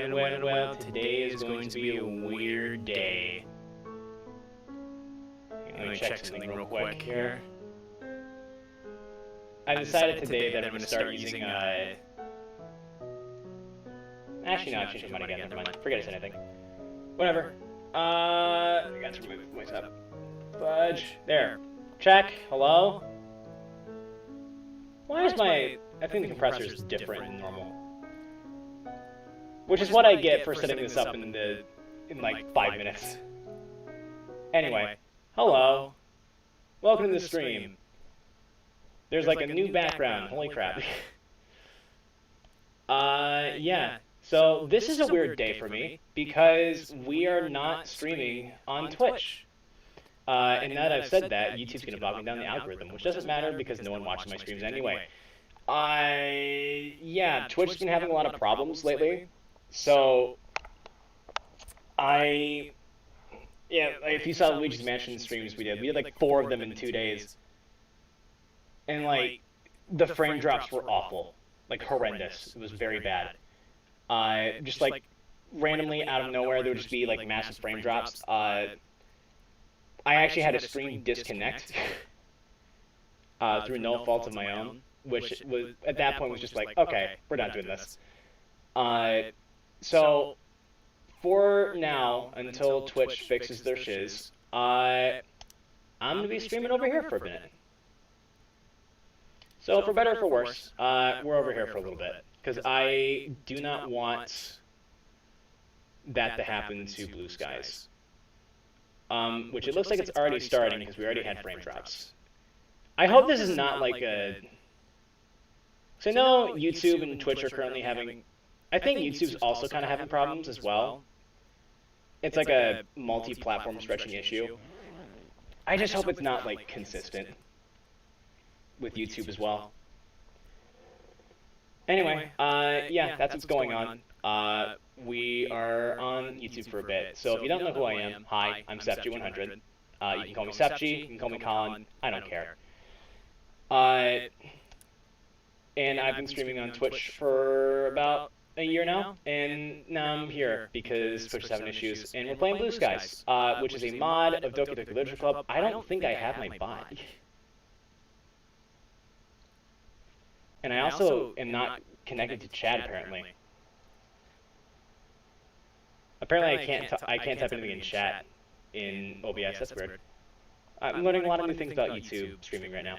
Well, today is going to be a weird day. Let me check something real quick here. I decided today that I'm going to start using, actually, no, I changed my mind again, never mind. Forget I said anything. Whatever. I got to remove voice up. Fudge. There. Check. Hello? Why is my... I think the compressor is different than normal. Which is what I get for setting this up in like 5 minutes. Anyway. Hello. Welcome to the stream. There's like a new background. Holy crap. Yeah. So this is a weird day for me because we are not streaming on Twitch. And now that I've said that, YouTube's going to bog me down the algorithm, which doesn't matter because no one watches my streams anyway. Yeah, Twitch's been having a lot of problems lately. So, yeah, if you saw Luigi's Mansion streams we had like 4 of them in 2 days. And like, the frame drops were awful. Like, horrendous. It was very bad. Just like, randomly out of nowhere, there would just be like massive frame drops. I actually had a stream disconnect through no fault of my own, which was at that point was just like, okay, we're not doing this. So for now, until Twitch fixes their shiz, I'm gonna be streaming over here for a minute. So for better or for worse, we're over here for a little bit because I do not want that to happen to Blue Skies. Which it looks like it's already starting because we already had frame drops. I hope this is not like a... So I know YouTube and Twitch are currently having... I think YouTube's also kind of having problems as well. It's like a multi-platform stretching issue. I just hope it's not like consistent with YouTube as well. Anyway, yeah, that's what's going on. We are on YouTube for a bit, so if you don't know who I am, hi, I'm Sepchi100. You can call me Sepchi, you can call me Colin, I don't care. And I've been streaming on Twitch for about a year now, and now I'm here because Twitch is having issues, and we're playing Blue Skies, which is a mod of Doki Doki Literature Club. I don't think I have my bot. And I also am not connected to chat, apparently. Apparently, I can't type anything in chat in OBS. That's weird. I'm learning a lot of new things about YouTube streaming right now.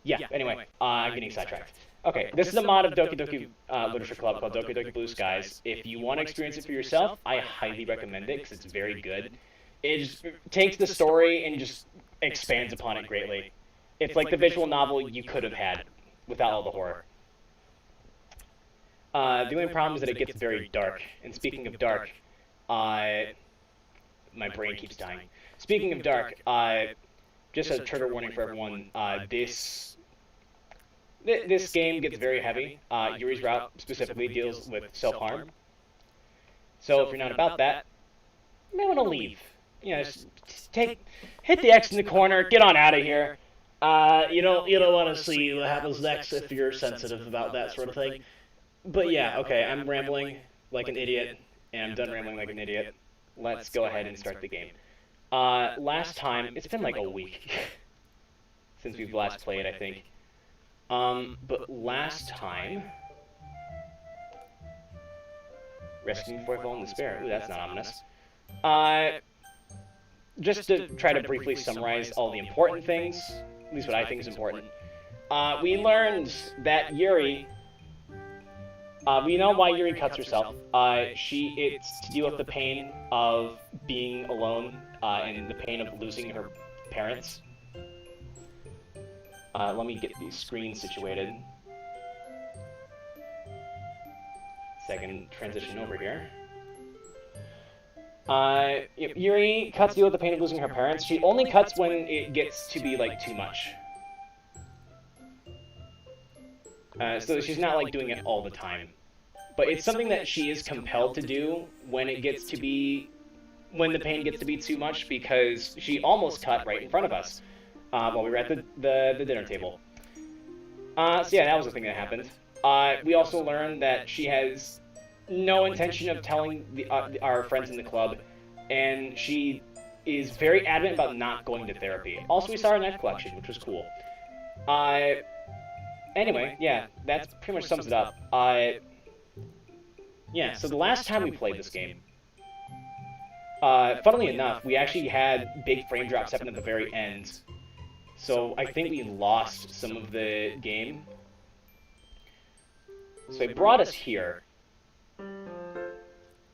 Yeah. Anyway, I'm getting sidetracked. Okay, this is a mod of Doki Doki Literature Club called Doki Doki Blue Skies. If you want to experience it for yourself, I highly recommend it because it's very good. It just takes the story and just expands upon it greatly. It's like the visual novel you could have had without all the horror. The only problem is that it gets very dark. And speaking of dark, my brain keeps dying. Speaking of dark, just a trigger warning for everyone. This game gets very heavy. Yuri's route specifically deals with self-harm. So if you're not about that, you may want to leave. You know, just hit the X in the corner, get on out of here. You don't want to see what happens next if you're sensitive about that sort of thing. But yeah, okay, I'm rambling like an idiot, and I'm done rambling like an idiot. Let's go ahead and start the game. Last time, it's been like a week since we've last played, I think. But last time... Rescue before I fall in despair. Ooh, that's not ominous. Just to try to briefly summarize all the important things, at least what I think is important. We learned that Yuri... we know why Yuri cuts herself. It's to deal with the pain of being alone, and the pain of losing her parents. Let me get the screen situated. Second transition over here. Yuri cuts to deal with the pain of losing her parents. She only cuts when it gets to be, like, too much. So she's not, like, doing it all the time. But it's something that she is compelled to do when it gets to be... when the pain gets to be too much, because she almost cut right in front of us while we were at the dinner table. So yeah, that was the thing that happened. We also learned that she has no intention of telling our friends in the club, and she is very adamant about not going to therapy. Also, we saw her knife collection, which was cool. Anyway, yeah, that pretty much sums it up. Yeah, so the last time we played this game, funnily enough, we actually had big frame drops happen at the very end. So I think we lost some of the game. So it brought us here,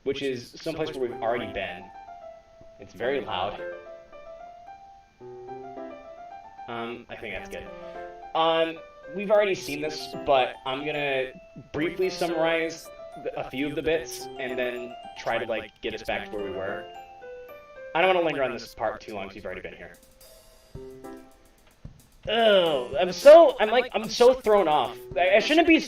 which is someplace where we've already been. It's very loud. I think that's good. We've already seen this, but I'm gonna briefly summarize a few of the bits and then try to like get us back to where we were. I don't want to linger on this part too long because you've already been here. Oh, I'm so thrown off. I shouldn't be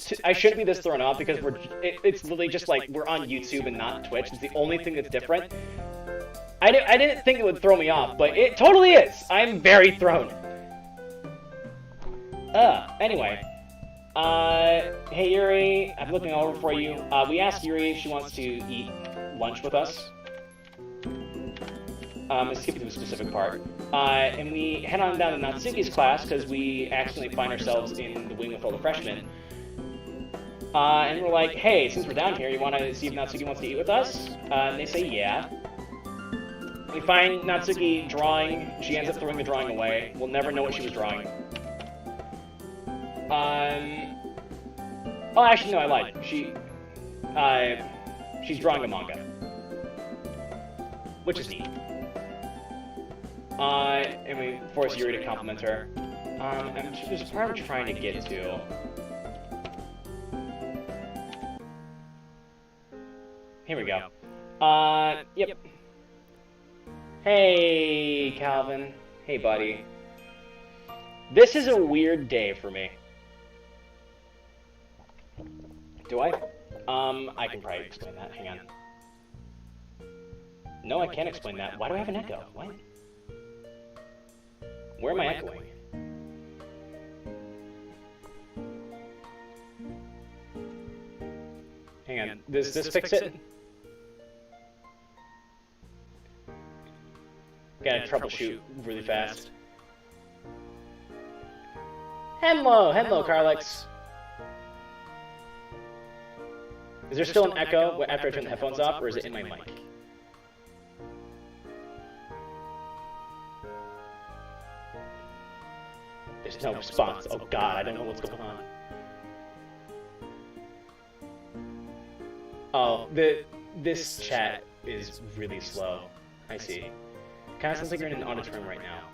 this thrown off because it's literally just like we're on YouTube and not Twitch. It's the only thing that's different. I didn't think it would throw me off, but it totally is. I'm very thrown. Anyway. Hey Yuri, I'm looking over for you. We asked Yuri if she wants to eat lunch with us. Let's skip to a specific part. And we head on down to Natsuki's class because we accidentally find ourselves in the wing with all the freshmen. And we're like, hey, since we're down here, you want to see if Natsuki wants to eat with us? And they say yeah. We find Natsuki drawing. She ends up throwing the drawing away. We'll never know what she was drawing. Oh, actually, no, I lied. She's drawing a manga. Which is neat. And we force Yuri to compliment her. And there's a part I'm trying to get to. Here we go. Yep. Hey, Calvin. Hey, buddy. This is a weird day for me. Do I? I can probably explain that. Hang on. No, I can't explain that. Why do I have an echo? What? Where am I echoing? Hang on. Does this fix it? Gotta troubleshoot really fast. Hello, Carlex. Is there still an echo after I turn the headphones off, or is it in my mic? There's no response. Oh god, I don't know what's going on. Oh, this chat is really slow. I see. Kinda sounds like you're in an auditorium right now.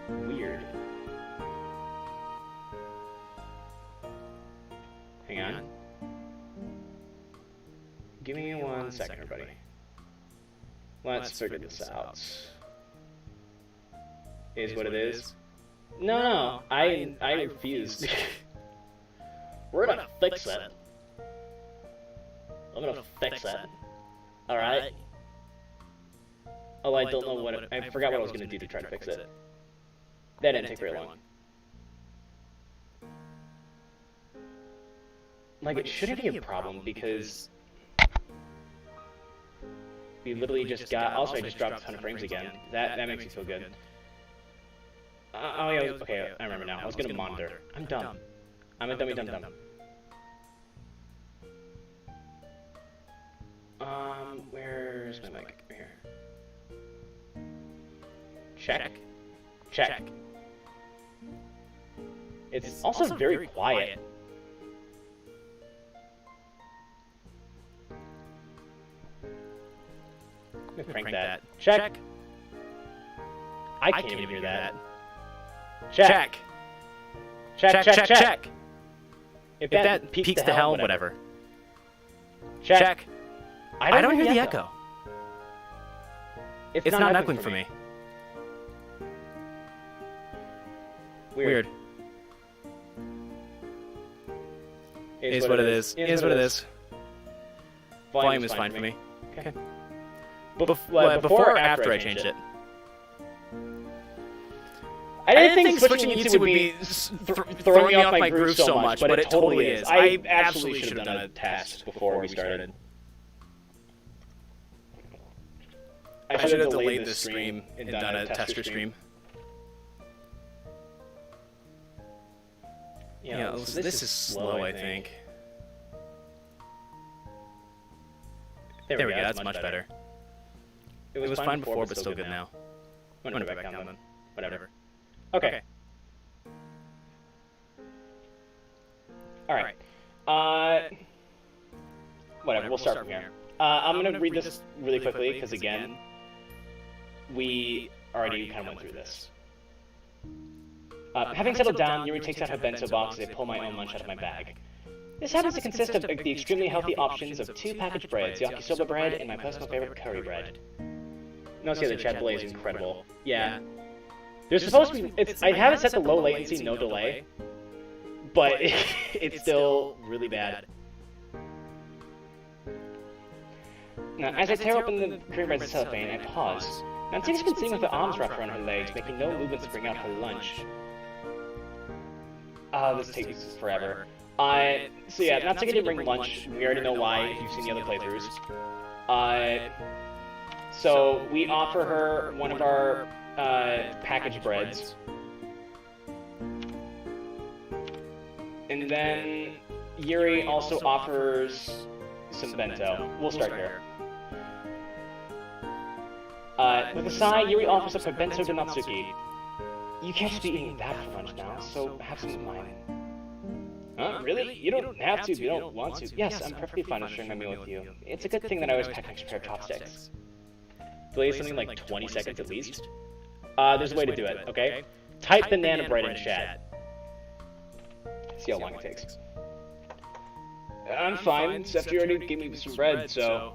Weird. Hang on. Give me 1 second, everybody. Let's figure this out. Is what it is? No, I refuse. We're gonna fix it. I'm gonna fix it. Alright? Oh, I don't know what I forgot what I was gonna do to try to fix it. That didn't take very long. Like, it shouldn't be a problem because we literally just got. Also, I just dropped a ton of frames again. That makes me feel good. Oh yeah, okay, I remember now. I was gonna monitor. I'm dumb. I'm a dummy dumb. Where's my mic? Right here. Check. It's also very quiet. Let me crank that. Check. I can't even hear that. Check. If that peaks to hell, whatever. Check. I don't hear the echo. It's not echoing for me. Weird. Is what it is. Is what it is. Volume is fine for me. Okay. Before or after I changed it? I didn't think switching YouTube would be throwing me off my groove so much, but it totally is. I absolutely should have done a test before we started. I should have delayed this stream and done a tester stream. Yeah, so this is slow, I think. There we go, that's much better. It was fine before, but still good now. I'm gonna back down then. Whatever. Okay. Alright. Whatever, we'll start from here. I'm gonna read this really quickly, because again, we already kind of went through this. Having settled down, Yuri takes out her bento box as I pull my own lunch out of my bag. This happens to consist of the extremely healthy options of 2 packaged breads, yakisoba bread and my personal favorite curry bread. Notice here the chat delay is incredible. Yeah. There's supposed to be... I have it set to low latency, no delay. But it's still really bad. Now, as I tear open the curry bread's cellophane, I pause. Nancy's been sitting with her arms wrapped around her legs, making no movements to bring out her lunch. This takes forever. So yeah, Natsuki didn't bring lunch. We already know why, if you've seen the other playthroughs. So we offer her one of our packaged breads. And then Yuri also offers some bento. We'll start here. With a sigh, Yuri offers up her bento to Natsuki. You can't just be eating that for lunch now, so have some of mine. Huh? Really? You don't have to if you don't want to. Yes, I'm perfectly fine with sharing my meal with you. It's a good thing that I always pack an extra pair of chopsticks. Delay something like 20 seconds at least. There's a way to do it, okay? Type banana bread in chat. See how long it takes. I'm fine, Seth, you already gave me some bread, so...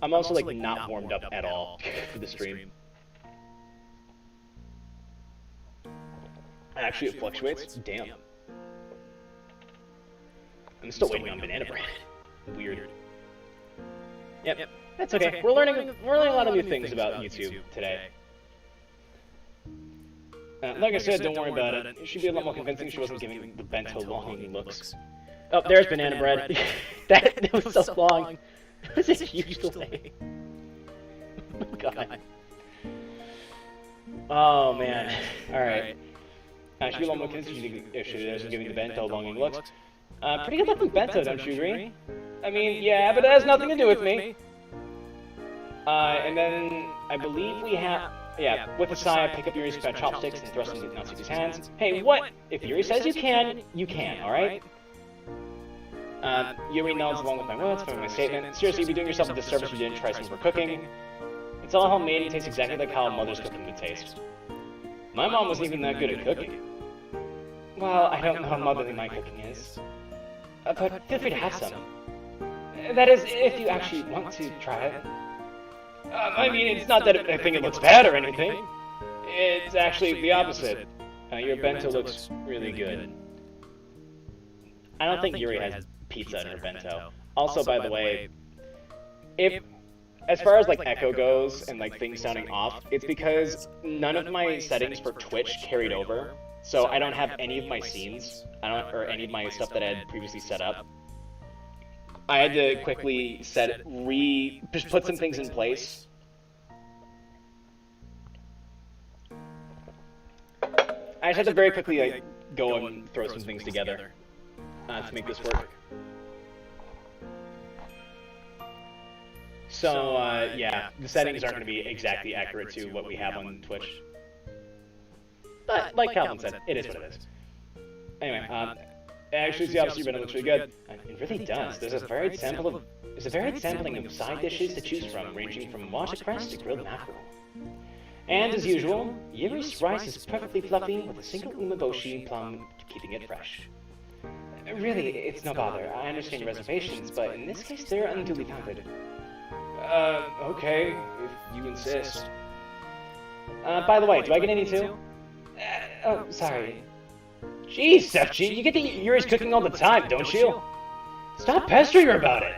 I'm also, like, not warmed up at all for the stream. Actually, it fluctuates? Damn. I'm still waiting on banana bread. Weird. Yep, that's okay. We're learning a lot of new things about YouTube today. Like I said, don't worry about it. It should be a lot more convincing she wasn't giving the bento longing looks. Oh, there's banana bread. that was so long. It was a huge delay. Oh, God. Oh, man. Alright. Should be a lot more convincing if she wasn't giving the bento longing looks. Pretty good looking bento, don't you agree? I mean, yeah, but it has nothing to do with me. And then, I believe we have... Yeah, with a sigh, I pick up Yuri's chopsticks and thrust them into Natsuki's hands. Hey, what? If Yuri says you can, alright? Yuri nods along with my words for my statement. Seriously, you'd be doing yourself a disservice if you didn't try some of her cooking. It's all homemade and tastes exactly like how a mother's cooking would taste. My mom wasn't even that good at cooking. Well, I don't know how motherly my cooking is. But feel free to have some. That is, if you actually want to try it. I mean, it's not that I think it looks bad or anything. It's actually the opposite. Your bento looks really good. I don't think Yuri has pizza in her bento. Also, by the way, as far as like echo goes and like things sounding off, it's because none of my settings for Twitch carried over. So I don't have any of my scenes, or any of my stuff that I had previously set up. I had to quickly just put some things in place. I just had to very quickly like go and throw some things together to make this work. So yeah, the settings aren't going to be exactly accurate to what we have on Twitch. But like Calvin said, it is what it is. Anyway, actually, the obviously looks really good. It really does. There's a varied sampling of side dishes to choose from, ranging from watercress to grilled mackerel. And as usual, Yuri's rice is perfectly fluffy with a single umeboshi plum keeping it fresh. Really, it's no bother. I understand your reservations, but in this case, they're unduly founded. Okay, if you insist. By the way, do I get any too? Oh, sorry. Jeez, Sefchi, you get to eat Yuri's cooking all the time, don't you? Stop pestering her about it!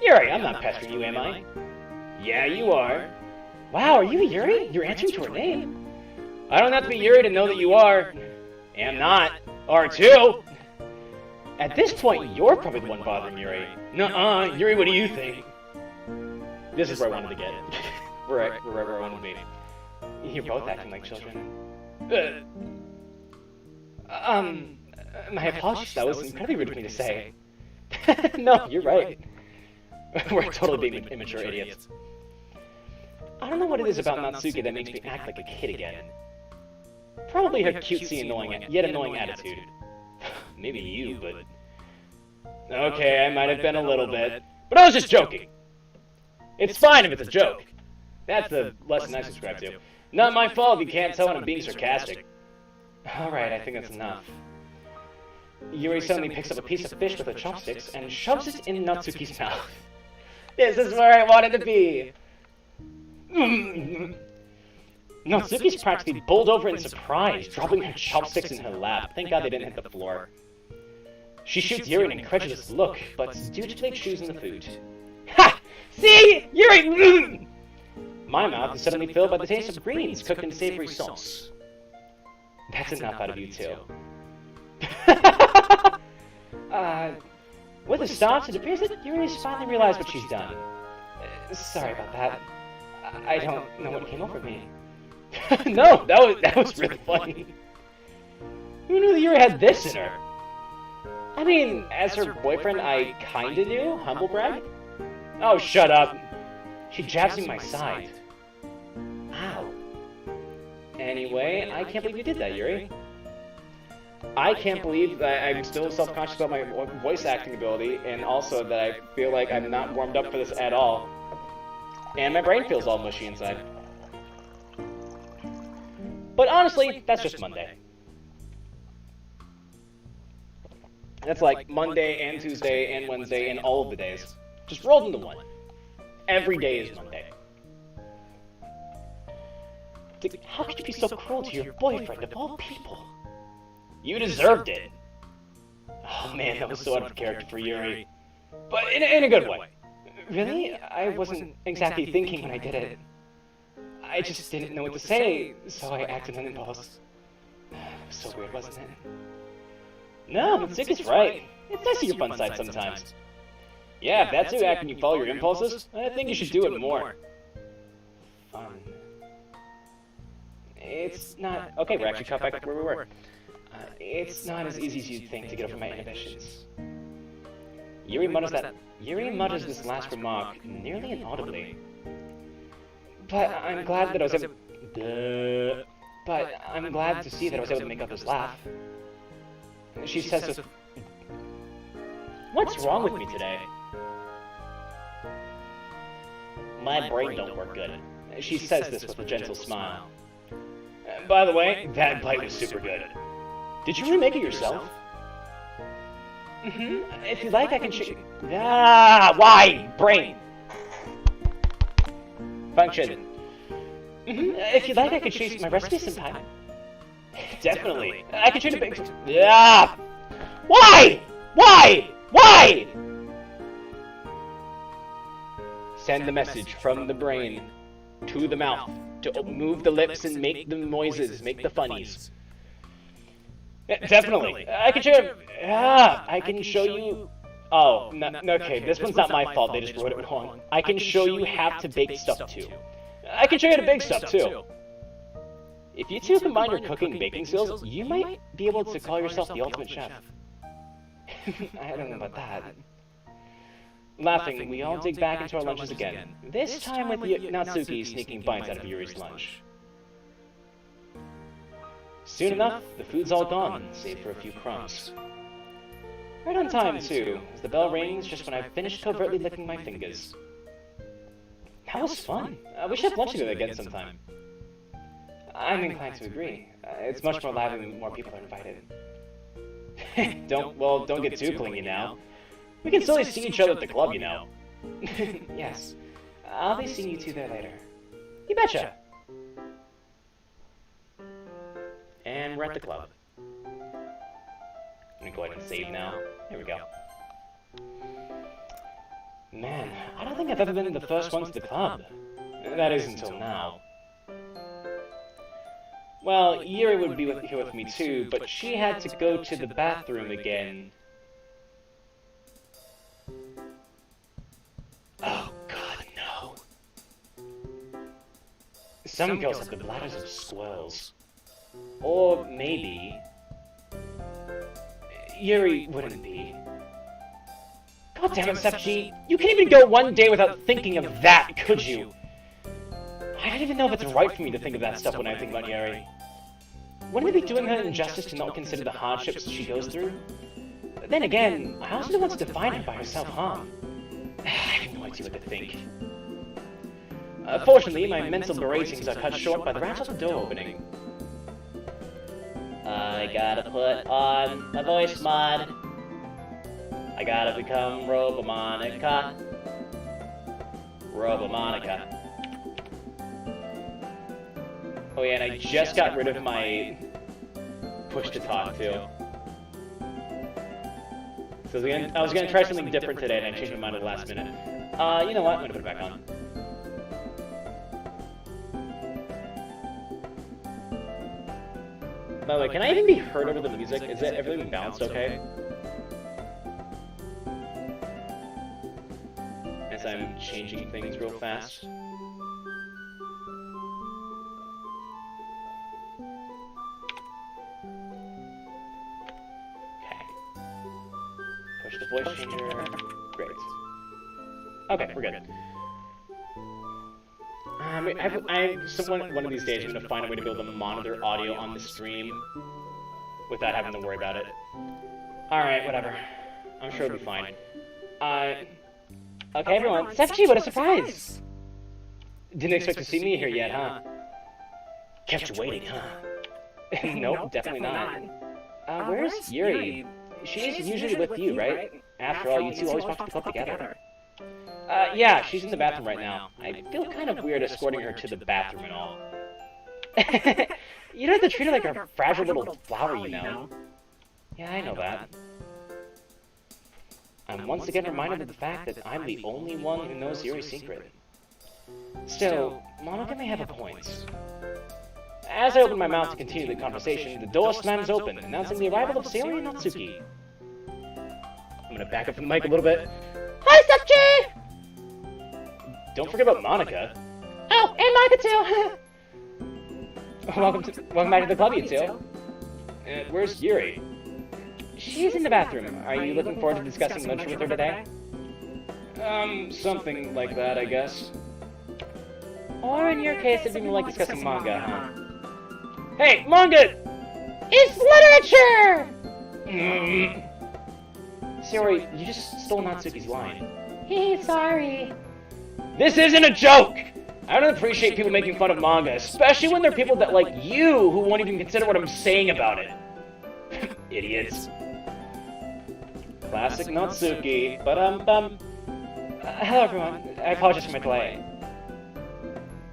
Yuri, I'm not pestering you, am I? Yeah, you are. Wow, are you Yuri? You're answering to her name. I don't have to be Yuri to know that you are. Am not. Are too. At this point, you're probably the one bothering Yuri. Nuh-uh, Yuri, what do you think? This is where I wanted to get. Where I wanted to be. You're both acting like children. My apologies, that was incredibly rude of me to say. No, you're right. We're totally being immature idiots. I don't know what it is about Natsuki that makes me act like a kid again. Probably her cutesy, yet annoying attitude. Maybe you, but... Okay, I might have been a little bit, but I was just joking. It's fine if it's a joke. That's the lesson I subscribe to. Not my fault if you can't tell when I'm being sarcastic. Alright, I think that's enough. Yuri suddenly picks up a piece of fish with her chopsticks and shoves it in Natsuki's mouth. This is where I wanted to be! Natsuki's practically bowled over in surprise, dropping her chopsticks in her lap. Thank God they didn't hit the floor. She shoots Yuri an incredulous look, but dutifully chews in the food. Ha! See? Yuri! My mouth is suddenly filled by the taste of greens cooked in savory sauce. That's enough out of you two. With the stops, it appears that Yuri's finally realized what she's done. Sorry about that. I don't know what came over me. No, that was really funny. Who knew that Yuri had this in her? I mean, as her boyfriend, I kinda knew, humble brag. Oh, shut up. She jabs me in my side. Ow. Anyway, I can't believe you did that, Yuri. I can't believe that I'm still self-conscious about my voice acting ability, and also that I feel like I'm not warmed up for this at all. And my brain feels all mushy inside. But honestly, that's just Monday. That's like Monday and Tuesday and Wednesday and all of the days. Just rolled into one. Every day is Monday. How could you be so cruel to your boyfriend of all people? You deserved it. Oh man, that was so out of character for Yuri. But in a good way. Really? I wasn't exactly thinking when I did it. I just didn't know what to say, so I acted on impulse. It was so weird, wasn't it? No, Mitsuki's right. It's nice to see your fun side sometimes. Yeah, if that's how you act when you follow your impulses, I think you should do it more. Fun. It's not... Okay, we're actually caught back where we were. It's not as easy as you'd think to get over my inhibitions. Yuri mutters this last remark nearly inaudibly. But I'm glad that I was able... But I'm glad to see that I was able to make others laugh. She says this... What's wrong with me today? My brain don't work good. She says this with a gentle smile. By the way, that bite was super good. Did you remake it yourself? Mm-hmm. If you like, I can show you... Ah, why? Brain. Function. Mm-hmm. If you like, I can show you my recipe sometime. Definitely. I can show you a big... Ah! Why? Why? Why? Send the message from the brain to the mouth to move the lips and make the noises, make the funnies. Definitely. I can show you... I can show you... Oh, no, okay, this one's not my fault, they just wrote it wrong. I can show you how to bake stuff too. I can show you how to bake stuff too. If you two combine your cooking and baking skills, you might be able to call yourself the ultimate chef. I don't know about that. Laughing, we all dig back into our lunches again. This time with Natsuki sneaking bites out of Yuri's lunch. Soon enough, the food's all gone, save for a few crumbs. Right on time, too, as the bell rings just when I've finished covertly licking my fingers. That was fun. We should have lunch together again sometime. I'm inclined to agree. It's much more lively when more people are invited. Don't get too clingy now. We can still see each other at the club, you know. Yes. I'll be seeing you two there later. You betcha! And we're at the club. Let me go ahead and save now. Here we go. Man, I don't think I've ever been the first one to the club. That is until now. Well, Yuri would be here with me too, but she had to go to the bathroom again. Oh god, no. Some girls have the bladders of squirrels. Or maybe... Yuri wouldn't be. God damn it, Sepchi. You can't even go one day without thinking of that, could you? I don't even know if it's right for me to think of that stuff when I think about Yuri. Wouldn't it be doing her an injustice to not consider the hardships she goes through? But then again, I also don't want to define her by herself, huh? I have no idea what to think. Fortunately, my mental beratings are cut short by the rattle of the door opening. I gotta put on a voice mod. I gotta become Robomonica. Robomonica. Oh yeah, and I just got rid of my push to talk too. So I was gonna try something different today, and I changed my mind at the last minute. You know what? I'm gonna put it back on. By the way, can I even be heard over the music? Is everything balanced okay? As I'm changing things real fast. Okay. Push the voice changer. Great. Okay, we're good. One of these days I'm gonna find a way to be able to monitor audio on the stream without having to worry about it. Alright, whatever. I'm sure it'll be fine. Okay everyone, Sepchi, what a surprise! Didn't expect to see me here yet, huh? Kept you waiting, huh? Nope, definitely not. Where's Yuri? She's usually with you, right? After all, you two always walk to the club together. Yeah, she's in the bathroom right now. I feel kind of weird escorting her to the bathroom and all. You don't have to treat her like a fragile little flower, you know. Yeah, I know that. I'm once again reminded of the fact that I'm the only one who knows Yuri's secret. Still, Monica may have a point. As I open my mouth to continue the conversation, the door slams open, announcing the arrival of Sayori and Natsuki. I'm gonna back up from the mic a little bit. Hi, Sepchi! Don't forget about Monica. Oh, and Monica too! welcome back to the club, you two. Where's Yuri? She's in the bathroom. Are you looking forward to discussing lunch with her today? Something like that, I guess. Or in your case, it'd be more like discussing manga, huh? Hey, manga! It's literature! Sayori, you just stole Natsuki's line. Hey, sorry. This isn't a joke! I don't appreciate people making fun of manga, especially when they're people that like you who won't even consider what I'm saying about it. Idiots. Classic Natsuki. Hello everyone. I apologize for my delay.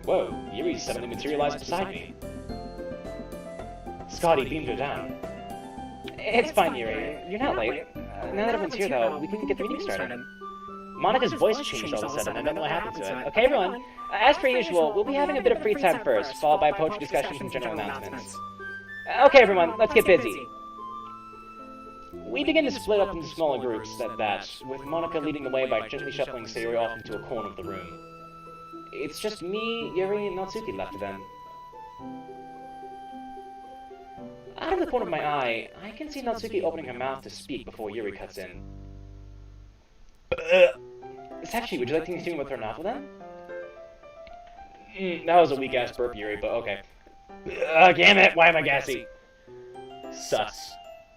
Whoa, Yuri suddenly materialized beside me. Scotty beamed her down. It's fine, Yuri. You're not late. Now that everyone's here, though, we can get the meeting started. Monica's voice changed all of a sudden. I don't know what happened to it. Okay, everyone. As per usual, we'll be having a bit of free time first, followed by poetry discussions and general announcements. Okay, everyone. Let's get busy. We begin to split up into smaller groups at that, with Monica leading the way by gently shuffling Sayori off into a corner of the room. It's just me, Yuri, and Natsuki left then. Out of the corner of my eye, I can see Natsuki opening her mouth to speak before Yuri cuts in. Sachi, would you like to continue with her novel then? That was a weak-ass burp, Yuri, but okay. Damn it, why am I gassy? Sus.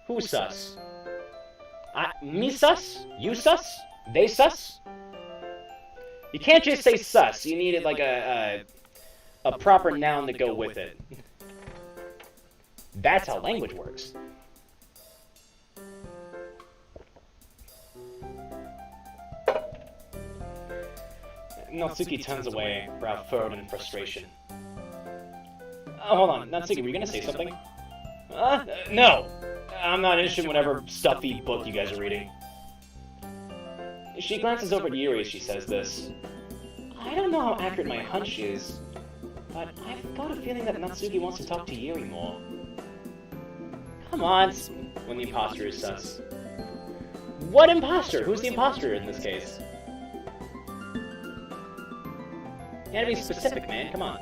Who's sus? Me sus? You sus? They sus? You can't just say sus, you need it like a proper noun to go with it. That's how language works. Natsuki turns away, brow furrowed in frustration. Oh, hold on, Natsuki, were you gonna say something? No! I'm not interested in whatever stuffy book you guys are reading. She glances over at Yuri as she says this. I don't know how accurate my hunch is, but I've got a feeling that Natsuki wants to talk to Yuri more. Come on, when the imposter is sus. What imposter? Who's the imposter in this case? You gotta be specific, man, come on.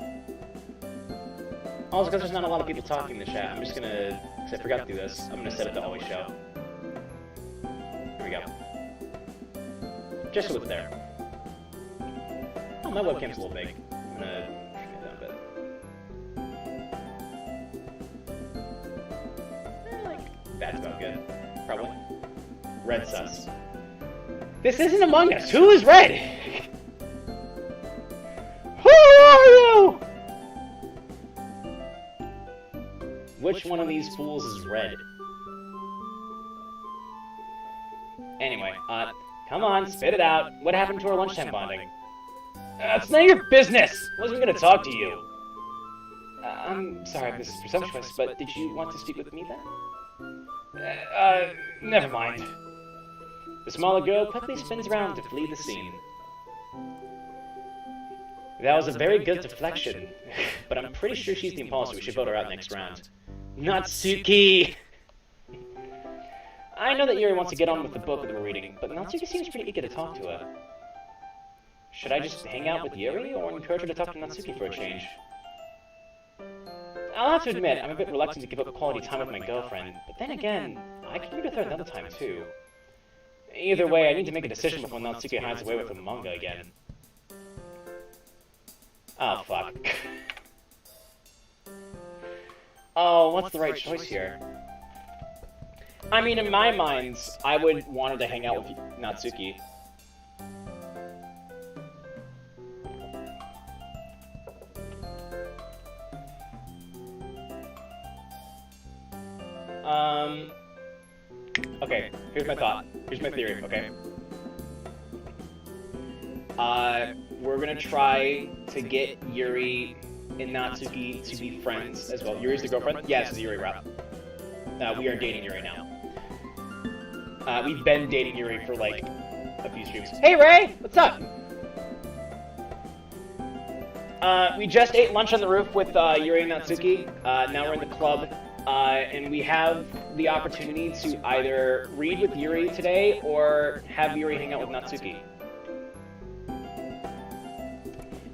Also, because there's not a lot of people talking in the chat, I'm just gonna, because I forgot to do this, I'm gonna set it to always show. Here we go. Just so it's there. Oh, my webcam's a little big. I'm gonna trim it down a bit. That's about good. Probably. Red sus. This isn't Among Us! Who is Red? Who are you? Which one of these fools is Red? Anyway, come on, spit it out. What happened to our lunchtime bonding? It's none of your business! I wasn't gonna talk to you. I'm sorry if this is presumptuous, but did you want to speak with me then? Never mind. The smaller girl quickly spins around to flee the scene. That was a very good deflection, but I'm pretty sure she's the imposter. We should vote her out next round. Natsuki! I know that Yuri wants to get on with the book that we're reading, but Natsuki seems pretty eager to talk to her. Should I just hang out with Yuri, or encourage her to talk to Natsuki for a change? I'll have to admit, I'm a bit reluctant to give up quality time with my girlfriend, but then again, I can read with her another time too. Either way, I need to make a decision before Natsuki hides away with the manga again. Oh, fuck. Oh, what's the right choice here? I mean, in my mind, I would want her to hang out with Natsuki. Okay, here's my thought. Here's my theory, okay? We're gonna try to get Yuri and Natsuki to be friends as well. Yuri's the girlfriend? Yeah, it's the Yuri route. We are dating Yuri now. We've been dating Yuri for, like, a few streams. Hey, Ray! What's up? We just ate lunch on the roof with Yuri and Natsuki. Now we're in the club. And we have the opportunity to either read with Yuri today or have Yuri hang out with Natsuki.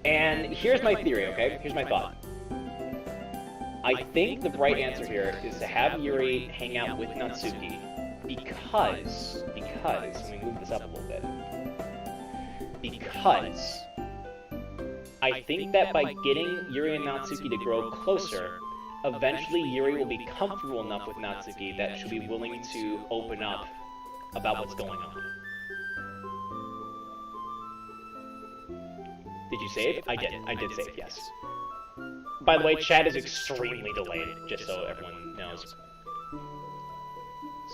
And here's my theory, okay? Here's my thought. I think the right answer here is to have Yuri hang out with Natsuki because, let me move this up a little bit. Because I think that by getting Yuri and Natsuki to grow closer, eventually Yuri will be comfortable enough with Natsuki that she'll be willing to open up about what's going on. Did you save? I did. I did save, yes. By the way, chat is extremely delayed, just so everyone knows.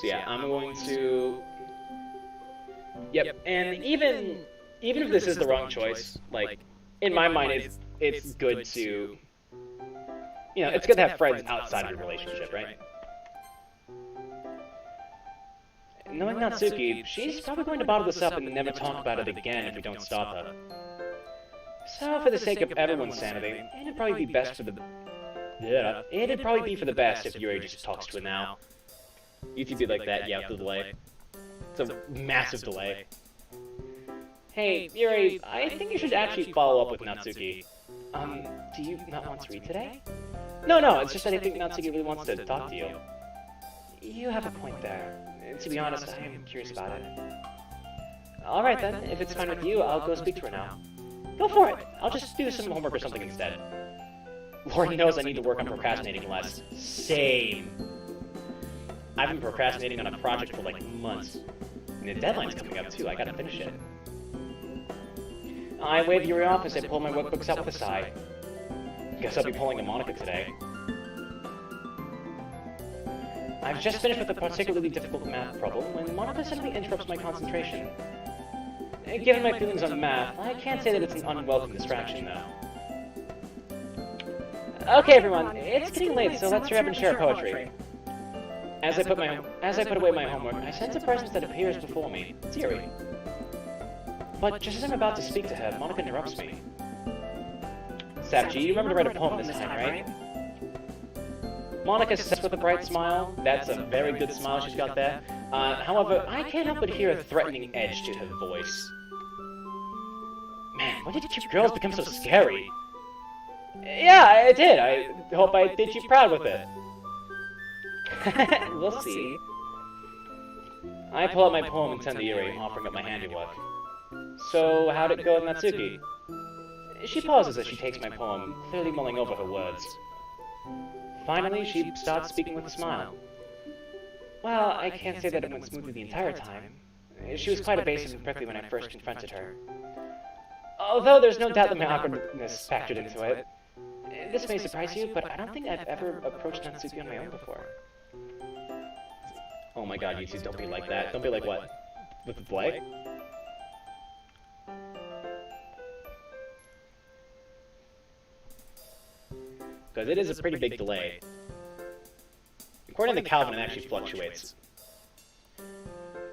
So yeah, I'm going to... Yep, and even if this is the wrong choice, like, in my mind, it's good to... You know, it's good to have friends outside of your relationship, right? Knowing Natsuki, she's probably going to bottle this up and never talk about it again if we don't stop her. So, for the sake of everyone's sanity, it'd probably be best for the... Yeah, it'd probably be for the best if Yuri just talks to her now. YouTube be like that, yeah, with the delay. It's a massive delay. Hey, Yuri, I think you should actually follow up with Natsuki. Do you not want to read today? No, it's just that I think Natsuki really wants to talk to you. You have a point there. To be honest, I am curious about it. Alright then, if it's fine with you, I'll go speak to her now. Go for it! I'll just do some homework or something instead. Lord knows I need to work on procrastinating less. Same. I've been procrastinating on a project for like months. And the deadline's coming up too, I gotta finish it. I wave Yuri off as I pull my workbooks out with a sigh. Guess I'll be pulling a Monica today. I've just finished with a particularly difficult math problem when Monica suddenly interrupts my concentration. Given my feelings on math, I can't say that it's an unwelcome distraction, though. Okay, everyone, it's getting late, so let's hurry up and share poetry. As I put away my homework, I sense a presence that appears before me. It's Yuri. But just as I'm about to speak to her, Monica interrupts me. Sapchi, you remember to write a poem this time, right? Monica says with a bright smile. That's a very good smile she's got there. However, I can't help but hear a threatening edge to her voice. Man, when did you girls become so scary? Yeah, I did. I hope I did you proud with it. We'll see. I pull out my poem and send to Yuri, offering up my handiwork. So, how'd it go with Natsuki? She pauses as she takes my poem, clearly mulling over her words. Finally, she starts speaking with a smile. Well, I can't say that it went smoothly the entire time. She was quite evasive and prickly when I first confronted her. Although there's no doubt that my awkwardness factored into it. This may surprise you, but I don't think I've ever approached Natsuki on my own before. Oh my god, you two, don't be like that. Don't be like what? With the play? Because it is a pretty big delay. According to Calvin, it actually fluctuates.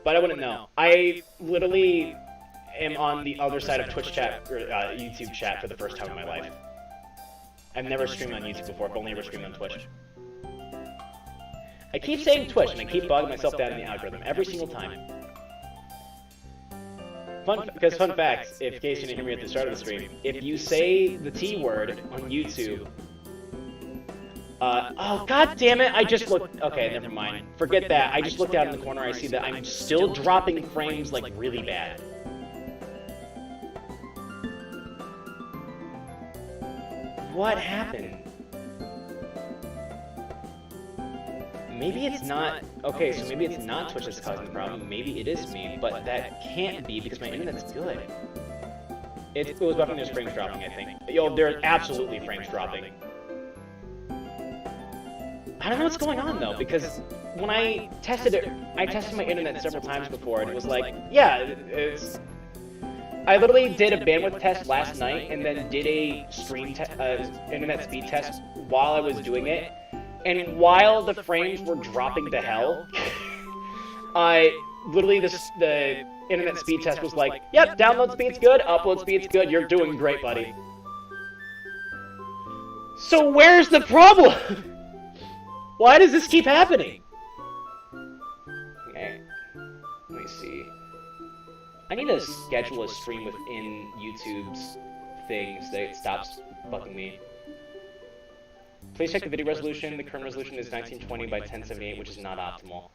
But I wouldn't know. I literally am on the other side of Twitch chat, or YouTube chat for the first time in my life. I've never streamed on YouTube before, I've only ever streamed on Twitch. I keep saying Twitch, and I keep bogging myself down in the algorithm every single time. Fun fact, in case you didn't hear me at the start of the stream, if you say the T word on YouTube, oh god damn it, I just looked, okay, never mind. Forget that, I just looked out in the corner, I see that I'm still dropping frames, like, really bad. What happened? Maybe it's not, okay, so maybe it's not Twitch that's causing the problem, maybe it is me, but that can't be because my internet's good. It was buffering, there's frames dropping, I think. Yo, there's absolutely frames dropping. I don't know what's going on though, because when I tested it, I tested my internet several times before, and it was like, yeah, it's... I literally did a bandwidth test last night, and then did a stream internet speed test while I was doing it, and while the frames were dropping to hell, literally the internet speed test was like, yep, download speed's good, upload speed's good, you're doing great, buddy. So where's the problem? Why does this keep happening? Okay, let me see. I need to schedule a stream within YouTube's things that it stops bugging me. Please check the video resolution. The current resolution is 1920 by 1078, which is not optimal.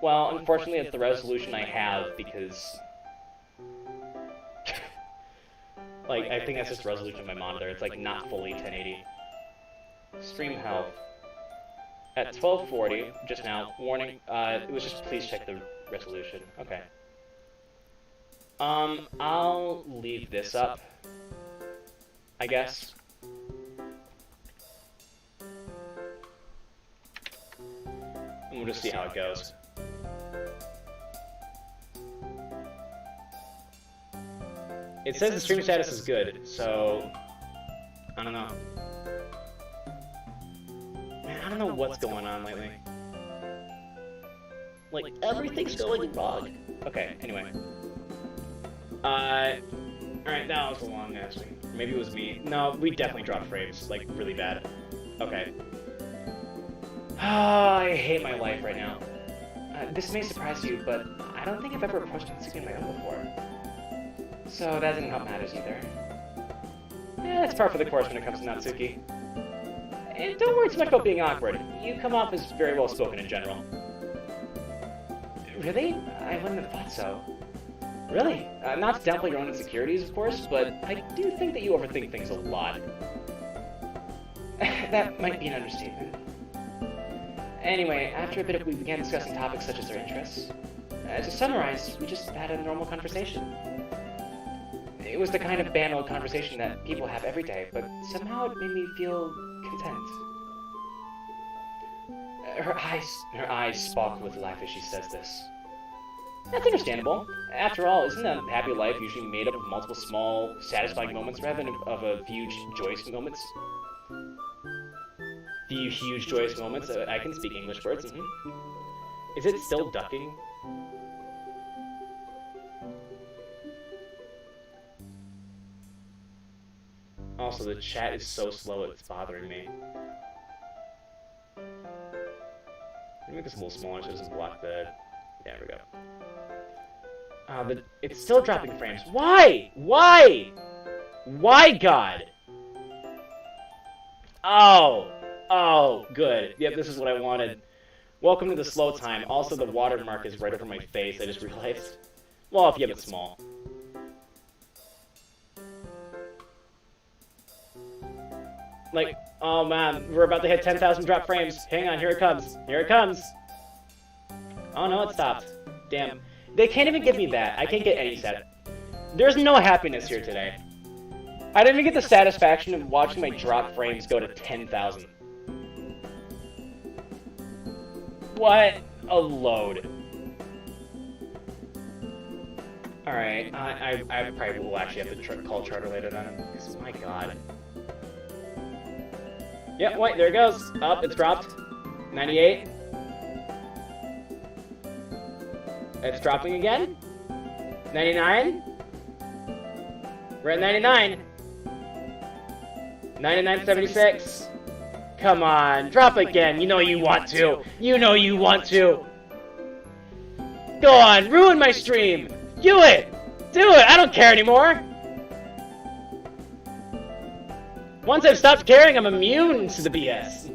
Well, unfortunately, it's the resolution I have because... like, I think that's just the resolution of my monitor. It's, like, not fully 1080. Stream health. At 1240, just now, warning, it was just please check the resolution. Okay. I'll leave this up, I guess. And we'll just see how it goes. It says the stream status is good, so... I don't know. Man, I don't know what's going on lately. Like, everything's going wrong. Okay, anyway. Alright, that was a long ass thing. Maybe it was me. No, we definitely dropped frames, like, really bad. Okay. I hate my life right now. This may surprise you, but I don't think I've ever approached Natsuki on my own before. So that didn't help matters either. Yeah, it's par for the course when it comes to Natsuki. And don't worry too much about being awkward. You come off as very well spoken in general. Really? I wouldn't have thought so. Really? Not to downplay your own insecurities, of course, but I do think that you overthink things a lot. That might be an understatement. Anyway, after a bit we began discussing topics such as our interests. To summarize, we just had a normal conversation. It was the kind of banal conversation that people have every day, but somehow it made me feel content. Her eyes sparkle with life as she says this. That's understandable. After all, isn't a happy life usually made up of multiple small, satisfying moments rather than of a huge, joyous moments? Few huge, joyous moments. I can speak English words. Is it still ducking? Also, the chat is so slow it's bothering me. Let me make this a little smaller so it doesn't block the... There we go. It's still dropping frames. Why? Why? Why, God? Oh. Oh, good. Yep, this is what I wanted. Welcome to the slow time. Also, the watermark is right over my face, I just realized. Well, if you have it small. Like, oh man, we're about to hit 10,000 drop frames. Hang on, here it comes. Here it comes. Oh no, it stopped. Damn. They can't even give me that. I can't get any There's no happiness here today. I didn't even get the satisfaction of watching my drop frames go to 10,000. What a load. Alright, I probably will actually have to call Charter later then. Because, my god. Yep, wait, there it goes. Up, it's dropped. 98. It's dropping again. 99. We're at 99. 99.76. Come on, drop again. You know you want to. You know you want to. Go on, ruin my stream. Do it. Do it. I don't care anymore. Once I've stopped caring, I'm immune to the BS.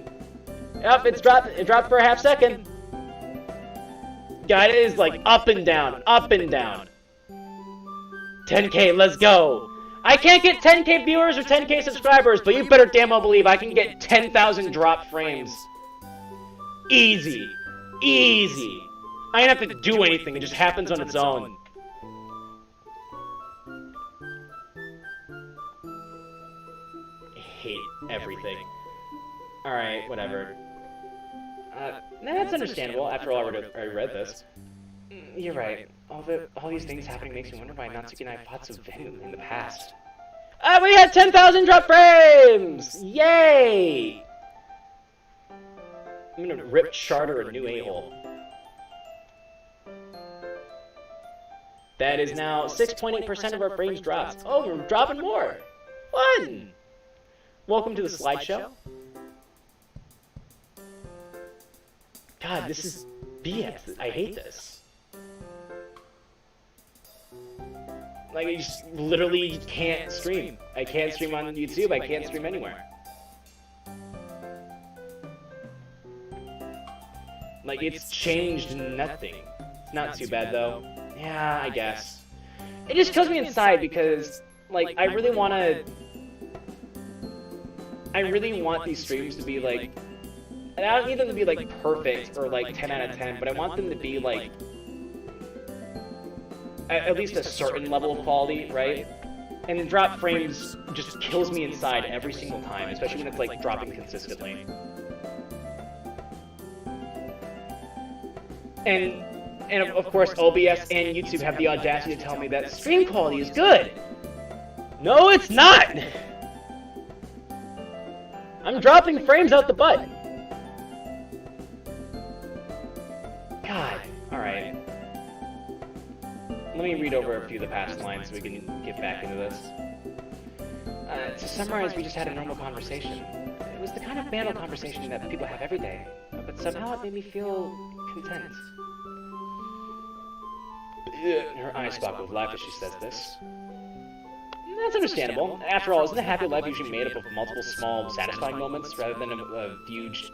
Yep, it's dropped. It dropped for a half second. God, it is like up and down, up and down. 10K, let's go. I can't get 10K viewers or 10K subscribers, but you better damn well believe I can get 10,000 drop frames. Easy. Easy. I don't have to do anything, it just happens on its own. I hate everything. Alright, whatever. That's understandable. After all, I already read this. You're right. All these things happening makes me wonder why Natsuki and I fought so vehemently in the past. We had 10,000 drop frames! Yay! I'm gonna rip Charter a new a-hole. That is now 6.8% of our frames dropped. Oh, we're dropping more! Fun! Welcome to the slideshow. God, this is BS. I hate this. Like, I just literally can't stream. I can't stream on YouTube, I can't stream anywhere. Like, it's changed nothing. It's not too bad, though. Yeah, I guess. It just kills me inside because, like, I really want these streams to be, like... And I don't need them to be, like, perfect or, like, 10 out of 10, but I want them to be, like... At least a certain level of quality, right? And the drop frames just kills me inside every single time, especially when it's like dropping consistently. And of course OBS and YouTube have the audacity to tell me that stream quality is good. No, it's not! I'm dropping frames out the butt. God, alright. Let me read over a few of the past lines so we can get back into this. To summarize, we just had a normal conversation. It was the kind of banal conversation that people have every day, but somehow it made me feel content. Her eyes sparkle with life as she says this. That's understandable. After all, isn't a happy life usually made up of multiple small, satisfying moments rather than a huge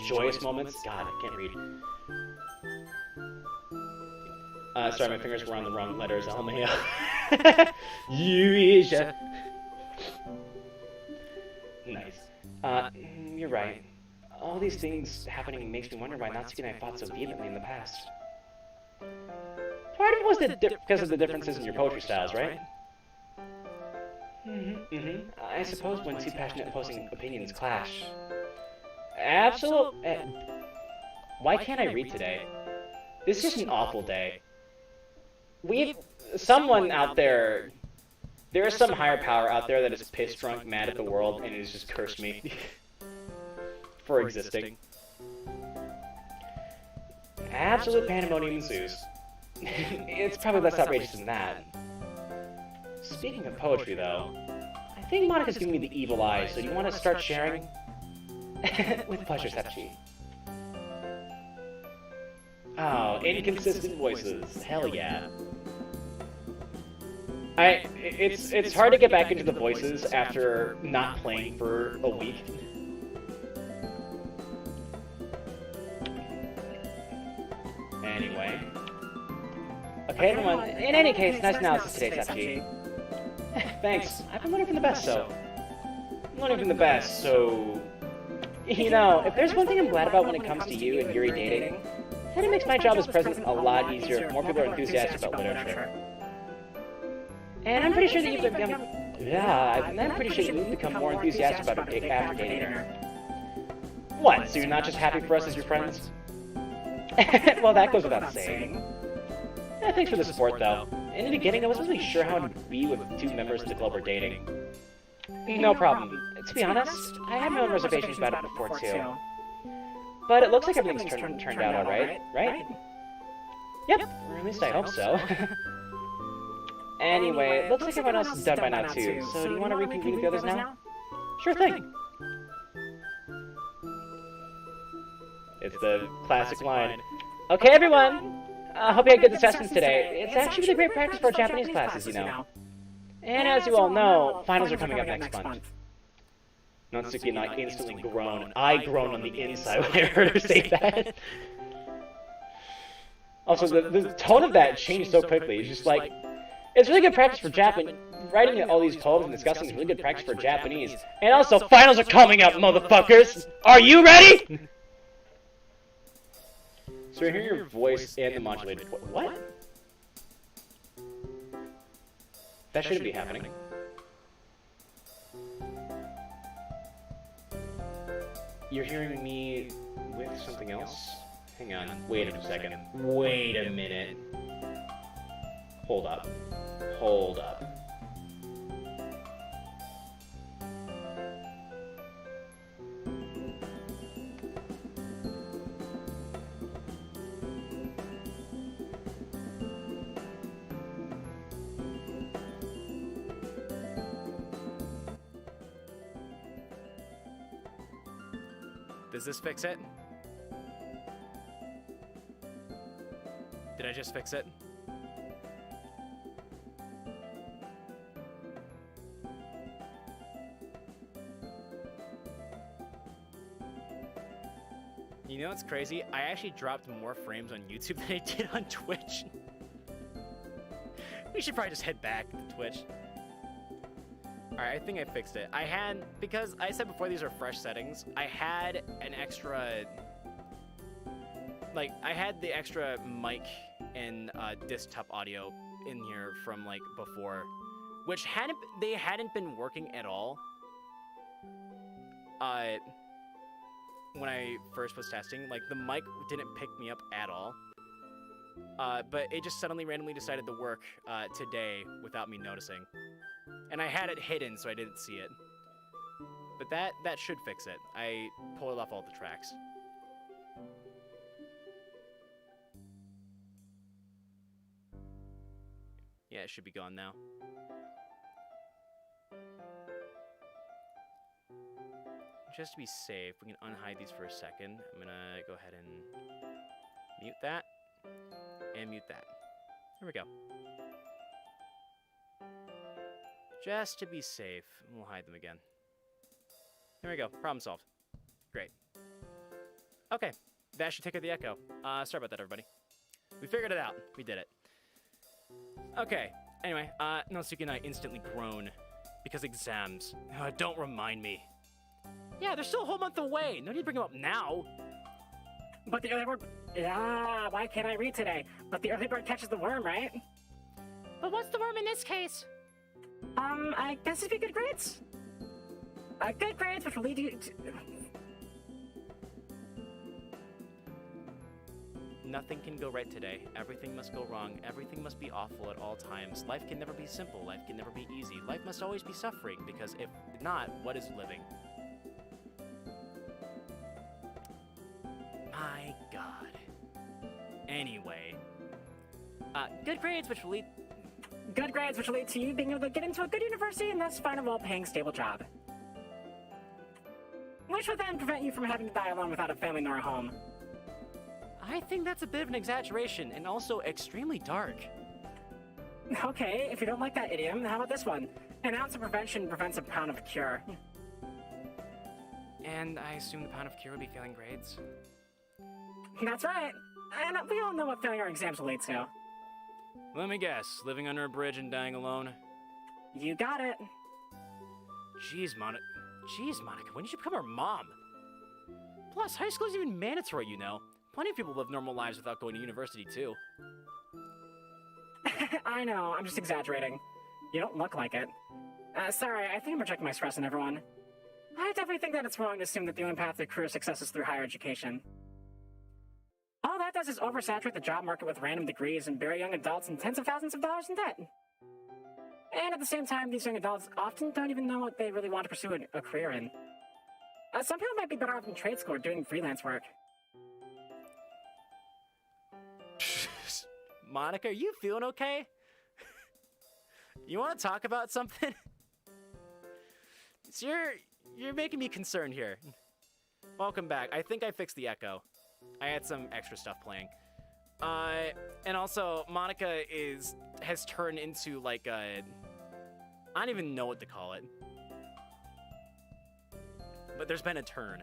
joyous moments? God, I can't read. Sorry, my fingers were on the wrong letters. LMAO. Yuri. Nice. You're right. All these things happening makes me wonder why Natsuki and I fought so vehemently in the past. Part of it was because of the differences in your poetry styles, right? I suppose when two passionate opposing opinions clash. Absolutely. Why can't I read today? This is just an awful day. Someone out there, there is some higher power out there that is pissed drunk, mad at the world, and has just cursed me for existing. Absolute pandemonium ensues. It's probably less outrageous than that. Speaking of poetry, though, I think Monika's giving me the evil eye, so do you want to start sharing? With pleasure, Sepchi. Oh, inconsistent voices. Hell yeah. It's hard to get back into the voices after not playing for a week. Anyway. Okay, everyone. In any case, nice analysis today, Sepchi. Thanks. I've been learning from the best, so... You know, if there's one thing I'm glad about when it comes to you and Yuri dating, that it makes my job as president a lot easier if more people are enthusiastic about literature. And I'm pretty sure that you've become... Yeah, I'm pretty sure you've become more enthusiastic about it after dating her. What, so you're not just happy for us as your friends? Well, that goes without saying. Yeah, thanks for the support, though. In the beginning, I wasn't really sure how to be with two members of the club were dating. No problem. To be honest, I had my own reservations about it before, too. But it looks like everything's turned out alright, right? Yep, or at least I hope so. Anyway, it looks like everyone else is done by now, too. So do you want to reconvene with the others now? Sure thing. It's the classic line. Okay, everyone! I hope you had good assessments today. It's actually really great practice for our Japanese classes, you know. And as you all know, finals are coming up next month. Natsuki and I instantly groaned. I groaned on the inside when I heard her say that. Also, the tone of that changed so quickly. It's just like, it's really good practice for Japan. Writing all these poems and discussing is really good practice for Japanese. And also, finals are coming up, motherfuckers! Are you ready? So we're hearing your voice and the modulated voice. What? That shouldn't be happening. You're hearing me with something else? Hang on. Wait a second. Wait a minute. Hold up. Hold up. Does this fix it? Did I just fix it? You know what's crazy? I actually dropped more frames on YouTube than I did on Twitch. We should probably just head back to Twitch. Alright, I think I fixed it. I had, because I said before these are fresh settings, I had an extra, like, I had the extra mic and desktop audio in here from, like, before, which they hadn't been working at all when I first was testing. Like, the mic didn't pick me up at all, but it just suddenly randomly decided to work today without me noticing. And I had it hidden, so I didn't see it. But that should fix it. I pulled off all the tracks. Yeah, it should be gone now. Just to be safe, we can unhide these for a second. I'm gonna go ahead and mute that, and mute that. There we go. Just to be safe, we'll hide them again. There we go, problem solved. Great. Okay, that should take care of the echo. Sorry about that, everybody. We figured it out. We did it. Okay, anyway, Natsuki and I instantly groan because exams. Don't remind me. Yeah, they're still a whole month away. No need to bring them up now. But the early bird... Yeah, why can't I read today? But the early bird catches the worm, right? But what's the worm in this case? I guess it'd be good grades. Good grades, which will lead you to... Nothing can go right today. Everything must go wrong. Everything must be awful at all times. Life can never be simple. Life can never be easy. Life must always be suffering, because if not, what is living? My God. Anyway. Good grades, which will lead... Good grades, which will lead to you being able to get into a good university and thus find a well-paying, stable job. Which would then prevent you from having to die alone without a family nor a home. I think that's a bit of an exaggeration and also extremely dark. Okay, if you don't like that idiom, how about this one? An ounce of prevention prevents a pound of cure. And I assume the pound of cure would be failing grades. That's right. And we all know what failing our exams will lead to. Let me guess, living under a bridge and dying alone? You got it. Jeez, Monica, when did you become our mom? Plus, high school isn't even mandatory, you know. Plenty of people live normal lives without going to university, too. I know, I'm just exaggerating. You don't look like it. Sorry, I think I'm projecting my stress on everyone. I definitely think that it's wrong to assume that the only path to career success is through higher education. All that does is oversaturate the job market with random degrees and bury young adults in tens of thousands of dollars in debt. And at the same time, these young adults often don't even know what they really want to pursue a career in. Some people might be better off in trade school or doing freelance work. Monica, are you feeling okay? You want to talk about something? So you're making me concerned here. Welcome back. I think I fixed the echo. I had some extra stuff playing. And also, Monica has turned into like a... I don't even know what to call it. But there's been a turn.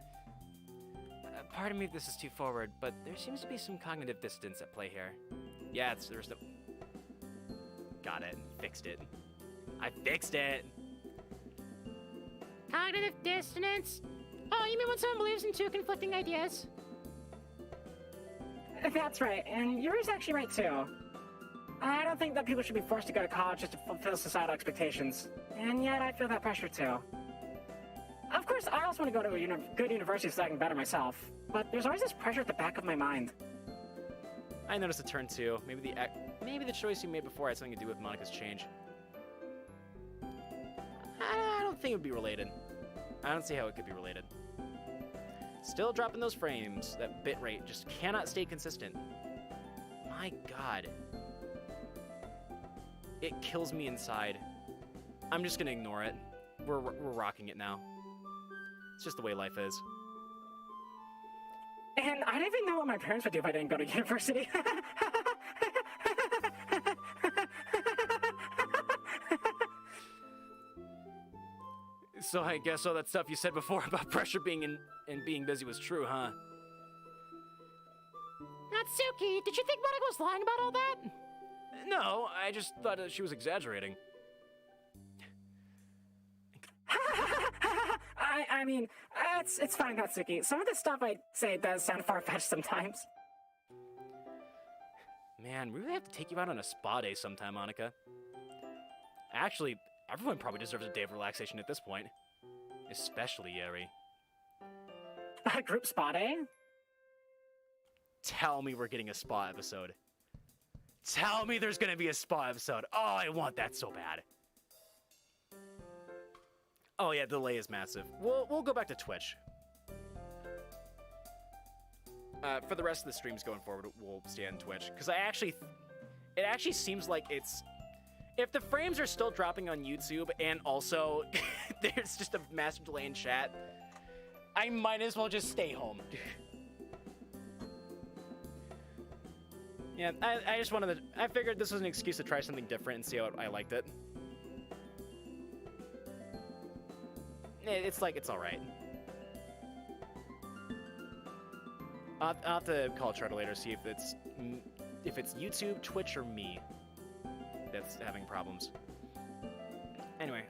Pardon me if this is too forward, but there seems to be some cognitive dissonance at play here. Yeah, there's the... Got it. Fixed it. I fixed it! Cognitive dissonance? Oh, you mean when someone believes in two conflicting ideas? That's right, and Yuri's actually right too. I don't think that people should be forced to go to college just to fulfill societal expectations. And yet I feel that pressure too. Of course, I also want to go to a good university so I can better myself. But there's always this pressure at the back of my mind. I noticed a turn too. Maybe the choice you made before had something to do with Monica's change. I don't think it would be related. I don't see how it could be related. Still dropping those frames. That bitrate just cannot stay consistent. My God. It kills me inside. I'm just gonna ignore it. We're rocking it now. It's just the way life is. And I don't even know what my parents would do if I didn't go to university. So I guess all that stuff you said before about pressure being and being busy was true, huh? Natsuki, did you think Monica was lying about all that? No, I just thought that she was exaggerating. I mean, it's fine, Natsuki. Some of the stuff I say does sound far-fetched sometimes. Man, we really have to take you out on a spa day sometime, Monica. Actually, everyone probably deserves a day of relaxation at this point. Especially Yuri. A group spa day? Tell me we're getting a spa episode. Tell me there's gonna be a spa episode. Oh, I want that so bad. Oh yeah, the delay is massive. We'll go back to Twitch. For the rest of the streams going forward, we'll stay on Twitch. Because it actually seems like it's... If the frames are still dropping on YouTube and also there's just a massive delay in chat, I might as well just stay home. Yeah, I just wanted to... I figured this was an excuse to try something different and see how I liked it. It's alright. I'll have to call Charter later, see if it's YouTube, Twitch, or me that's having problems. Anyway,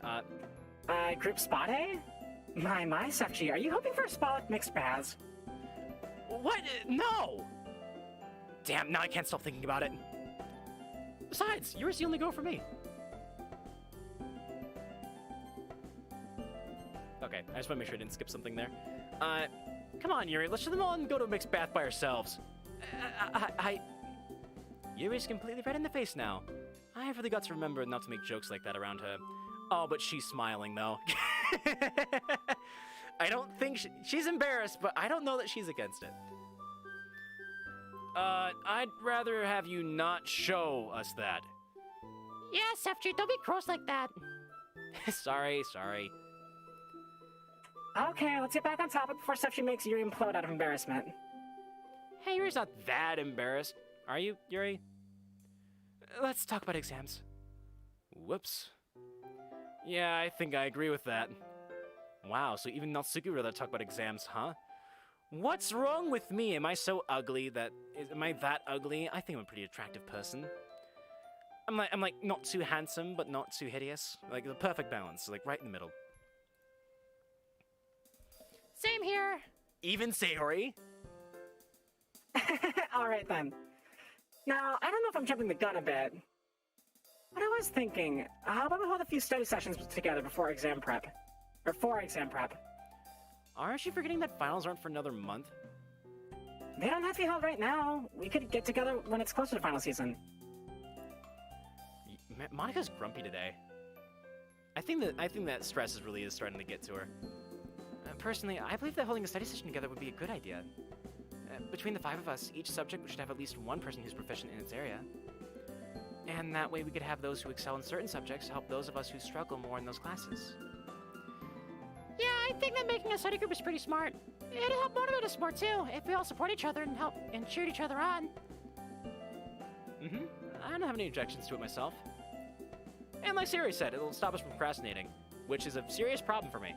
Group spa day? My, Sefchi, are you hoping for a spa with mixed baths? What? No! Damn, now I can't stop thinking about it. Besides, yours the only go for me. Okay, I just want to make sure I didn't skip something there. Come on, Yuri, let's show them all and go to a mixed bath by ourselves. Yuri's completely red in the face now. I really got to remember not to make jokes like that around her. Oh, but she's smiling, though. I don't think she's embarrassed, but I don't know that she's against it. I'd rather have you not show us that. Yeah, Sefchi, don't be gross like that. Sorry. Okay, let's get back on topic before Sefchi makes Yuri implode out of embarrassment. Hey, Yuri's not that embarrassed. Are you, Yuri? Let's talk about exams. Whoops. Yeah, I think I agree with that. Wow, so even Natsuki would rather talk about exams, huh? What's wrong with me? Am I so ugly that... am I that ugly? I think I'm a pretty attractive person. I'm like not too handsome, but not too hideous. Like the perfect balance, like right in the middle. Same here. Even Sayori? Alright then. Now, I don't know if I'm jumping the gun a bit, but I was thinking, how about we hold a few study sessions together before exam prep? Or for exam prep. Aren't you forgetting that finals aren't for another month? They don't have to be held right now. We could get together when it's closer to final season. Monika's grumpy today. I think that stress is starting to get to her. Personally, I believe that holding a study session together would be a good idea. Between the 5 of us, each subject should have at least one person who's proficient in its area. And that way we could have those who excel in certain subjects help those of us who struggle more in those classes. Yeah, I think that making a study group is pretty smart. It'll help motivate us more too, if we all support each other and help and cheer each other on. I don't have any objections to it myself. And like Sayori said, it'll stop us from procrastinating, which is a serious problem for me.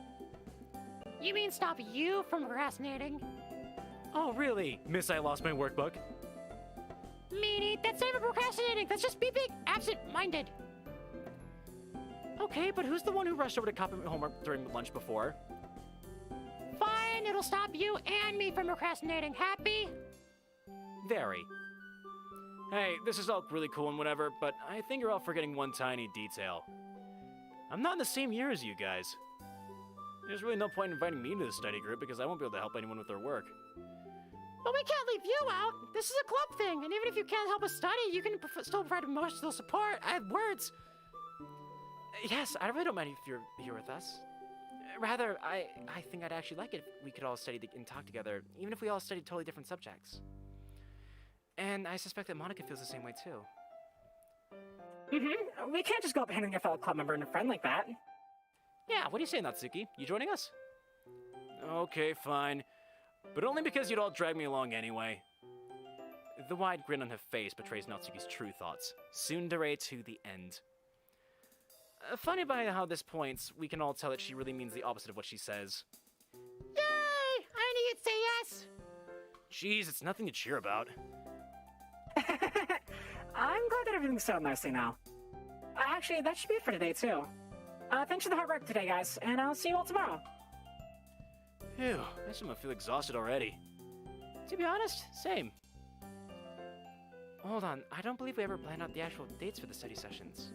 You mean stop you from procrastinating? Oh, really? Miss, I lost my workbook. Meanie, that's not even procrastinating. That's just being absent-minded. Okay, but who's the one who rushed over to copy my homework during lunch before? Fine, it'll stop you and me from procrastinating. Happy? Very. Hey, this is all really cool and whatever, but I think you're all forgetting one tiny detail. I'm not in the same year as you guys. There's really no point in inviting me to the study group because I won't be able to help anyone with their work. But we can't leave you out. This is a club thing, and even if you can't help us study, you can still provide emotional support. I have words. Yes, I really don't mind if you're here with us. Rather, I think I'd actually like it if we could all study and talk together, even if we all studied totally different subjects. And I suspect that Monika feels the same way too. We can't just go up handing a fellow club member and a friend like that. Yeah, what do you say, Natsuki? You joining us? Okay, fine. But only because you'd all drag me along anyway. The wide grin on her face betrays Natsuki's true thoughts. Tsundere to the end. Funny by how this points, we can all tell that she really means the opposite of what she says. Yay! I knew you'd say yes! Jeez, it's nothing to cheer about. I'm glad that everything's settled nicely now. Actually, that should be it for today, too. Thanks for the hard work today, guys, and I'll see you all tomorrow. Phew, I just feel exhausted already. To be honest, same. Hold on, I don't believe we ever planned out the actual dates for the study sessions.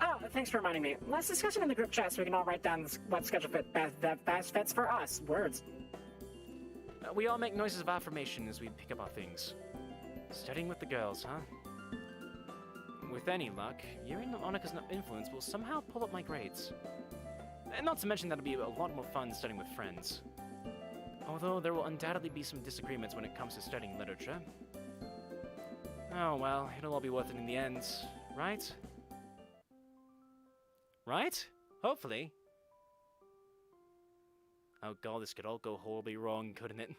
Oh, thanks for reminding me. Let's discuss it in the group chat so we can all write down what schedule best fits for us. Words. We all make noises of affirmation as we pick up our things. Studying with the girls, huh? With any luck, Yuri and Monika's influence will somehow pull up my grades. And not to mention that it'll be a lot more fun studying with friends. Although there will undoubtedly be some disagreements when it comes to studying literature. Oh well, it'll all be worth it in the end, right? Right? Hopefully. Oh god, this could all go horribly wrong, couldn't it?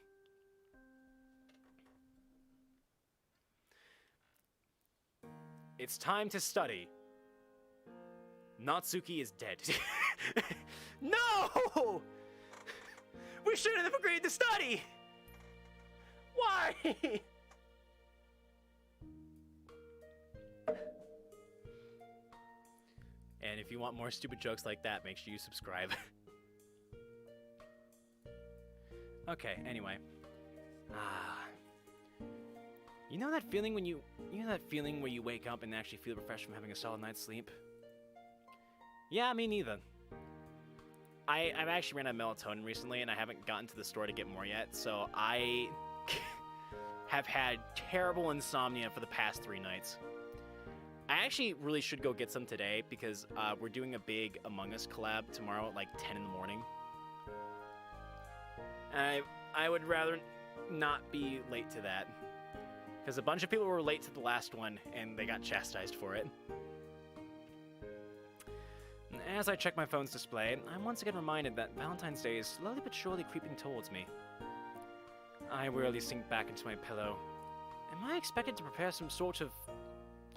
It's time to study. Natsuki is dead. No! We shouldn't have agreed to study! Why? And if you want more stupid jokes like that, make sure you subscribe. Okay, anyway. You know that feeling when you where you wake up and actually feel refreshed from having a solid night's sleep? Yeah, me neither. I've actually ran out of melatonin recently, and I haven't gotten to the store to get more yet, so I have had terrible insomnia for the past 3 nights. I actually really should go get some today, because we're doing a big Among Us collab tomorrow at like 10 in the morning. I would rather not be late to that. Because a bunch of people were late to the last one, and they got chastised for it. As I check my phone's display, I'm once again reminded that Valentine's Day is slowly but surely creeping towards me. I wearily sink back into my pillow. Am I expected to prepare some sort of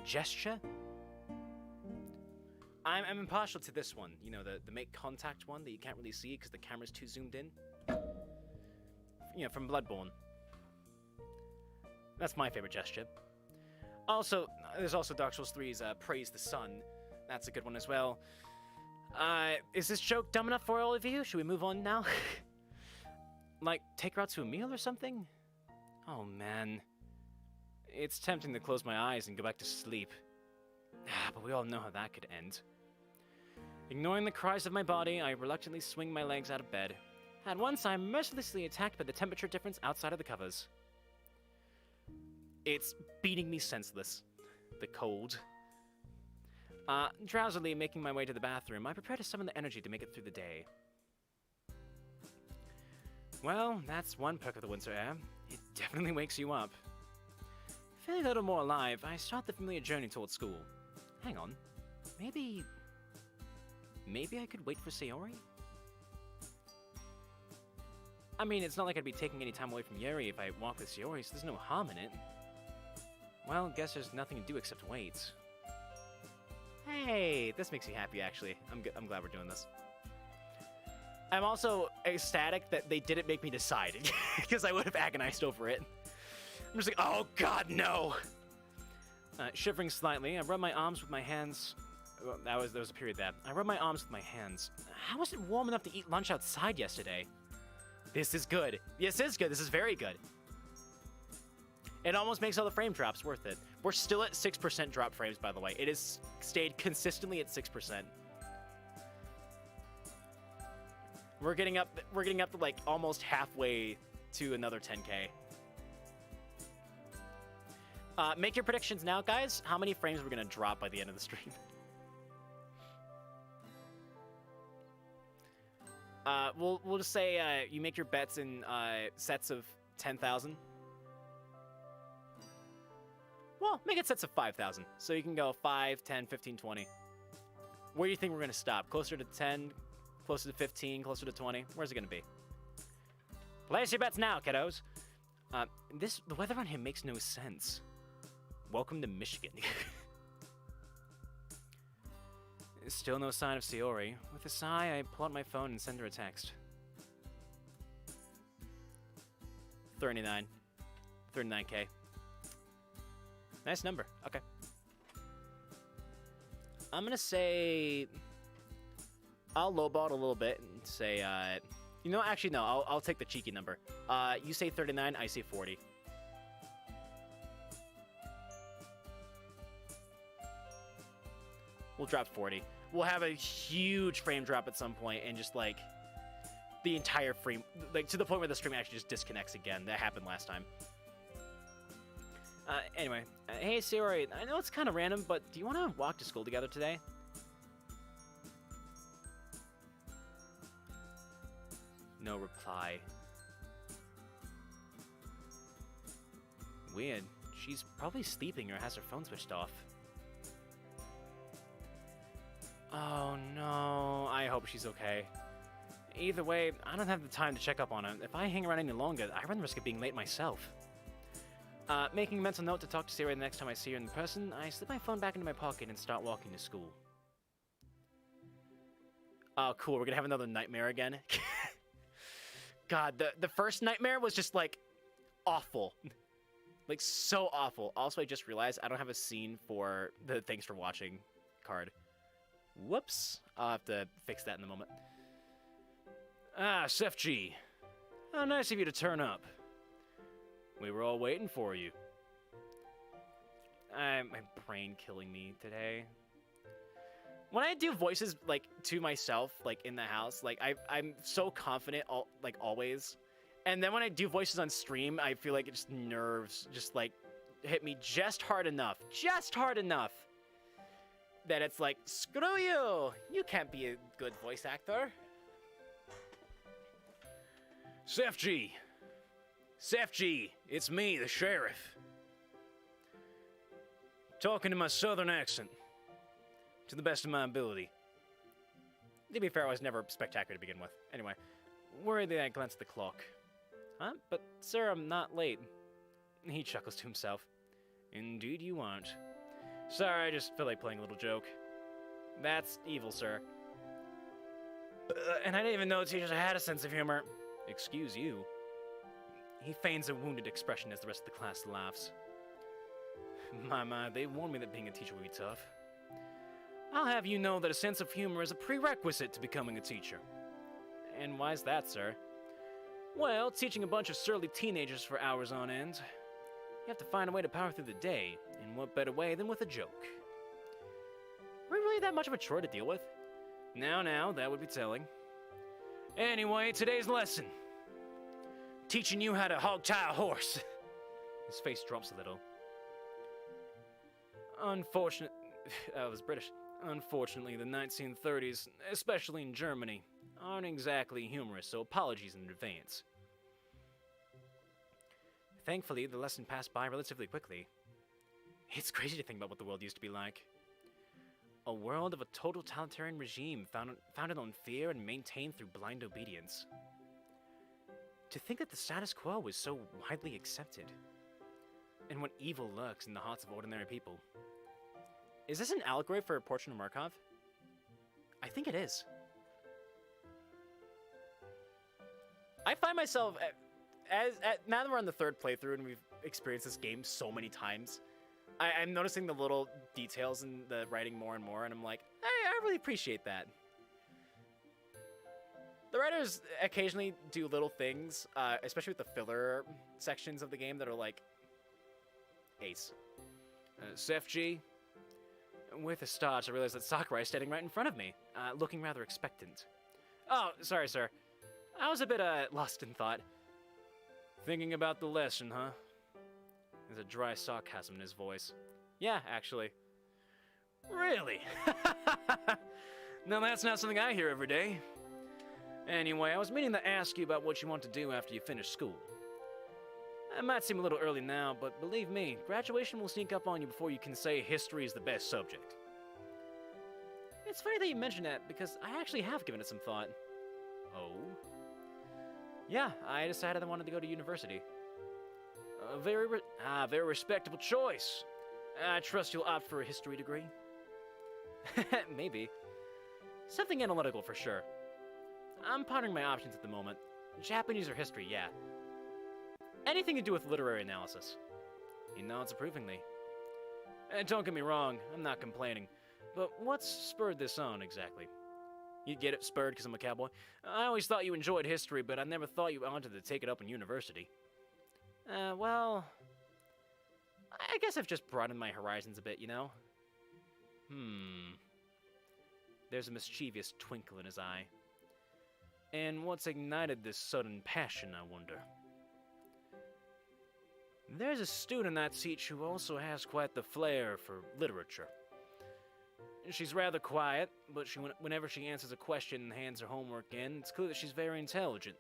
gesture? I'm impartial to this one, you know, the make contact one that you can't really see because the camera's too zoomed in. You know, from Bloodborne. That's my favorite gesture. Also, there's also Dark Souls 3's Praise the Sun. That's a good one as well. Is this joke dumb enough for all of you? Should we move on now? Like, take her out to a meal or something? Oh, man. It's tempting to close my eyes and go back to sleep. But we all know how that could end. Ignoring the cries of my body, I reluctantly swing my legs out of bed. At once, I'm mercilessly attacked by the temperature difference outside of the covers. It's beating me senseless. The cold. Drowsily making my way to the bathroom, I prepare to summon the energy to make it through the day. Well, that's one perk of the winter air. It definitely wakes you up. Feeling a little more alive, I start the familiar journey towards school. Hang on. Maybe I could wait for Sayori? I mean, it's not like I'd be taking any time away from Yuri if I walk with Sayori, so there's no harm in it. Well, guess there's nothing to do except wait. Hey, this makes me happy, actually. I'm glad we're doing this. I'm also ecstatic that they didn't make me decide, because I would have agonized over it. I'm just like, oh god, no! Shivering slightly, I rub my arms with my hands. Well, there was a period there. I rub my arms with my hands. How was it warm enough to eat lunch outside yesterday? This is good. This is good. This is very good. It almost makes all the frame drops worth it. We're still at 6% drop frames, by the way. It has stayed consistently at 6%. We're getting up to like almost halfway to another 10K. Make your predictions now, guys. How many frames we're gonna drop by the end of the stream? We'll just say you make your bets in sets of 10,000. Well, make it sets of 5,000. So you can go 5, 10, 15, 20. Where do you think we're gonna stop? Closer to 10, closer to 15, closer to 20? Where's it gonna be? Place your bets now, kiddos. The weather on here makes no sense. Welcome to Michigan. Still no sign of Sayori. With a sigh, I pull out my phone and send her a text. 39. 39K. Nice number. Okay. I'm gonna say... I'll lowball it a little bit and say, you know, actually, no. I'll take the cheeky number. You say 39, I say 40. We'll drop 40. We'll have a huge frame drop at some point and just, like, the entire frame... Like, to the point where the stream actually just disconnects again. That happened last time. Anyway. Hey, Sayori, I know it's kind of random, but do you want to walk to school together today? No reply. Weird. She's probably sleeping or has her phone switched off. Oh no, I hope she's okay. Either way, I don't have the time to check up on her. If I hang around any longer, I run the risk of being late myself. Making a mental note to talk to Sayori the next time I see her in person, I slip my phone back into my pocket and start walking to school. Oh, cool, we're gonna have another nightmare again. God, the first nightmare was just, like, awful. Like, so awful. Also, I just realized I don't have a scene for the thanks for watching card. Whoops. I'll have to fix that in a moment. Ah, Sef G. How nice of you to turn up. We were all waiting for you. My brain killing me today. When I do voices, like, to myself, like, in the house, like, I'm so confident, like, always. And then when I do voices on stream, I feel like it just nerves just, like, hit me just hard enough. Just hard enough. That it's like, screw you! You can't be a good voice actor. Sef G. Sef G, it's me, the sheriff. Talking in my southern accent. To the best of my ability. To be fair, I was never spectacular to begin with. Anyway, worriedly I glanced at the clock. Huh? But, sir, I'm not late. He chuckles to himself. Indeed you aren't. Sorry, I just feel like playing a little joke. That's evil, sir. And I didn't even know the teachers had a sense of humor. Excuse you. He feigns a wounded expression as the rest of the class laughs. My, they warned me that being a teacher would be tough. I'll have you know that a sense of humor is a prerequisite to becoming a teacher. And why's that, sir? Well, teaching a bunch of surly teenagers for hours on end. You have to find a way to power through the day, and what better way than with a joke? Are we really that much of a chore to deal with? Now, that would be telling. Anyway, today's lesson. Teaching you how to hog-tie a horse. His face drops a little. Unfortunately, the 1930s, especially in Germany, aren't exactly humorous, so apologies in advance. Thankfully, the lesson passed by relatively quickly. It's crazy to think about what the world used to be like. A world of a totalitarian regime founded on fear and maintained through blind obedience. To think that the status quo was so widely accepted. And what evil lurks in the hearts of ordinary people. Is this an allegory for a portrait of Markov? I think it is. I find myself, now that we're on the third playthrough and we've experienced this game so many times, I'm noticing the little details in the writing more and more, and I'm like, I really appreciate that. The writers occasionally do little things, especially with the filler sections of the game that are like, ace. SFG. With a start, I realized that Sakurai is standing right in front of me, looking rather expectant. Oh, sorry, sir. I was a bit, lost in thought. Thinking about the lesson, huh? There's a dry sarcasm in his voice. Yeah, actually. Really? Now that's not something I hear every day. Anyway, I was meaning to ask you about what you want to do after you finish school. It might seem a little early now, but believe me, graduation will sneak up on you before you can say history is the best subject. It's funny that you mention that, because I actually have given it some thought. Oh? Yeah, I decided I wanted to go to university. A very respectable choice. I trust you'll opt for a history degree. Maybe. Something analytical for sure. I'm pondering my options at the moment. Japanese or history, yeah. Anything to do with literary analysis. He nods approvingly. And don't get me wrong, I'm not complaining. But what's spurred this on, exactly? You get it, spurred because I'm a cowboy? I always thought you enjoyed history, but I never thought you wanted to take it up in university. Well... I guess I've just broadened my horizons a bit, you know? There's a mischievous twinkle in his eye. And what's ignited this sudden passion, I wonder? There's a student I teach who also has quite the flair for literature. She's rather quiet, but whenever she answers a question and hands her homework in, it's clear that she's very intelligent.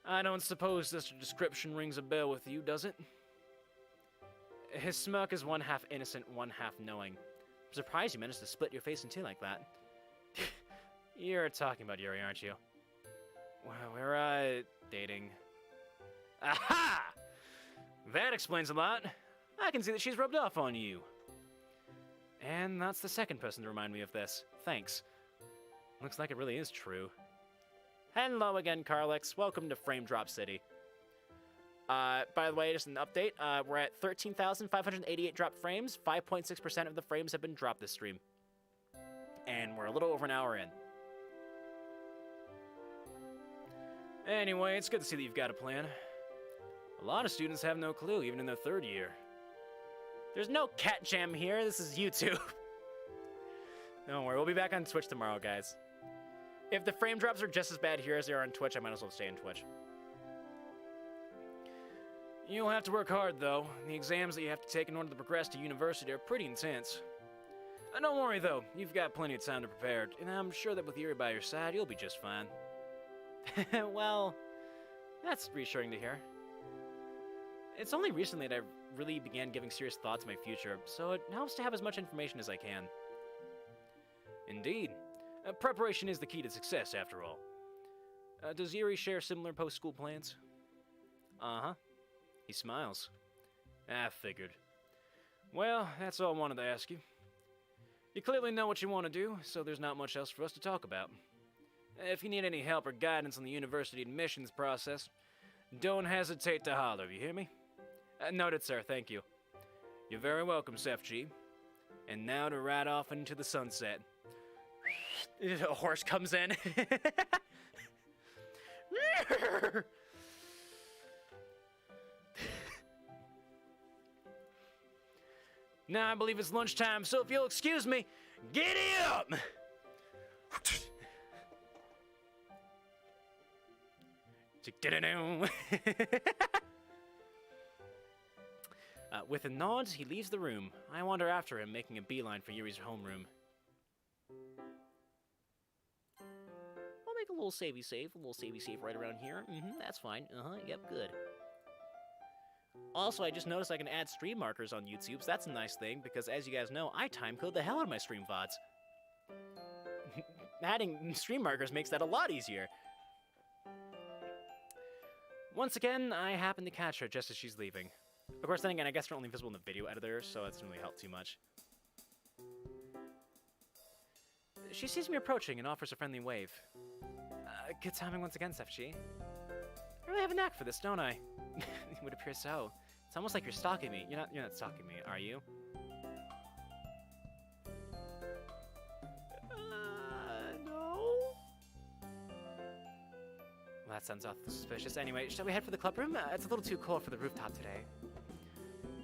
I don't suppose this description rings a bell with you, does it? His smirk is one half innocent, one half knowing. I'm surprised you managed to split your face in two like that. You're talking about Yuri, aren't you? Well, we're, dating. Aha! That explains a lot. I can see that she's rubbed off on you. And that's the second person to remind me of this. Thanks. Looks like it really is true. Hello again, Carlix. Welcome to Frame Drop City. By the way, just an update. We're at 13,588 dropped frames. 5.6% of the frames have been dropped this stream. And we're a little over an hour in. Anyway, it's good to see that you've got a plan. A lot of students have no clue, even in their third year. There's no cat jam here. This is YouTube. Don't worry, we'll be back on Twitch tomorrow, guys. If the frame drops are just as bad here as they are on Twitch, I might as well stay on Twitch. You'll have to work hard, though. The exams that you have to take in order to progress to university are pretty intense. Don't worry, though. You've got plenty of time to prepare, and I'm sure that with Yuri by your side, you'll be just fine. Well, that's reassuring to hear. It's only recently that I really began giving serious thought to my future, so it helps to have as much information as I can. Indeed. Preparation is the key to success, after all. Does Yuri share similar post-school plans? Uh-huh. He smiles. I figured. Well, that's all I wanted to ask you. You clearly know what you want to do, so there's not much else for us to talk about. If you need any help or guidance on the university admissions process, don't hesitate to holler, you hear me? Noted, sir, thank you. You're very welcome, Seth G. And now to ride off into the sunset. A horse comes in. Now I believe it's lunchtime, so if you'll excuse me, giddy up! With a nod, he leaves the room. I wander after him, making a beeline for Yuri's homeroom. We'll make a little savey save right around here. That's fine. Yep, good. Also, I just noticed I can add stream markers on YouTube, so that's a nice thing, because as you guys know, I timecode the hell out of my stream VODs. Adding stream markers makes that a lot easier. Once again, I happen to catch her just as she's leaving. Of course, then again, I guess they're only visible in the video editor, so that doesn't really help too much. She sees me approaching and offers a friendly wave. Good timing once again, Sefchi. I really have a knack for this, don't I? It would appear so. It's almost like you're stalking me. You're not stalking me, are you? No. Well, that sounds awful suspicious. Anyway, shall we head for the club room? It's a little too cold for the rooftop today.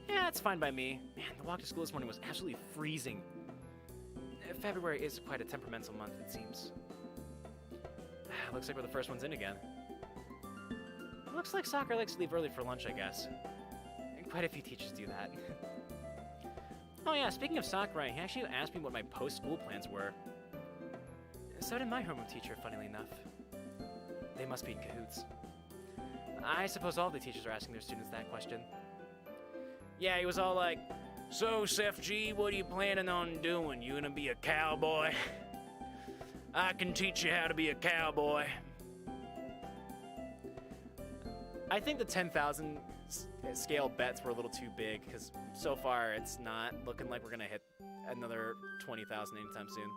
Yeah, it's fine by me. Man, the walk to school this morning was absolutely freezing. February is quite a temperamental month, it seems. Looks like we're the first ones in again. Looks like soccer likes to leave early for lunch, I guess. And quite a few teachers do that. Oh yeah, speaking of Sakurai, he actually asked me what my post-school plans were. So did my homeroom teacher, funnily enough. They must be in cahoots. I suppose all the teachers are asking their students that question. Yeah, he was all like, "So, Seth G, what are you planning on doing? You gonna be a cowboy? I can teach you how to be a cowboy." I think the 10,000 scale bets were a little too big, because so far it's not looking like we're gonna hit another 20,000 anytime soon.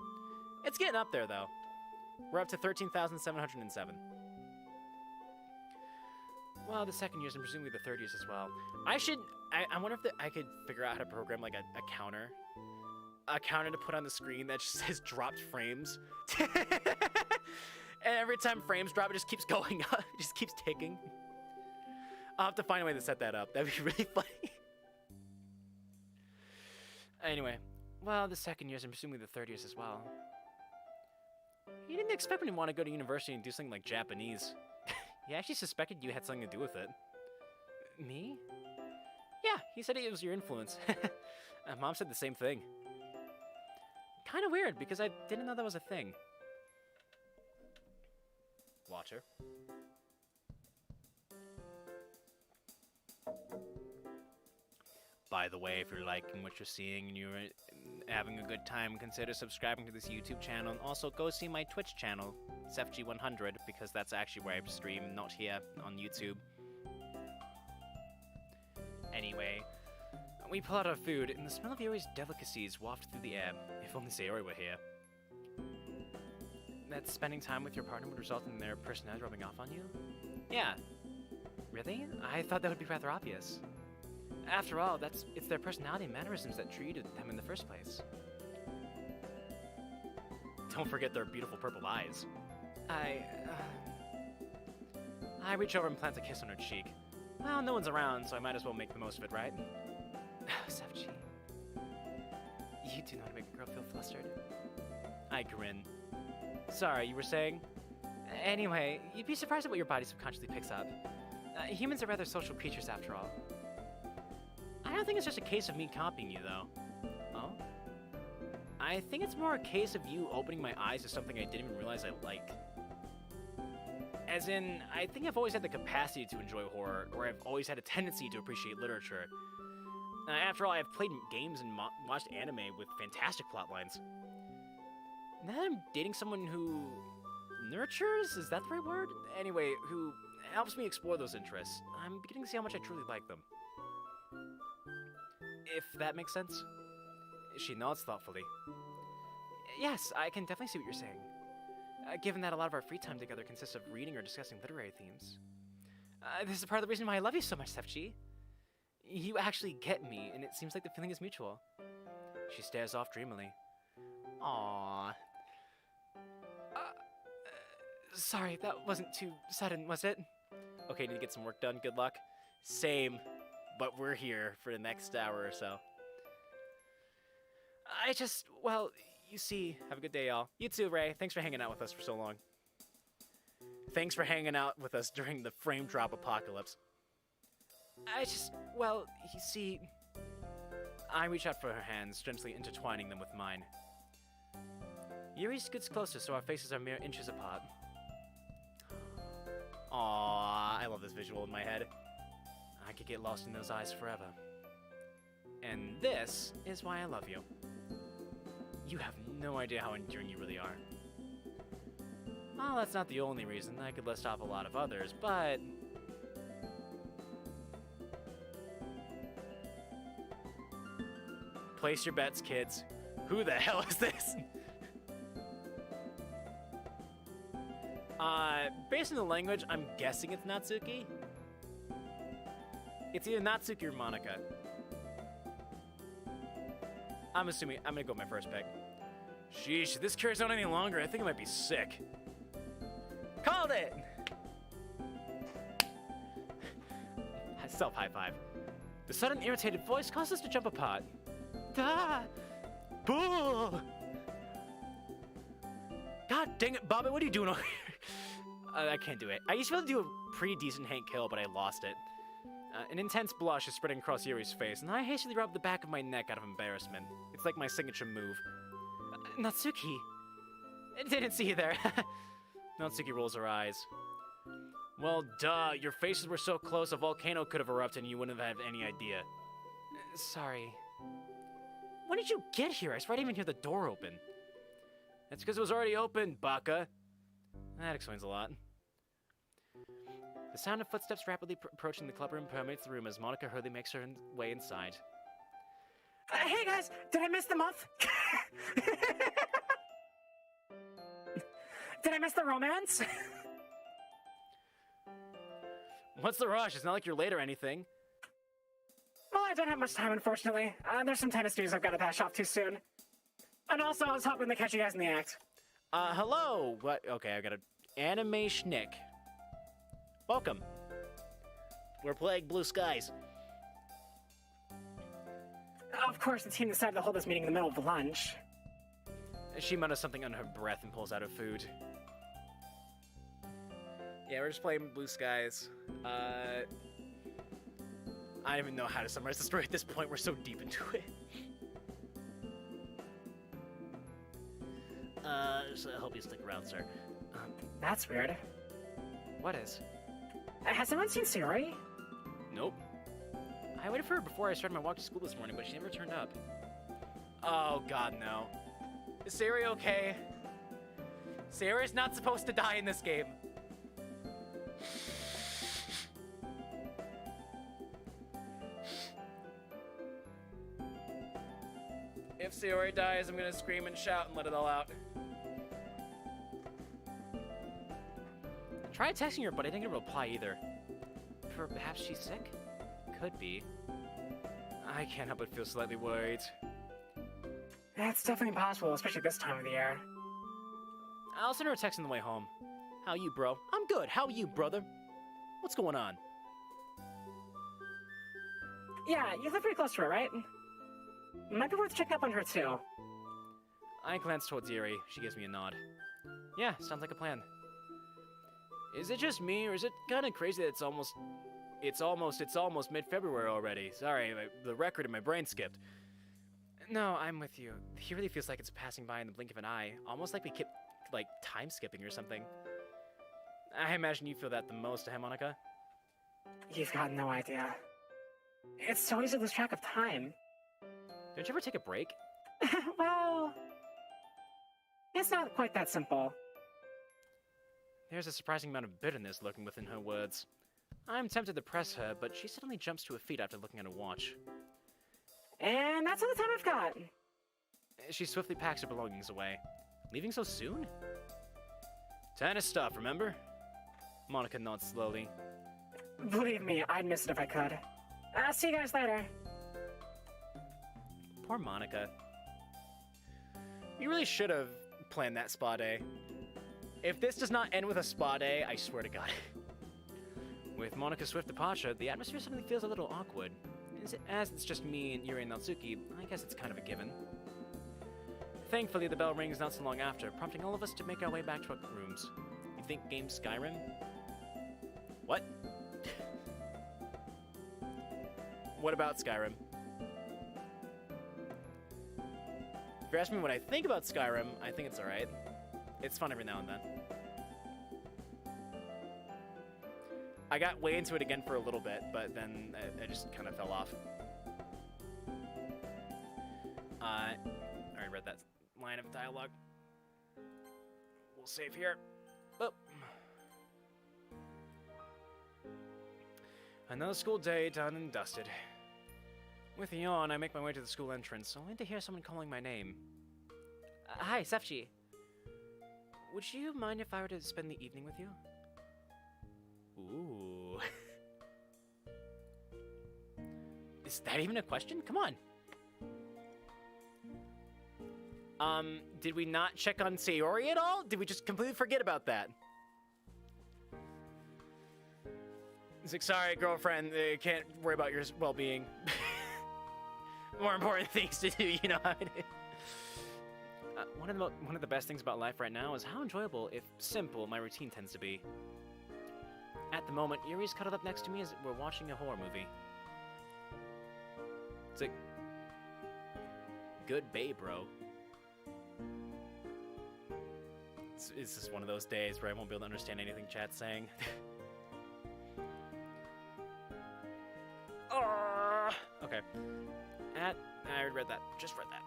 It's getting up there, though. We're up to 13,707. Well, the second years and presumably the third years as well. I wonder if I could figure out how to program like a counter. A counter to put on the screen that just says dropped frames. And every time frames drop, it just keeps going up. It just keeps ticking. I'll have to find a way to set that up. That'd be really funny. Anyway, well, the second years and presumably the third years as well. You didn't expect me to want to go to university and do something like Japanese. He actually suspected you had something to do with it. Me? Yeah, he said it was your influence. Mom said the same thing. Kind of weird, because I didn't know that was a thing. Water. By the way, if you're liking what you're seeing and you're having a good time, consider subscribing to this YouTube channel. And also, go see my Twitch channel, SefG100, because that's actually where I stream, not here on YouTube. Anyway, we pull out our food, and the smell of Yuri's delicacies waft through the air. If only Sayori were here. That spending time with your partner would result in their personality rubbing off on you? Yeah. Really? I thought that would be rather obvious. After all, it's their personality and mannerisms that drew you to them in the first place. Don't forget their beautiful purple eyes. I reach over and plant a kiss on her cheek. Well, no one's around, so I might as well make the most of it, right? Sefchi. You do know how to make a girl feel flustered. I grin. Sorry, you were saying? Anyway, you'd be surprised at what your body subconsciously picks up. Humans are rather social creatures after all. I don't think it's just a case of me copying you, though. Oh? I think it's more a case of you opening my eyes to something I didn't even realize I like. As in, I think I've always had the capacity to enjoy horror, or I've always had a tendency to appreciate literature. After all, I've played games and watched anime with fantastic plot lines. Now that I'm dating someone who nurtures? Is that the right word? Anyway, who helps me explore those interests, I'm beginning to see how much I truly like them. If that makes sense. She nods thoughtfully. Yes, I can definitely see what you're saying. Given that a lot of our free time together consists of reading or discussing literary themes. This is part of the reason why I love you so much, Sefchi. You actually get me, and it seems like the feeling is mutual. She stares off dreamily. Aww. Sorry, that wasn't too sudden, was it? Okay, need to get some work done. Good luck. Same, but we're here for the next hour or so. Well, you see, have a good day, y'all. You too, Ray. Thanks for hanging out with us for so long. Thanks for hanging out with us during the frame drop apocalypse. Well, you see... I reach out for her hands, gently intertwining them with mine. Yuri scoots closer so our faces are mere inches apart. Aww, I love this visual in my head. I could get lost in those eyes forever. And this is why I love you. You have no idea how endearing you really are. Well, that's not the only reason. I could list off a lot of others, but... Place your bets, kids. Who the hell is this? Based on the language, I'm guessing it's Natsuki. It's either Natsuki or Monica. I'm assuming I'm gonna go with my first pick. Sheesh, if this carries on any longer, I think I might be sick. Called it! Self high five. The sudden irritated voice caused us to jump apart. Ah! Boo! God dang it, Bobby, what are you doing over here? I can't do it. I used to be able to do a pretty decent Hank kill, but I lost it. An intense blush is spreading across Yuri's face, and I hastily rub the back of my neck out of embarrassment. It's like my signature move. Natsuki! I didn't see you there. Natsuki rolls her eyes. Well, duh, your faces were so close a volcano could have erupted and you wouldn't have had any idea. Sorry. When did you get here? I swear I didn't even hear the door open. That's because it was already open, Baka. That explains a lot. The sound of footsteps rapidly approaching the clubroom permeates the room as Monica hurriedly makes her way inside. Hey guys, did I miss the month? Did I miss the romance? What's the rush? It's not like you're late or anything. Well, I don't have much time, unfortunately. There's some tennis duties I've got to dash off too soon. And also, I was hoping to catch you guys in the act. Hello! What? Okay, I got an anime schnick. Welcome. We're playing Blue Skies. Of course, the team decided to hold this meeting in the middle of the lunch. She mutters something under her breath and pulls out her food. Yeah, we're just playing Blue Skies. I don't even know how to summarize the story at this point. We're so deep into it. So I hope you stick around, sir. That's weird. What is? Has anyone seen Sayori? Nope. I waited for her before I started my walk to school this morning, but she never turned up. Oh, God, no. Is Sayori okay? Sayori's not supposed to die in this game. If Sayori dies, I'm gonna scream and shout and let it all out. I tried texting her, but I didn't get a reply either. Perhaps she's sick? Could be. I can't help but feel slightly worried. That's definitely possible, especially this time of the year. I'll send her a text on the way home. How you, bro? I'm good. How you, brother? What's going on? Yeah, you live pretty close to her, right? Might be worth checking up on her, too. I glance towards Yuri. She gives me a nod. Yeah, sounds like a plan. Is it just me, or is it kind of crazy that it's almost mid-February already? Sorry, the record in my brain skipped. No, I'm with you. He really feels like it's passing by in the blink of an eye, almost like we keep, time skipping or something. I imagine you feel that the most, huh, Monica? You've got no idea. It's so easy to lose track of time. Don't you ever take a break? Well... It's not quite that simple. There's a surprising amount of bitterness lurking within her words. I'm tempted to press her, but she suddenly jumps to her feet after looking at her watch. And that's all the time I've got. She swiftly packs her belongings away. Leaving so soon? Time to stop, remember? Monica nods slowly. Believe me, I'd miss it if I could. See you guys later. Poor Monica. You really should have planned that spa day. If this does not end with a spa day, I swear to God. With Monica's swift departure, the atmosphere suddenly feels a little awkward. As it's just me and Yuri and Natsuki, I guess it's kind of a given. Thankfully, the bell rings not so long after, prompting all of us to make our way back to our rooms. You think game Skyrim? What? What about Skyrim? If you're asking me what I think about Skyrim, I think it's alright. It's fun every now and then. I got way into it again for a little bit, but then I just kind of fell off. I already read that line of dialogue. We'll save here. Oh. Another school day done and dusted. With a yawn, I make my way to the school entrance, only to hear someone calling my name. Hi, Sefchi. Would you mind if I were to spend the evening with you? Ooh. Is that even a question? Come on. Did we not check on Sayori at all? Did we just completely forget about that? He's like, sorry, girlfriend, can't worry about your well-being. More important things to do, you know how it is. One of the best things about life right now is how enjoyable, if simple, my routine tends to be. At the moment, Yuri's cuddled up next to me as we're watching a horror movie. It's like, good babe, bro. It's just one of those days where I won't be able to understand anything chat's saying. Okay. I already read that. Just read that.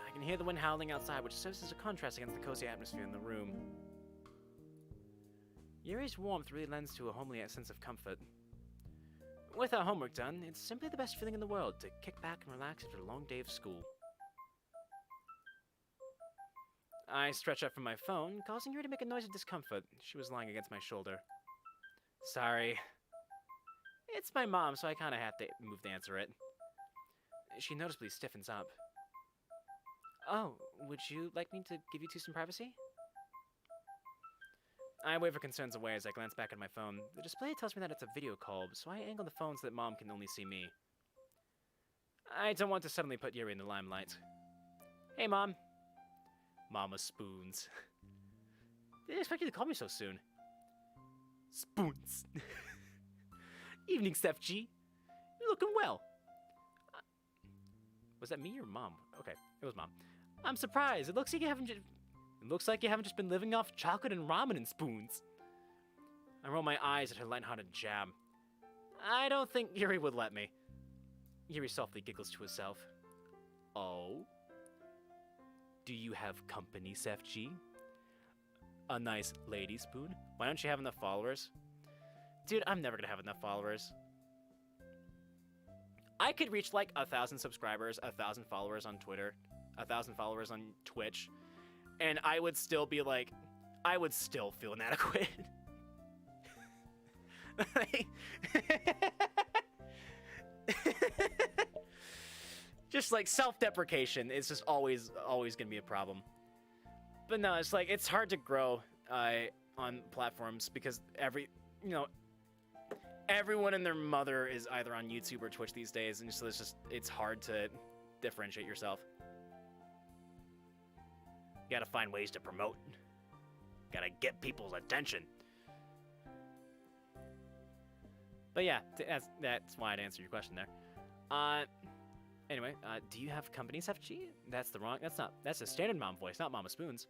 I can hear the wind howling outside, which serves as a contrast against the cozy atmosphere in the room. Yuri's warmth really lends to a homely sense of comfort. With our homework done, it's simply the best feeling in the world to kick back and relax after a long day of school. I stretch up from my phone, causing Yuri to make a noise of discomfort. She was lying against my shoulder. Sorry. It's my mom, so I kind of have to move to answer it. She noticeably stiffens up. Oh, would you like me to give you two some privacy? I wave her concerns away as I glance back at my phone. The display tells me that it's a video call, so I angle the phone so that Mom can only see me. I don't want to suddenly put Yuri in the limelight. Hey, Mom. Mama Spoons. Didn't expect you to call me so soon. Spoons. Evening, Steph G. You're looking well. Was that me or Mom? Okay, it was Mom. I'm surprised. It looks like you haven't just been living off chocolate and ramen and spoons. I roll my eyes at her lighthearted jab. I don't think Yuri would let me. Yuri softly giggles to herself. Oh? Do you have company, Seth G? A nice lady spoon? Why don't you have enough followers? Dude, I'm never gonna have enough followers. I could reach like 1,000 subscribers, 1,000 followers on Twitter, 1,000 followers on Twitch, and I would still be like, I would still feel inadequate. Just like self-deprecation is just always gonna be a problem. But no, it's like, it's hard to grow on platforms because everyone and their mother is either on YouTube or Twitch these days, and so it's hard to differentiate yourself. You gotta find ways to promote. Gotta get people's attention. But yeah, that's why I'd answer your question there. Anyway, do you have company, FG? That's a standard mom voice, not Mama Spoons.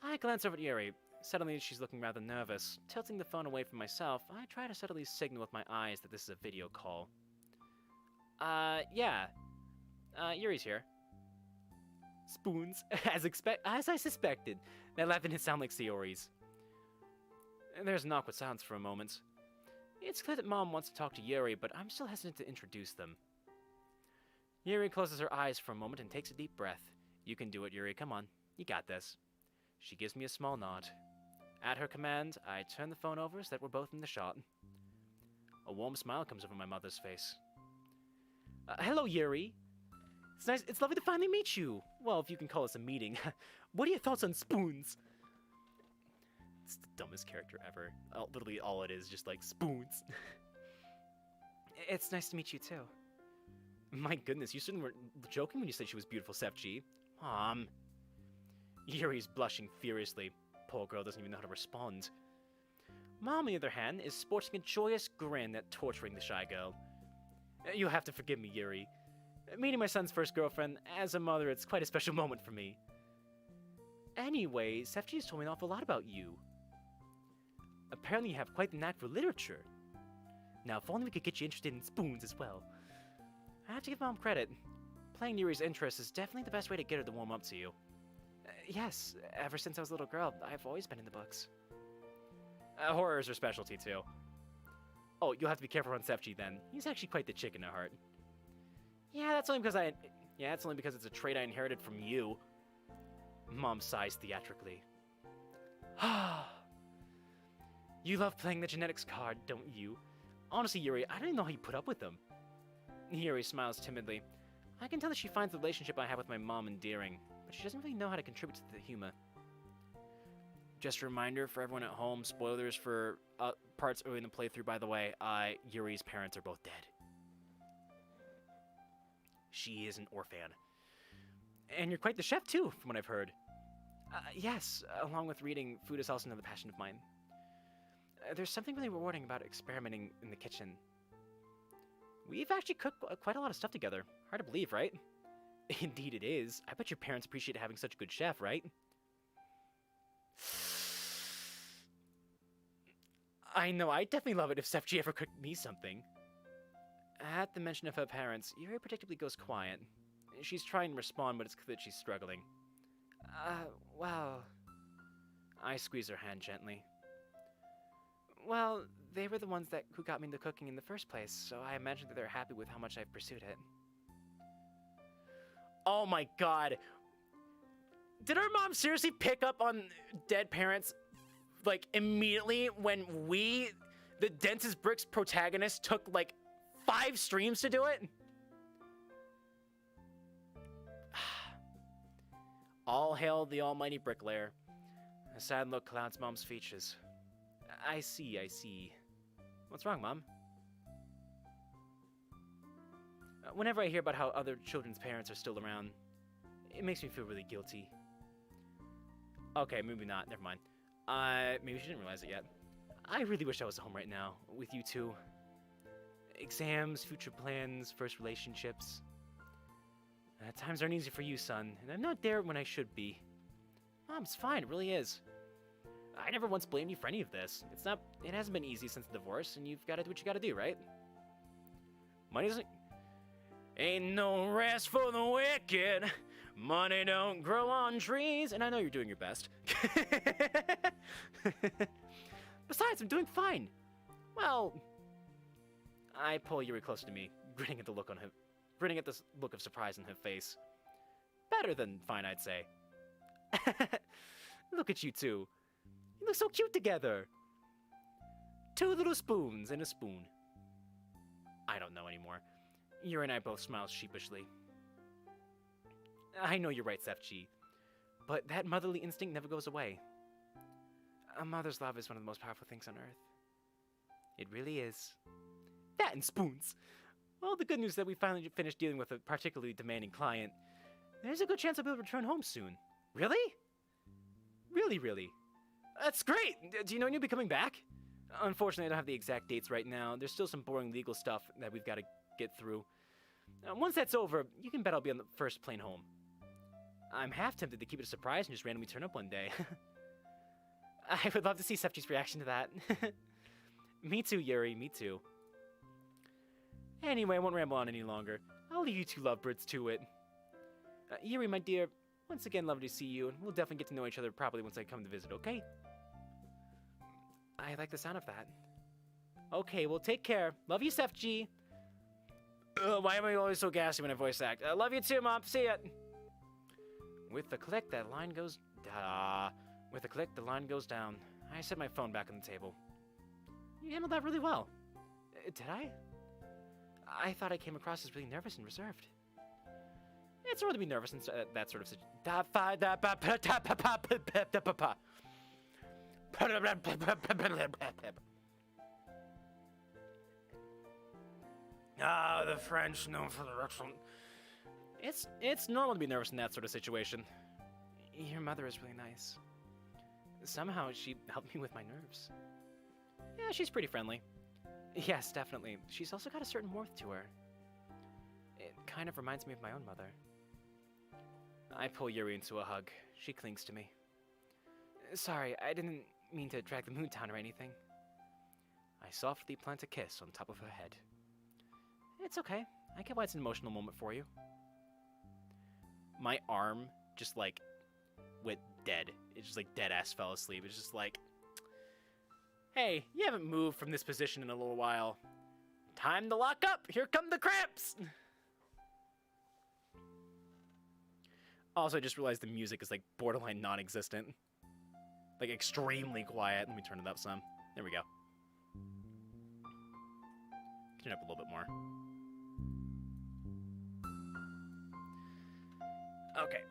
I glance over at Yuri. Suddenly, she's looking rather nervous. Tilting the phone away from myself, I try to subtly signal with my eyes that this is a video call. Yeah. Yuri's here. spoons, as I suspected. That laugh didn't sound like Sayori's. There's an awkward silence for a moment. It's clear that Mom wants to talk to Yuri, but I'm still hesitant to introduce them. Yuri closes her eyes for a moment and takes a deep breath. You can do it, Yuri. Come on. You got this. She gives me a small nod. At her command, I turn the phone over so that we're both in the shot. A warm smile comes over my mother's face. Hello, Yuri. It's lovely to finally meet you. Well, if you can call this a meeting. What are your thoughts on spoons? It's the dumbest character ever. Literally all it is, just like spoons. It's nice to meet you too. My goodness, you certainly weren't joking when you said she was beautiful, Sefji. Mom. Yuri's blushing furiously. Poor girl doesn't even know how to respond. Mom, on the other hand, is sporting a joyous grin at torturing the shy girl. You'll have to forgive me, Yuri. Meeting my son's first girlfriend, as a mother, it's quite a special moment for me. Anyway, Sefji has told me an awful lot about you. Apparently you have quite the knack for literature. Now, if only we could get you interested in spoons as well. I have to give Mom credit. Playing Yuri's interest is definitely the best way to get her to warm up to you. Yes, ever since I was a little girl, I've always been in the books. Horror is her specialty, too. Oh, you'll have to be careful around Sefji then. He's actually quite the chicken at heart. Yeah, that's only because it's a trait I inherited from you. Mom sighs theatrically. You love playing the genetics card, don't you? Honestly, Yuri, I don't even know how you put up with them. Yuri smiles timidly. I can tell that she finds the relationship I have with my mom endearing, but she doesn't really know how to contribute to the humor. Just a reminder for everyone at home, spoilers for parts early in the playthrough, by the way, Yuri's parents are both dead. She is an orphan. And you're quite the chef, too, from what I've heard. Yes, along with reading, food is also another passion of mine. There's something really rewarding about experimenting in the kitchen. We've actually cooked quite a lot of stuff together. Hard to believe, right? Indeed it is. I bet your parents appreciate having such a good chef, right? I know, I'd definitely love it if Sefji ever cooked me something. At the mention of her parents, Yuri predictably goes quiet. She's trying to respond, but it's clear that she's struggling. Well... I squeeze her hand gently. Well, they were the ones who got me into cooking in the first place, so I imagine that they're happy with how much I've pursued it. Oh my god! Did our mom seriously pick up on dead parents, like, immediately when we, the Dentist Bricks protagonists, took, like, 5 streams to do it? All hail the almighty bricklayer. A sad look clouds Mom's features. I see, I see. What's wrong, Mom? Whenever I hear about how other children's parents are still around, it makes me feel really guilty. Okay, maybe not. Never mind. Maybe she didn't realize it yet. I really wish I was home right now, with you two. Exams, future plans, first relationships. Times aren't easy for you, son, and I'm not there when I should be. Mom, it's fine, it really is. I never once blamed you for any of this. It hasn't been easy since the divorce, and you've got to do what you got to do, right? Money doesn't... Ain't no rest for the wicked. Money don't grow on trees. And I know you're doing your best. Besides, I'm doing fine. Well... I pull Yuri closer to me, grinning at this look of surprise on her face. Better than fine, I'd say. Look at you two. You look so cute together. 2 little spoons and a spoon. I don't know anymore. Yuri and I both smile sheepishly. I know you're right, Sefji, but that motherly instinct never goes away. A mother's love is one of the most powerful things on earth. It really is. That and spoons. Well, the good news is that we finally finished dealing with a particularly demanding client. There's a good chance I'll be able to return home soon. Really? Really, really? That's great! Do you know when you'll be coming back? Unfortunately, I don't have the exact dates right now. There's still some boring legal stuff that we've got to get through. Once that's over, you can bet I'll be on the first plane home. I'm half tempted to keep it a surprise and just randomly turn up one day. I would love to see Sefji's reaction to that. Me too, Yuri, me too. Anyway, I won't ramble on any longer. I'll leave you two lovebirds to it. Yuri, my dear, Once again, lovely to see you, and we'll definitely get to know each other properly once I come to visit, okay? I like the sound of that. Okay, well, take care. Love you, Seth G. Why am I always so gassy when I voice act? Love you too, Mom. See ya. With a click, that line goes... With a click, the line goes down. I set my phone back on the table. You handled that really well. Did I? I thought I came across as really nervous and reserved. It's hard to be nervous in that sort of situation. The French, known for their excellent... It's normal to be nervous in that sort of situation. Your mother is really nice. Somehow she helped me with my nerves. Yeah, she's pretty friendly. Yes, definitely. She's also got a certain warmth to her. It kind of reminds me of my own mother. I pull Yuri into a hug. She clings to me. Sorry, I didn't mean to drag the mood down or anything. I softly plant a kiss on top of her head. It's okay. I get why it's an emotional moment for you. My arm just like went dead. It just like dead ass fell asleep. It's just like, hey, you haven't moved from this position in a little while. Time to lock up. Here come the cramps. Also, I just realized the music is like borderline non-existent. Like extremely quiet. Let me turn it up some. There we go. Turn it up a little bit more. Okay.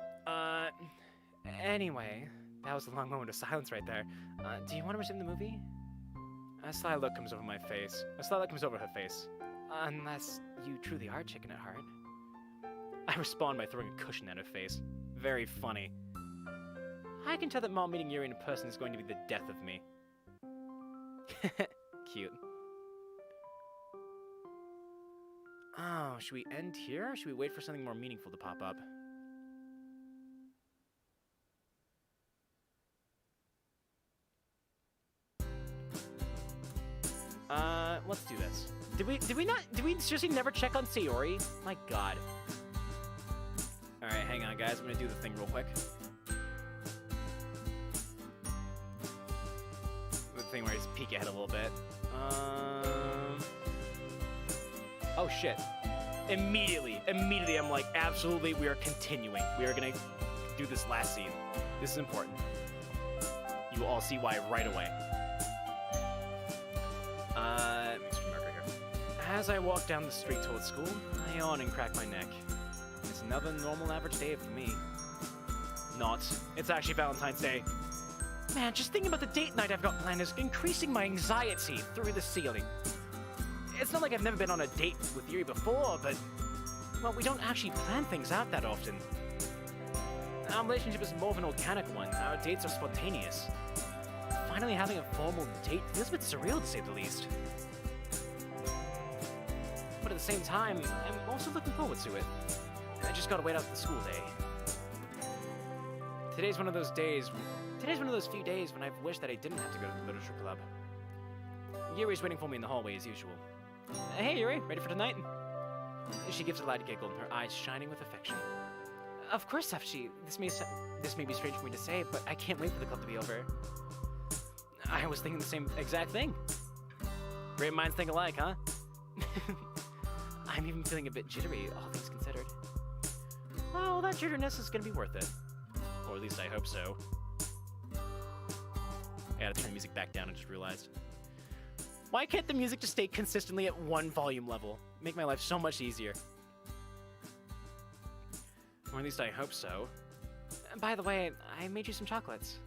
Anyway, that was a long moment of silence right there. Do you want to resume the movie? A sly look comes over my face. A sly look comes over her face. Unless you truly are chicken at heart. I respond by throwing a cushion at her face. Very funny. I can tell that Mom meeting Yuri in person is going to be the death of me. Cute. Oh, should we end here, or should we wait for something more meaningful to pop up? Let's do this. Did we seriously never check on Sayori? My god. Alright, hang on guys, I'm gonna do the thing real quick. The thing where I just peek ahead a little bit. Oh shit. Immediately I'm like, absolutely, we are continuing. We are gonna do this last scene. This is important. You will all see why right away. Let me just marker here. As I walk down the street towards school, I yawn and crack my neck. It's another normal average day for me. Not. It's actually Valentine's Day. Man, just thinking about the date night I've got planned is increasing my anxiety through the ceiling. It's not like I've never been on a date with Yuri before, but... well, we don't actually plan things out that often. Our relationship is more of an organic one. Our dates are spontaneous. Finally having a formal date feels a bit surreal, to say the least. But at the same time, I'm also looking forward to it. I just gotta wait out the school day. Today's one of those few days when I've wished that I didn't have to go to the literature club. Yuri's waiting for me in the hallway as usual. Hey Yuri, ready for tonight? She gives a light giggle, her eyes shining with affection. Of course, Sefchi. This may be strange for me to say, but I can't wait for the club to be over. I was thinking the same exact thing. Great minds think alike, huh? I'm even feeling a bit jittery, all things considered. Well, that jitteriness is gonna be worth it. Or at least I hope so. I gotta turn the music back down, I just realized. Why can't the music just stay consistently at one volume level? Make my life so much easier. Or at least I hope so. By the way, I made you some chocolates.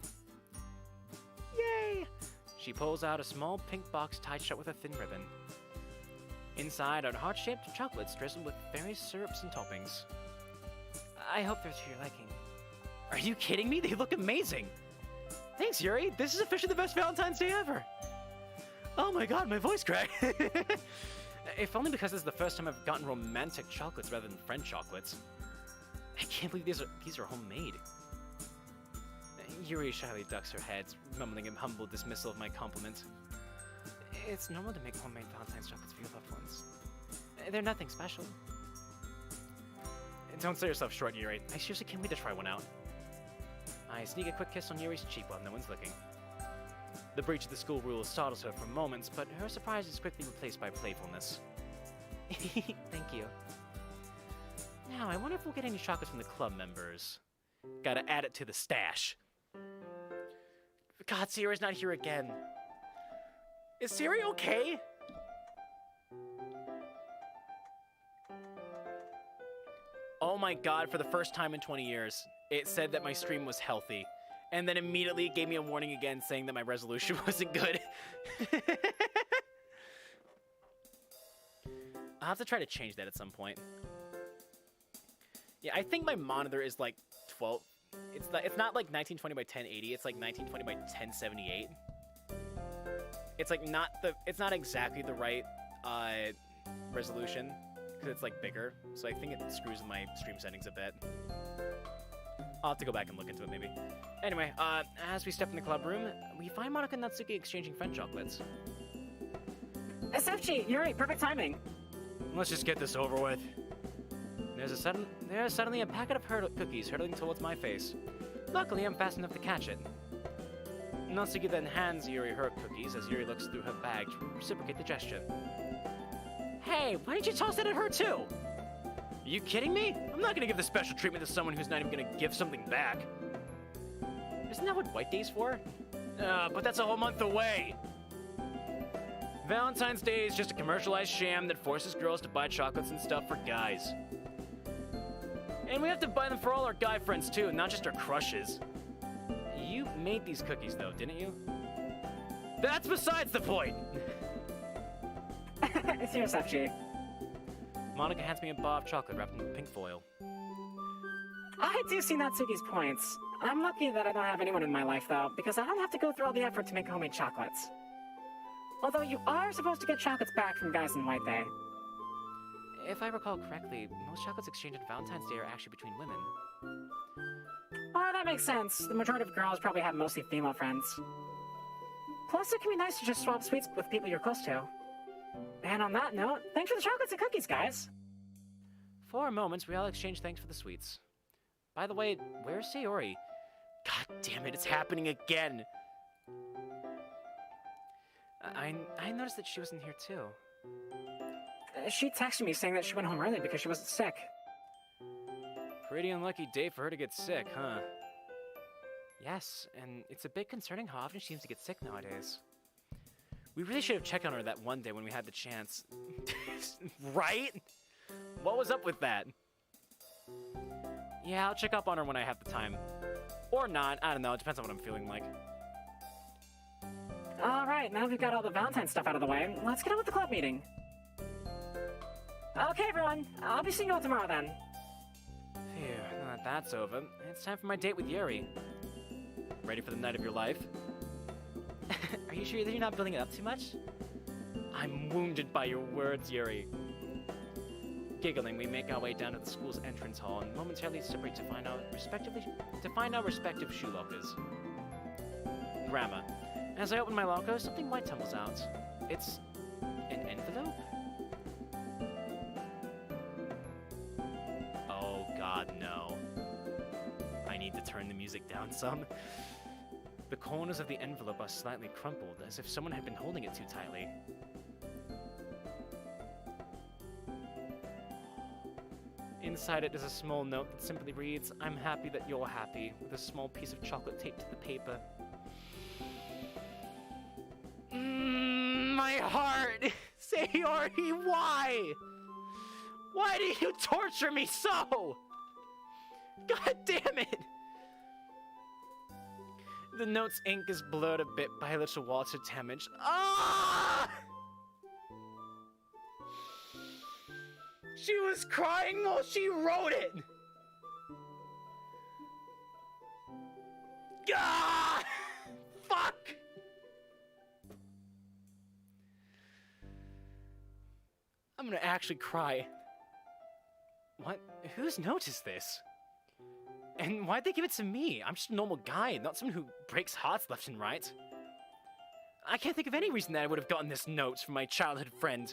Yay! She pulls out a small pink box tied shut with a thin ribbon. Inside are heart-shaped chocolates drizzled with various syrups and toppings. I hope they're to your liking. Are you kidding me? They look amazing! Thanks, Yuri! This is officially the best Valentine's Day ever! Oh my god, my voice cracked! If only because this is the first time I've gotten romantic chocolates rather than friend chocolates. I can't believe these are homemade. Yuri shyly ducks her head, mumbling a humble dismissal of my compliment. It's normal to make homemade Valentine's chocolates for your loved ones. They're nothing special. Don't sell yourself short, Yuri. I seriously can't wait to try one out. I sneak a quick kiss on Yuri's cheek while no one's looking. The breach of the school rules startles her for moments, but her surprise is quickly replaced by playfulness. Thank you. Now, I wonder if we'll get any chocolates from the club members. Gotta add it to the stash. God, Sayori's not here again. Is Sayori okay? Oh my god, for the first time in 20 years, it said that my stream was healthy. And then immediately it gave me a warning again saying that my resolution wasn't good. I'll have to try to change that at some point. Yeah, I think my monitor is like 12. It's not like 1920 by 1080. It's like 1920 by 1078. It's like it's not exactly the right resolution because it's like bigger. So I think it screws with my stream settings a bit. I'll have to go back and look into it maybe. Anyway, as we step in the club room, we find Monika and Natsuki exchanging French chocolates. SFG, Yuri, perfect timing. Let's just get this over with. There's suddenly a packet of cookies hurtling towards my face. Luckily, I'm fast enough to catch it. Natsuki then hands Yuri her cookies as Yuri looks through her bag to reciprocate the gesture. Hey, why didn't you toss that at her too? Are you kidding me? I'm not gonna give this special treatment to someone who's not even gonna give something back. Isn't that what White Day's for? But that's a whole month away. Valentine's Day is just a commercialized sham that forces girls to buy chocolates and stuff for guys. And we have to buy them for all our guy friends too, not just our crushes. You made these cookies though, didn't you? That's besides the point! It's yours, FG. Monika hands me a bar of chocolate wrapped in pink foil. I do see Natsuki's points. I'm lucky that I don't have anyone in my life though, because I don't have to go through all the effort to make homemade chocolates. Although you are supposed to get chocolates back from guys in White Day. If I recall correctly, most chocolates exchanged on Valentine's Day are actually between women. Oh, that makes sense. The majority of girls probably have mostly female friends. Plus, it can be nice to just swap sweets with people you're close to. And on that note, thanks for the chocolates and cookies, guys. For a moment, we all exchange thanks for the sweets. By the way, where's Sayori? God damn it, it's happening again! I noticed that she wasn't here too. She texted me saying that she went home early because she wasn't sick. Pretty unlucky day for her to get sick, huh? Yes, and it's a bit concerning how often she seems to get sick nowadays. We really should have checked on her that one day when we had the chance. Right? What was up with that? Yeah, I'll check up on her when I have the time. Or not, I don't know, it depends on what I'm feeling like. Alright, now we've got all the Valentine stuff out of the way, let's get on with the club meeting. Okay, everyone, I'll be seeing you all tomorrow then. Phew, now that that's over, it's time for my date with Yuri. Ready for the night of your life? Are you sure that you're not building it up too much? I'm wounded by your words, Yuri. Giggling, we make our way down to the school's entrance hall and momentarily separate to find our respective shoe lockers. Grammar. As I open my locker, something white tumbles out. It's an envelope? Oh god, no. I need to turn the music down some. The corners of the envelope are slightly crumpled, as if someone had been holding it too tightly. Inside it is a small note that simply reads, "I'm happy that you're happy," with a small piece of chocolate taped to the paper. My heart! Sayori, why? Why do you torture me so? God damn it! The note's ink is blurred a bit by a little water damage. Ah! She was crying while she wrote it! Ah! Fuck! I'm gonna actually cry. What? Whose note is this? And why'd they give it to me? I'm just a normal guy, not someone who breaks hearts left and right. I can't think of any reason that I would have gotten this note from my childhood friend.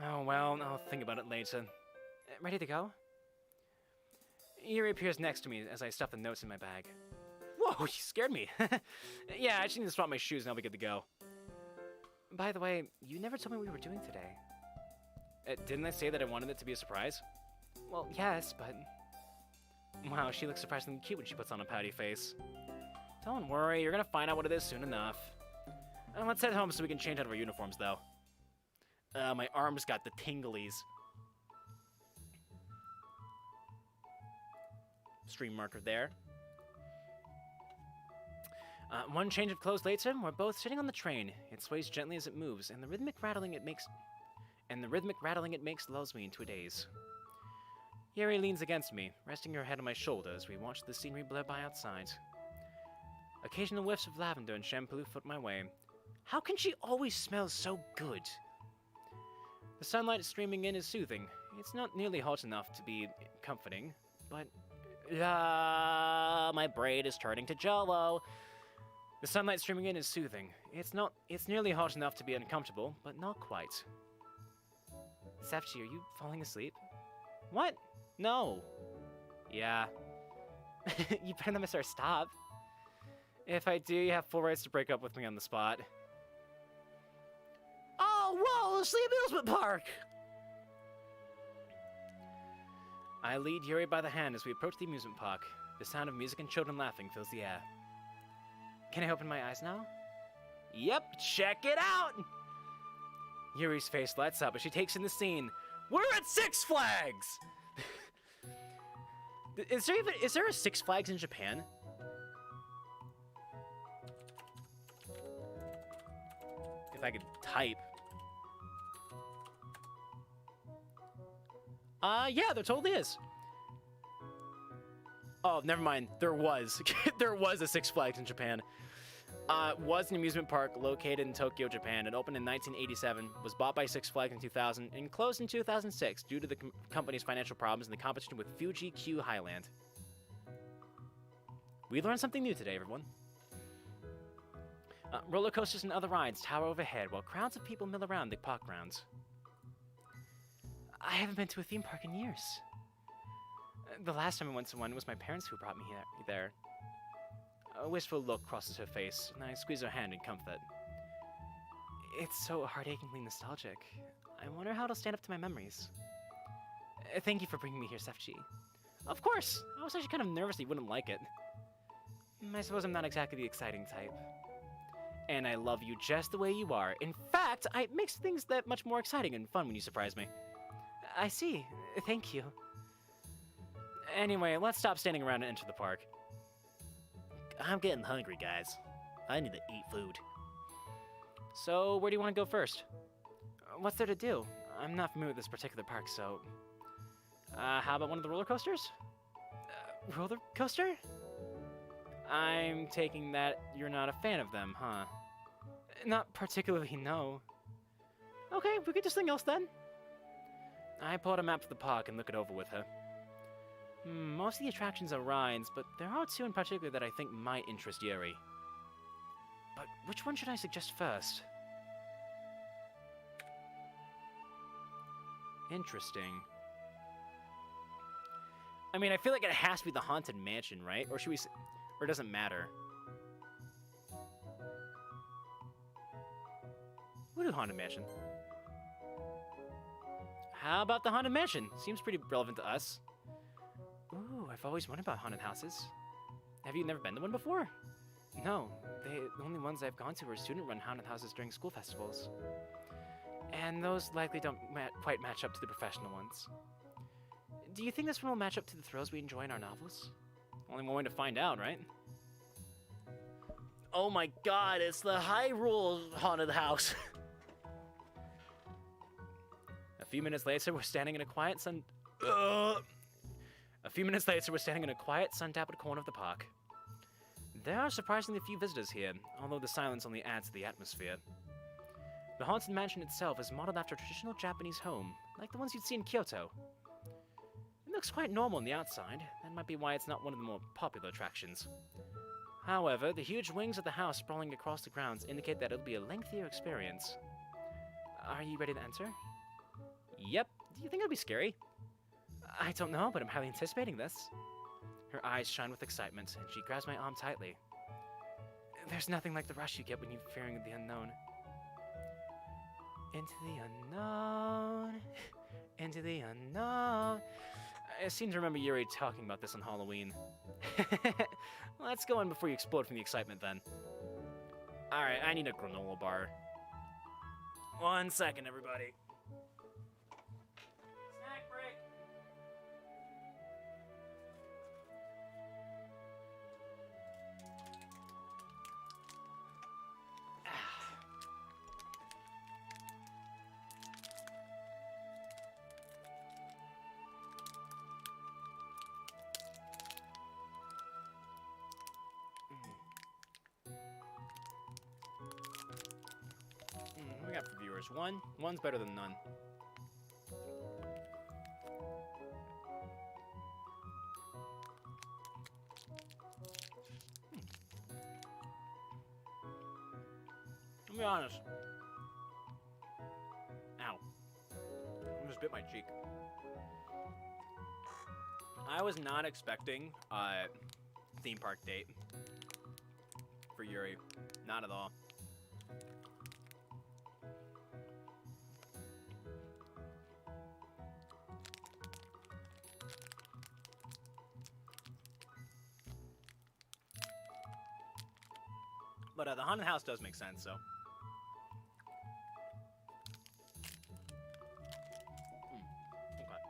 Oh well, I'll think about it later. Ready to go? Yuri appears next to me as I stuff the notes in my bag. Whoa, you scared me. Yeah, I just need to swap my shoes and I'll be good to go. By the way, you never told me what we were doing today. Didn't I say that I wanted it to be a surprise? Well, yes, but... Wow, she looks surprisingly cute when she puts on a pouty face. Don't worry, you're gonna find out what it is soon enough. Let's head home so we can change out of our uniforms, though. My arms got the tinglies. Stream marker there. One change of clothes later, we're both sitting on the train. It sways gently as it moves, and the rhythmic rattling it makes lulls me into a daze. Yuri leans against me, resting her head on my shoulder as we watch the scenery blur by outside. Occasional whiffs of lavender and shampoo foot my way. How can she always smell so good? The sunlight streaming in is soothing. It's not nearly hot enough to be comforting, but... my brain is turning to jello. The sunlight streaming in is soothing. It's nearly hot enough to be uncomfortable, but not quite. Sefchi, are you falling asleep? What? No. Yeah. You better not miss our stop. If I do, you have full rights to break up with me on the spot. Oh, whoa, it's the amusement park! I lead Yuri by the hand as we approach the amusement park. The sound of music and children laughing fills the air. Can I open my eyes now? Yep, check it out! Yuri's face lights up as she takes in the scene. We're at Six Flags! Is there a Six Flags in Japan? If I could type. Yeah, there totally is. Oh, never mind. There was. There was a Six Flags in Japan. Was an amusement park located in Tokyo, Japan. It opened in 1987, was bought by Six Flags in 2000, and closed in 2006 due to the company's financial problems and the competition with Fuji Q Highland. We learned something new today, everyone. Roller coasters and other rides tower overhead while crowds of people mill around the park grounds. I haven't been to a theme park in years. The last time I went to one, it was my parents who brought me there. A wistful look crosses her face, and I squeeze her hand in comfort. It's so heart-achingly nostalgic. I wonder how it'll stand up to my memories. Thank you for bringing me here, Sefchi. Of course! I was actually kind of nervous that you wouldn't like it. I suppose I'm not exactly the exciting type. And I love you just the way you are. In fact, it makes things that much more exciting and fun when you surprise me. I see. Thank you. Anyway, let's stop standing around and enter the park. I'm getting hungry, guys. I need to eat food. So, where do you want to go first? What's there to do? I'm not familiar with this particular park, so... how about one of the roller coasters? Roller coaster? I'm taking that you're not a fan of them, huh? Not particularly, no. Okay, we could do something else then. I pull out a map of the park and look it over with her. Most of the attractions are rides, but there are two in particular that I think might interest Yuri. But which one should I suggest first? Interesting. I mean, I feel like it has to be the Haunted Mansion, right? Or should we... Or it doesn't matter. We'll do Haunted Mansion. How about the Haunted Mansion? Seems pretty relevant to us. Ooh, I've always wondered about haunted houses. Have you never been to one before? No, the only ones I've gone to are student-run haunted houses during school festivals. And those likely don't quite match up to the professional ones. Do you think this one will match up to the thrills we enjoy in our novels? Only one way to find out, right? Oh my god, it's the Hyrule haunted house! A few minutes later, we're standing in a quiet sun-dappled corner of the park. There are surprisingly few visitors here, although the silence only adds to the atmosphere. The Haunted Mansion itself is modeled after a traditional Japanese home, like the ones you'd see in Kyoto. It looks quite normal on the outside. That might be why it's not one of the more popular attractions. However, the huge wings of the house sprawling across the grounds indicate that it'll be a lengthier experience. Are you ready to enter? Yep. Do you think it'll be scary? I don't know, but I'm highly anticipating this. Her eyes shine with excitement, and she grabs my arm tightly. There's nothing like the rush you get when you're fearing the unknown. Into the unknown, into the unknown. I seem to remember Yuri talking about this on Halloween. Let's go in before you explode from the excitement then. Alright, I need a granola bar. 1 second, everybody. Snack break. What we got for viewers? One's better than none. I'll be honest. Ow. I just bit my cheek. I was not expecting a theme park date for Yuri. Not at all. But the haunted house does make sense, so. Okay.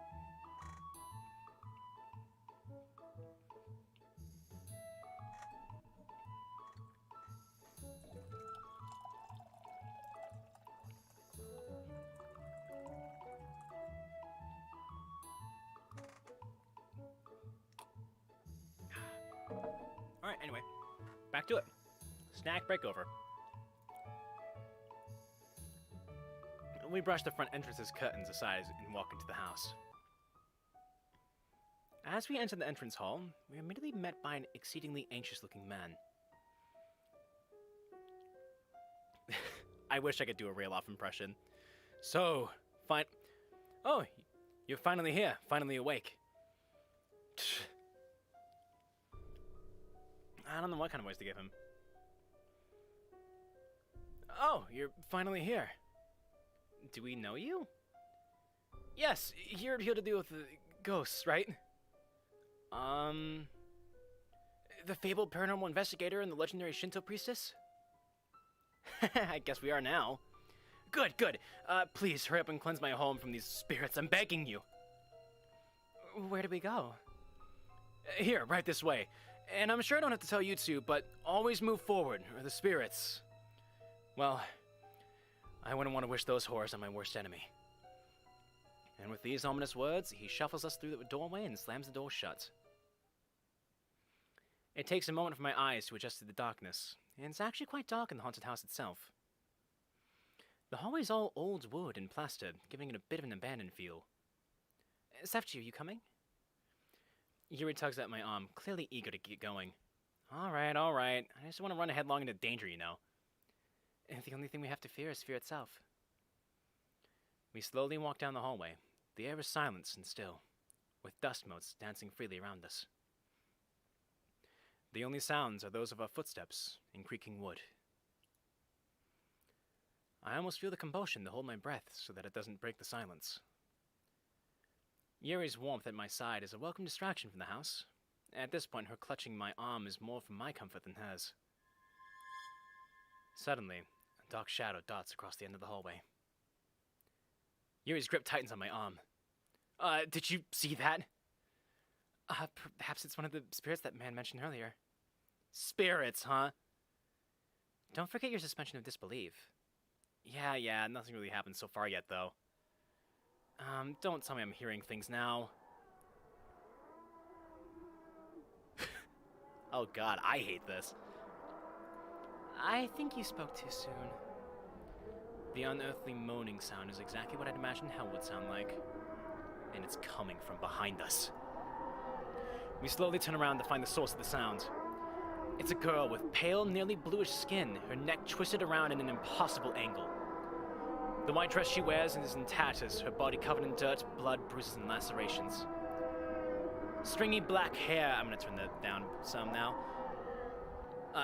All right, anyway, back to it. Snack break over. We brush the front entrance's curtains aside and walk into the house. As we enter the entrance hall, we are immediately met by an exceedingly anxious-looking man. I wish I could do a rail-off impression. So, Oh, you're finally here, finally awake. I don't know what kind of voice to give him. Oh, you're finally here. Do we know you? Yes, you're here to deal with the ghosts, right? The fabled paranormal investigator and the legendary Shinto priestess? I guess we are now. Good, good. Please hurry up and cleanse my home from these spirits, I'm begging you. Where do we go? Here, right this way. And I'm sure I don't have to tell you two, but always move forward, or the spirits... Well, I wouldn't want to wish those horrors on my worst enemy. And with these ominous words, he shuffles us through the doorway and slams the door shut. It takes a moment for my eyes to adjust to the darkness, and it's actually quite dark in the haunted house itself. The hallway's all old wood and plastered, giving it a bit of an abandoned feel. Sefchu, you coming? Yuri tugs at my arm, clearly eager to get going. All right. I just want to run headlong into danger, you know. And the only thing we have to fear is fear itself. We slowly walk down the hallway. The air is silent and still, with dust motes dancing freely around us. The only sounds are those of our footsteps in creaking wood. I almost feel the compulsion to hold my breath so that it doesn't break the silence. Yuri's warmth at my side is a welcome distraction from the house. At this point, her clutching my arm is more for my comfort than hers. Suddenly, a dark shadow darts across the end of the hallway. Yuri's grip tightens on my arm. Did you see that? Perhaps it's one of the spirits that man mentioned earlier. Spirits, huh? Don't forget your suspension of disbelief. Yeah, nothing really happened so far yet, though. Don't tell me I'm hearing things now. Oh god, I hate this. I think you spoke too soon. The unearthly moaning sound is exactly what I'd imagined hell would sound like. And it's coming from behind us. We slowly turn around to find the source of the sound. It's a girl with pale, nearly bluish skin, her neck twisted around in an impossible angle. The white dress she wears is in tatters, her body covered in dirt, blood, bruises, and lacerations. Stringy black hair. I'm gonna turn that down some now.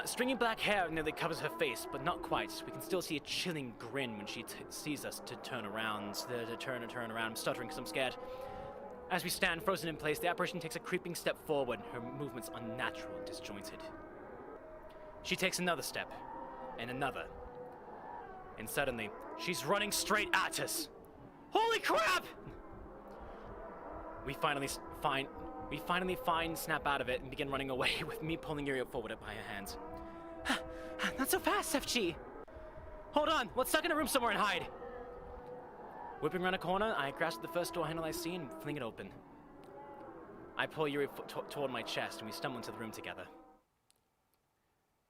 Stringy black hair nearly covers her face, but not quite. We can still see a chilling grin when she sees us to turn around. To turn around. I'm stuttering because I'm scared. As we stand frozen in place, the apparition takes a creeping step forward, her movements unnatural and disjointed. She takes another step, and another. And suddenly, she's running straight at us. Holy crap! We finally snap out of it and begin running away, with me pulling Yuri forward by her hands. Not so fast, FG! Hold on, let's duck in a room somewhere and hide! Whipping around a corner, I grasp the first door handle I see and fling it open. I pull Yuri toward my chest and we stumble into the room together.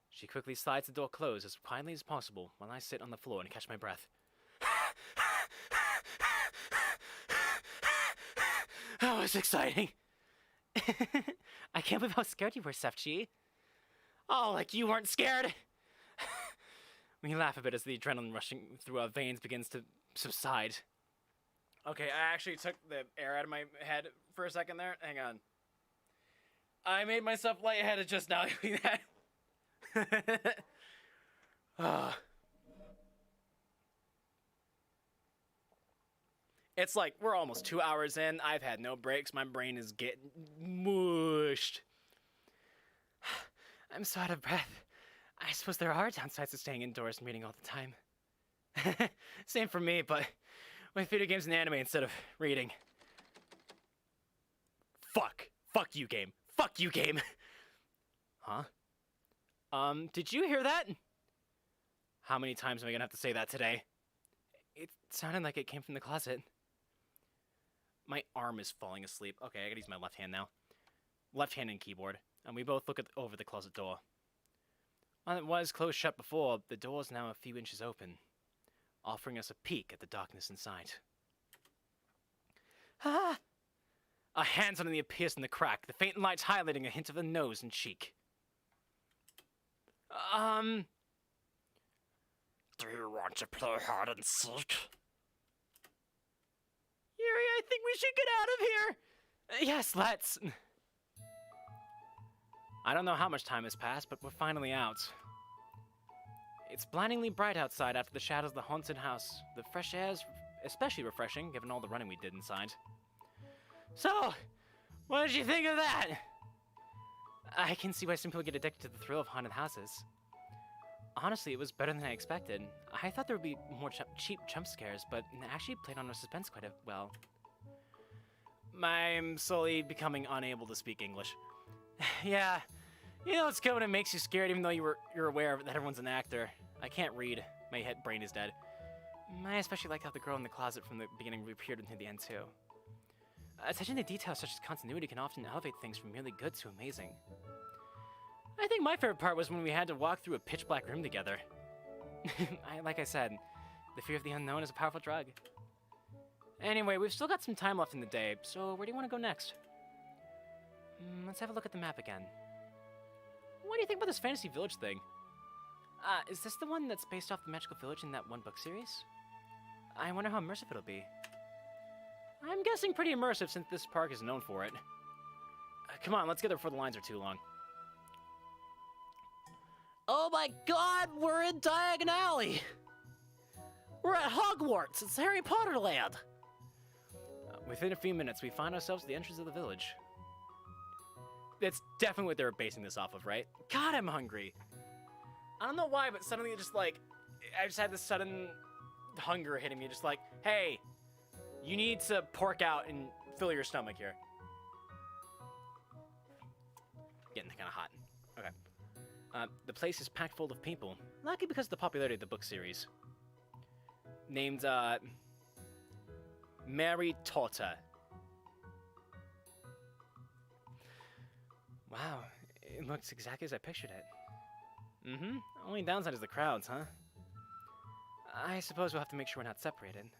She quickly slides the door closed as quietly as possible while I sit on the floor and catch my breath. That was exciting. I can't believe how scared you were, Sefchi. Oh, like you weren't scared. We laugh a bit as the adrenaline rushing through our veins begins to subside. Okay, I actually took the air out of my head for a second there. Hang on. I made myself lightheaded just now doing that. It's like we're almost 2 hours in. I've had no breaks. My brain is getting mushed. I'm so out of breath. I suppose there are downsides to staying indoors and reading all the time. Same for me, but with video games and anime instead of reading. Fuck. Fuck you, game. Fuck you, game. Huh? Did you hear that? How many times am I gonna have to say that today? It sounded like it came from the closet. My arm is falling asleep. Okay, I gotta use my left hand now. Left hand and keyboard. And we both look over the closet door. While it was closed shut before, the door is now a few inches open, offering us a peek at the darkness inside. Ah! A hand suddenly appears in the crack, the faint lights highlighting a hint of a nose and cheek. Do you want to play hide and seek? Yuri, I think we should get out of here! Yes, let's. I don't know how much time has passed, but we're finally out. It's blindingly bright outside after the shadows of the haunted house. The fresh air is especially refreshing, given all the running we did inside. So, what did you think of that? I can see why some people get addicted to the thrill of haunted houses. Honestly, it was better than I expected. I thought there would be more cheap jump scares, but it actually played on our suspense quite well. I'm slowly becoming unable to speak English. Yeah, you know it's good when it makes you scared even though you're aware that everyone's an actor. I can't read. My brain is dead. I especially like how the girl in the closet from the beginning reappeared into the end too. Attention to details such as continuity can often elevate things from merely good to amazing. I think my favorite part was when we had to walk through a pitch black room together. Like I said, the fear of the unknown is a powerful drug. Anyway, we've still got some time left in the day, so where do you want to go next? Let's have a look at the map again. What do you think about this fantasy village thing? Is this the one that's based off the magical village in that one book series? I wonder how immersive it'll be. I'm guessing pretty immersive since this park is known for it. Come on, let's get there before the lines are too long. Oh my god, we're in Diagon Alley! We're at Hogwarts! It's Harry Potter land! Within a few minutes, we find ourselves at the entrance of the village. That's definitely what they were basing this off of, right? God, I'm hungry! I don't know why, but suddenly it just like... I just had this sudden hunger hitting me, just like, hey, you need to pork out and fill your stomach here. Getting kind of hot. Okay. The place is packed full of people, likely because of the popularity of the book series. Named, Mary Torta. Wow, it looks exactly as I pictured it. Only downside is the crowds, huh? I suppose we'll have to make sure we're not separated.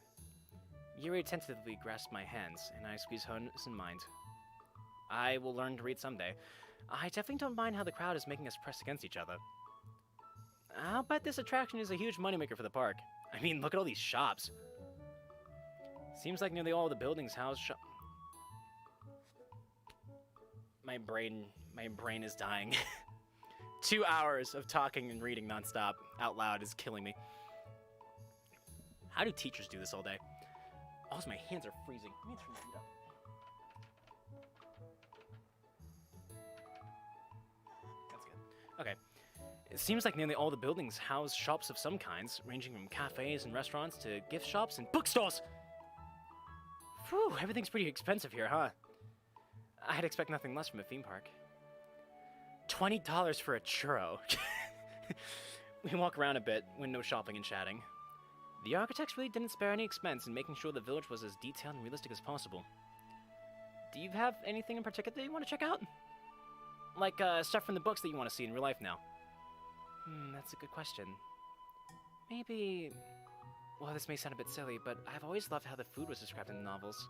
Yuri tentatively grasps my hands, and I squeeze hers in mind. I will learn to read someday. I definitely don't mind how the crowd is making us press against each other. I'll bet this attraction is a huge moneymaker for the park. I mean, look at all these shops. Seems like nearly all the buildings house My brain is dying. 2 hours of talking and reading nonstop out loud is killing me. How do teachers do this all day? Also, my hands are freezing. Let me turn the heat up. That's good. Okay. It seems like nearly all the buildings house shops of some kinds, ranging from cafes and restaurants to gift shops and bookstores. Phew, everything's pretty expensive here, huh? I'd expect nothing less from a theme park. $20 for a churro. We walk around a bit, window shopping and chatting. The architects really didn't spare any expense in making sure the village was as detailed and realistic as possible. Do you have anything in particular that you want to check out? Like, stuff from the books that you want to see in real life now? That's a good question. Maybe... Well, this may sound a bit silly, but I've always loved how the food was described in the novels.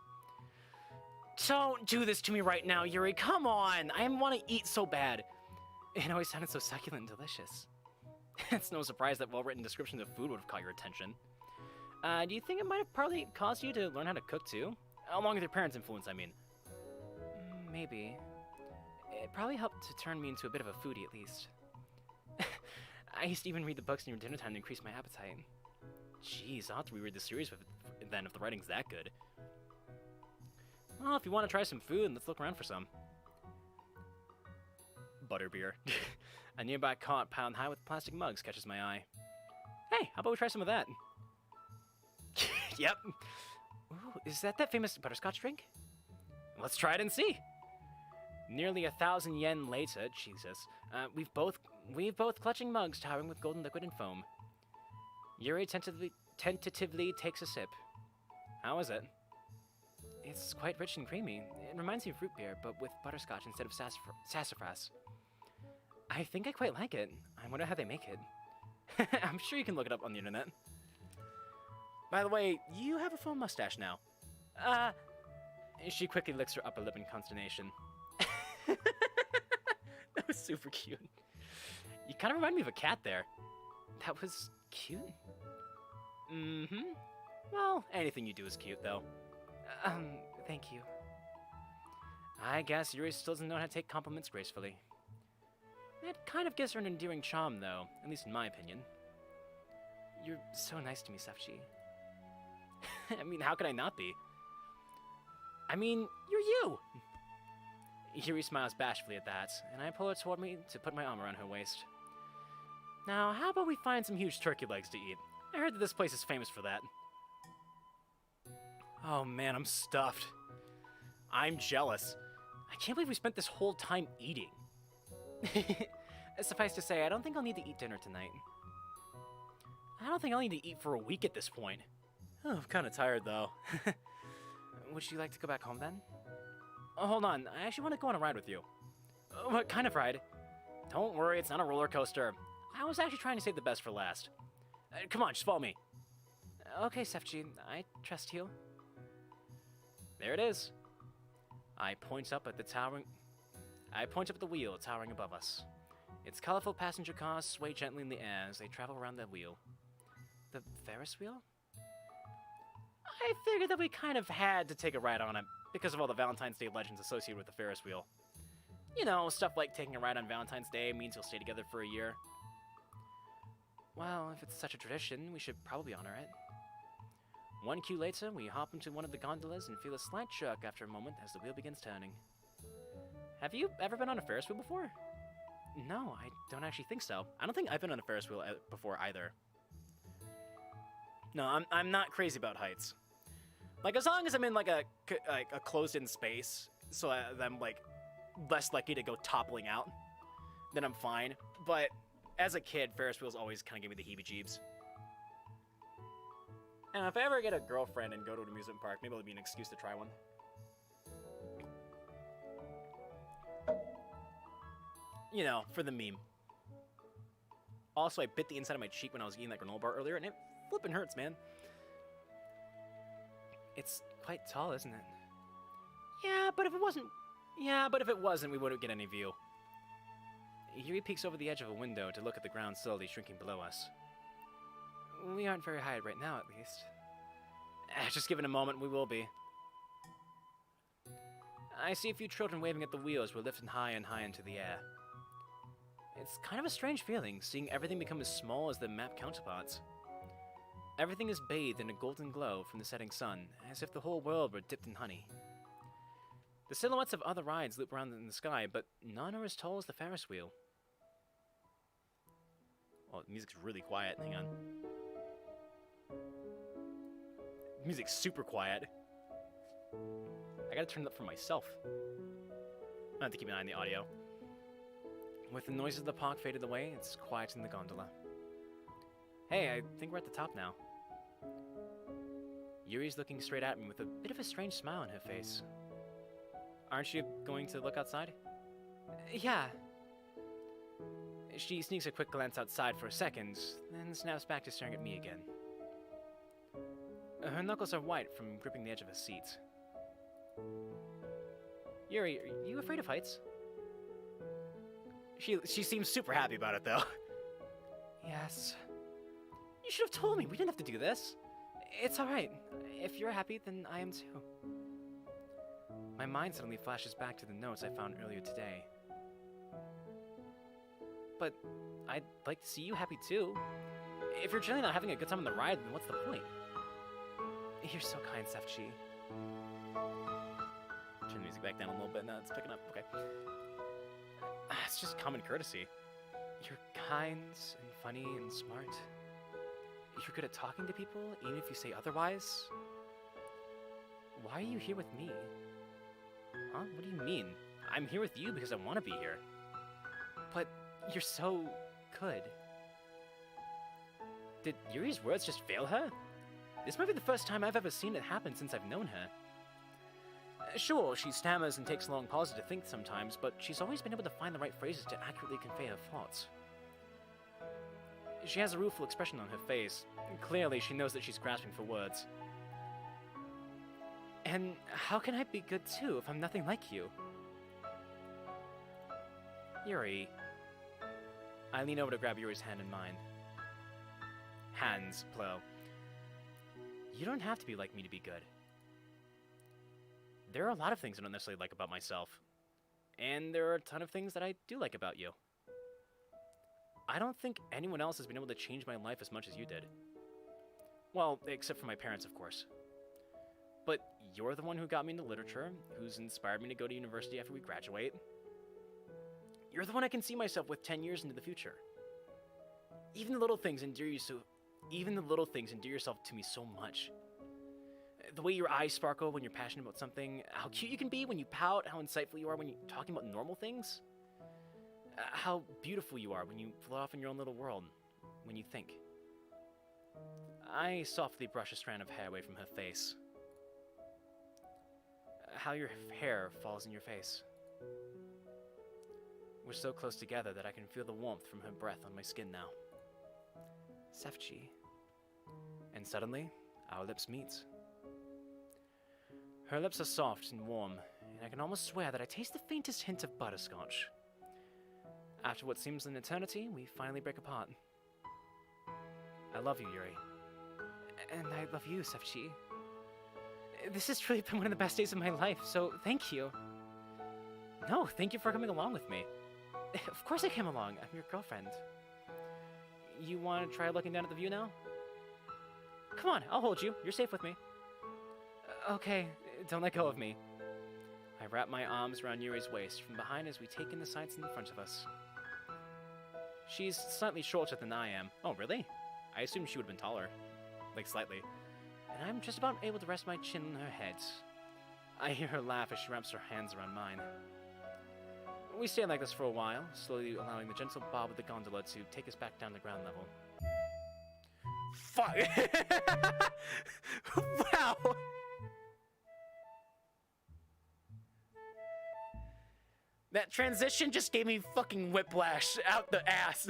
Don't do this to me right now, Yuri, come on! I want to eat so bad. It always sounded so succulent and delicious. It's no surprise that well-written descriptions of food would have caught your attention. Do you think it might have partly caused you to learn how to cook too? Along with your parents' influence, I mean. Maybe. It probably helped to turn me into a bit of a foodie, at least. I used to even read the books near dinner time to increase my appetite. Jeez, I'll have to reread the series then if the writing's that good. Well, if you want to try some food, let's look around for some. Butterbeer. A nearby cart piled high with plastic mugs catches my eye. Hey, how about we try some of that? Yep. Ooh, is that famous butterscotch drink? Let's try it and see. Nearly 1,000 yen later, Jesus, we've both clutching mugs towering with golden liquid and foam. Yuri tentatively takes a sip. How is it? It's quite rich and creamy. It reminds me of root beer, but with butterscotch instead of sassafras. I think I quite like it. I wonder how they make it. I'm sure you can look it up on the internet. By the way, you have a full mustache now. She quickly licks her upper lip in consternation. That was super cute. You kind of remind me of a cat there. That was cute. Well, anything you do is cute, though. Thank you. I guess Yuri still doesn't know how to take compliments gracefully. It kind of gives her an endearing charm, though, at least in my opinion. You're so nice to me, Safchi. I mean, how could I not be? I mean, you're you! Yuri smiles bashfully at that, and I pull her toward me to put my arm around her waist. Now, how about we find some huge turkey legs to eat? I heard that this place is famous for that. Oh man, I'm stuffed. I'm jealous. I can't believe we spent this whole time eating. Suffice to say, I don't think I'll need to eat dinner tonight. I don't think I'll need to eat for a week at this point. Oh, I'm kind of tired, though. Would you like to go back home, then? Oh, hold on. I actually want to go on a ride with you. What kind of ride? Don't worry, it's not a roller coaster. I was actually trying to save the best for last. Come on, just follow me. Okay, Sefchi, I trust you. There it is. I point up at the wheel towering above us. Its colorful passenger cars sway gently in the air as they travel around the wheel. The Ferris wheel? I figured that we kind of had to take a ride on it because of all the Valentine's Day legends associated with the Ferris wheel. You know, stuff like taking a ride on Valentine's Day means you'll stay together for a year. Well, if it's such a tradition, we should probably honor it. One cue later, we hop into one of the gondolas and feel a slight jerk after a moment as the wheel begins turning. Have you ever been on a Ferris wheel before? No, I don't actually think so. I don't think I've been on a Ferris wheel before either. No, I'm not crazy about heights. Like, as long as I'm in, like, a closed-in space, so that I'm, like, less likely to go toppling out, then I'm fine. But as a kid, Ferris wheels always kind of give me the heebie-jeebs. And if I ever get a girlfriend and go to an amusement park, maybe it'll be an excuse to try one. You know, for the meme. Also, I bit the inside of my cheek when I was eating that granola bar earlier, and it flippin' hurts, man. It's quite tall, isn't it? Yeah, but if it wasn't, we wouldn't get any view. Yuri peeks over the edge of a window to look at the ground slowly shrinking below us. We aren't very high right now, at least. Just give it a moment, we will be. I see a few children waving at the wheels we're lifting high and high into the air. It's kind of a strange feeling, seeing everything become as small as their map counterparts. Everything is bathed in a golden glow from the setting sun, as if the whole world were dipped in honey. The silhouettes of other rides loop around in the sky, but none are as tall as the Ferris wheel. Oh, the music's really quiet. Hang on. The music's super quiet. I gotta turn it up for myself. I have to keep an eye on the audio. With the noises of the park faded away, it's quiet in the gondola. Hey, I think we're at the top now. Yuri's looking straight at me with a bit of a strange smile on her face. Aren't you going to look outside? Yeah. She sneaks a quick glance outside for a second, then snaps back to staring at me again. Her knuckles are white from gripping the edge of her seat. Yuri, are you afraid of heights? She seems super happy about it, though. Yes. You should have told me. We didn't have to do this. It's alright. If you're happy, then I am too. My mind suddenly flashes back to the notes I found earlier today. But I'd like to see you happy too. If you're generally not having a good time on the ride, then what's the point? You're so kind, Sefchi. Turn the music back down a little bit, now it's picking up, okay. It's just common courtesy. You're kind and funny and smart. You're good at talking to people, even if you say otherwise. Why are you here with me? Huh? What do you mean? I'm here with you because I want to be here. But you're so good. Did Yuri's words just fail her? This might be the first time I've ever seen it happen since I've known her. Sure, she stammers and takes long pauses to think sometimes, but she's always been able to find the right phrases to accurately convey her thoughts. She has a rueful expression on her face, and clearly she knows that she's grasping for words. And how can I be good too if I'm nothing like you? Yuri. I lean over to grab Yuri's hand in mine. Hands, plural. You don't have to be like me to be good. There are a lot of things I don't necessarily like about myself. And there are a ton of things that I do like about you. I don't think anyone else has been able to change my life as much as you did. Well, except for my parents, of course. But you're the one who got me into literature, who's inspired me to go to university after we graduate. You're the one I can see myself with 10 years into the future. Even the little things endear yourself to me so much. The way your eyes sparkle when you're passionate about something, how cute you can be when you pout, how insightful you are when you're talking about normal things, how beautiful you are when you float off in your own little world, when you think. I softly brush a strand of hair away from her face. How your hair falls in your face. We're so close together that I can feel the warmth from her breath on my skin now. Sefchi. And suddenly, our lips meet. Her lips are soft and warm, and I can almost swear that I taste the faintest hint of butterscotch. After what seems an eternity, we finally break apart. I love you, Yuri. And I love you, Sefchi. This has truly been one of the best days of my life, so thank you. No, thank you for coming along with me. Of course I came along. I'm your girlfriend. You want to try looking down at the view now? Come on, I'll hold you. You're safe with me. Okay, don't let go of me. I wrap my arms around Yuri's waist from behind as we take in the sights in front of us. She's slightly shorter than I am. Oh, really? I assumed she would have been taller. Like, slightly. And I'm just about able to rest my chin on her head. I hear her laugh as she wraps her hands around mine. We stay like this for a while, slowly allowing the gentle bob of the gondola to take us back down to ground level. Fuck! Wow! That transition just gave me fucking whiplash out the ass.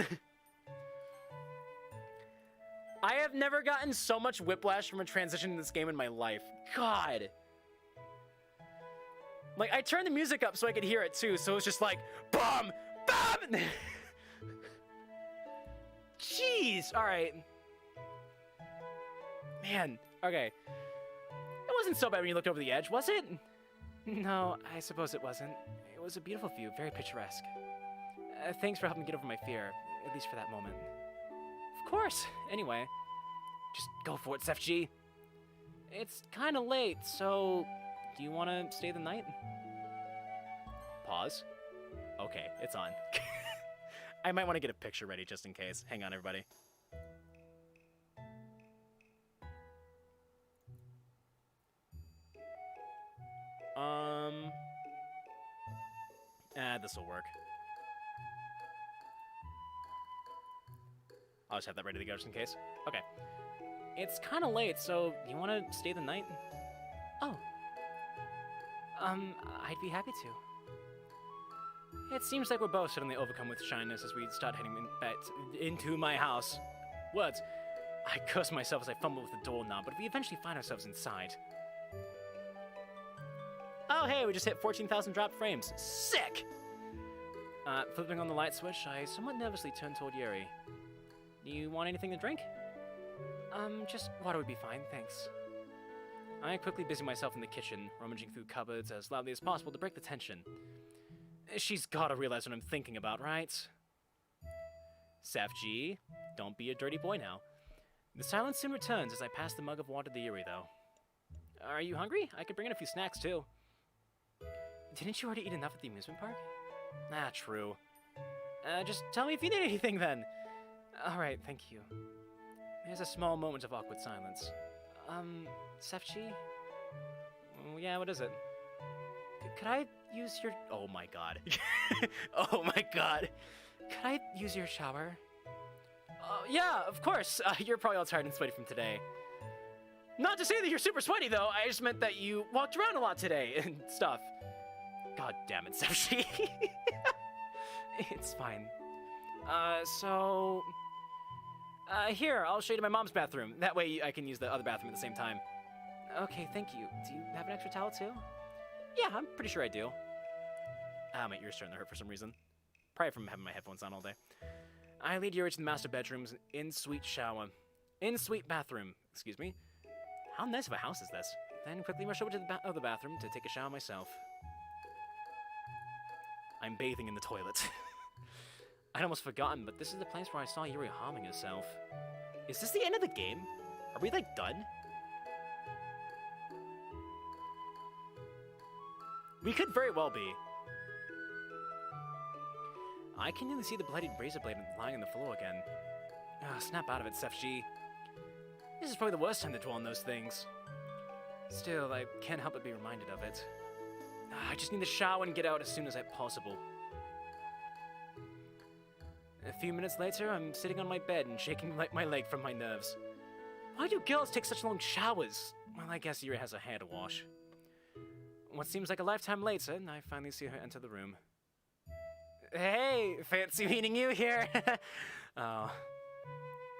I have never gotten so much whiplash from a transition in this game in my life. God. Like, I turned the music up so I could hear it too, so it's just like, BOM! BOM! Jeez, alright. Man, okay. It wasn't so bad when you looked over the edge, was it? No, I suppose it wasn't. It was a beautiful view, very picturesque. Thanks for helping me get over my fear, at least for that moment. Of course! Anyway, just go for it, SFG. It's kinda late, so do you want to stay the night? Pause. Okay, it's on. I might want to get a picture ready just in case. Hang on, everybody. This'll work. I'll just have that ready to go just in case. Okay. It's kind of late, so you want to stay the night? Oh. I'd be happy to. It seems like we're both suddenly overcome with shyness as we start heading into my house. Words. I curse myself as I fumble with the doorknob, but we eventually find ourselves inside. Oh, hey, we just hit 14,000 dropped frames. Sick! Flipping on the light switch, I somewhat nervously turn toward Yuri. Do you want anything to drink? Just water would be fine, thanks. I quickly busy myself in the kitchen, rummaging through cupboards as loudly as possible to break the tension. She's gotta realize what I'm thinking about, right? SFG, don't be a dirty boy now. The silence soon returns as I pass the mug of water to Yuri, though. Are you hungry? I could bring in a few snacks, too. Didn't you already eat enough at the amusement park? Ah, true. Just tell me if you need anything, then. Alright, thank you. There's a small moment of awkward silence. Sefchi? Yeah, what is it? Could I use your... Oh my god. Oh my god. Could I use your shower? Yeah, of course. You're probably all tired and sweaty from today. Not to say that you're super sweaty, though. I just meant that you walked around a lot today and stuff. God damn it, Sefchi. It's fine. Here, I'll show you to my mom's bathroom. That way I can use the other bathroom at the same time. Okay, thank you. Do you have an extra towel, too? Yeah, I'm pretty sure I do. Ah, my ear's starting to hurt for some reason. Probably from having my headphones on all day. I lead Yuri to the master bedroom's in-suite shower. In-suite bathroom, excuse me. How nice of a house is this? Then quickly rush over to the other bathroom to take a shower myself. I'm bathing in the toilet. I'd almost forgotten, but this is the place where I saw Yuri harming herself. Is this the end of the game? Are we, like, done? We could very well be. I can nearly see the bloodied razor blade lying on the floor again. Snap out of it, Sefji. This is probably the worst time to dwell on those things. Still, I can't help but be reminded of it. I just need to shower and get out as soon as possible. A few minutes later, I'm sitting on my bed and shaking my leg from my nerves. Why do girls take such long showers? Well, I guess Yuri has her hair to wash. What seems like a lifetime later, I finally see her enter the room. Hey, fancy meeting you here. Oh.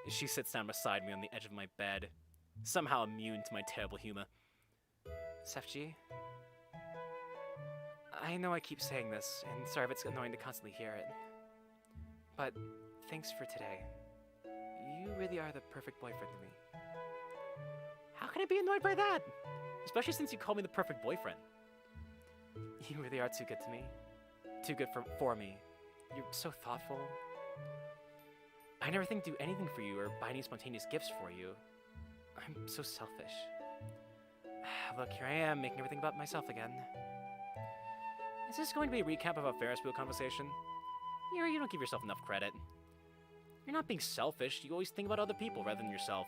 She sits down beside me on the edge of my bed, somehow immune to my terrible humor. Sefji? I know I keep saying this, and sorry if it's annoying to constantly hear it. But thanks for today. You really are the perfect boyfriend to me. How can I be annoyed by that? Especially since you call me the perfect boyfriend. You really are too good to me. Too good for me. You're so thoughtful. I never think to do anything for you or buy any spontaneous gifts for you. I'm so selfish. Look, here I am, making everything about myself again. Is this going to be a recap of our Ferris wheel conversation? Yuri, you don't give yourself enough credit. You're not being selfish, you always think about other people rather than yourself.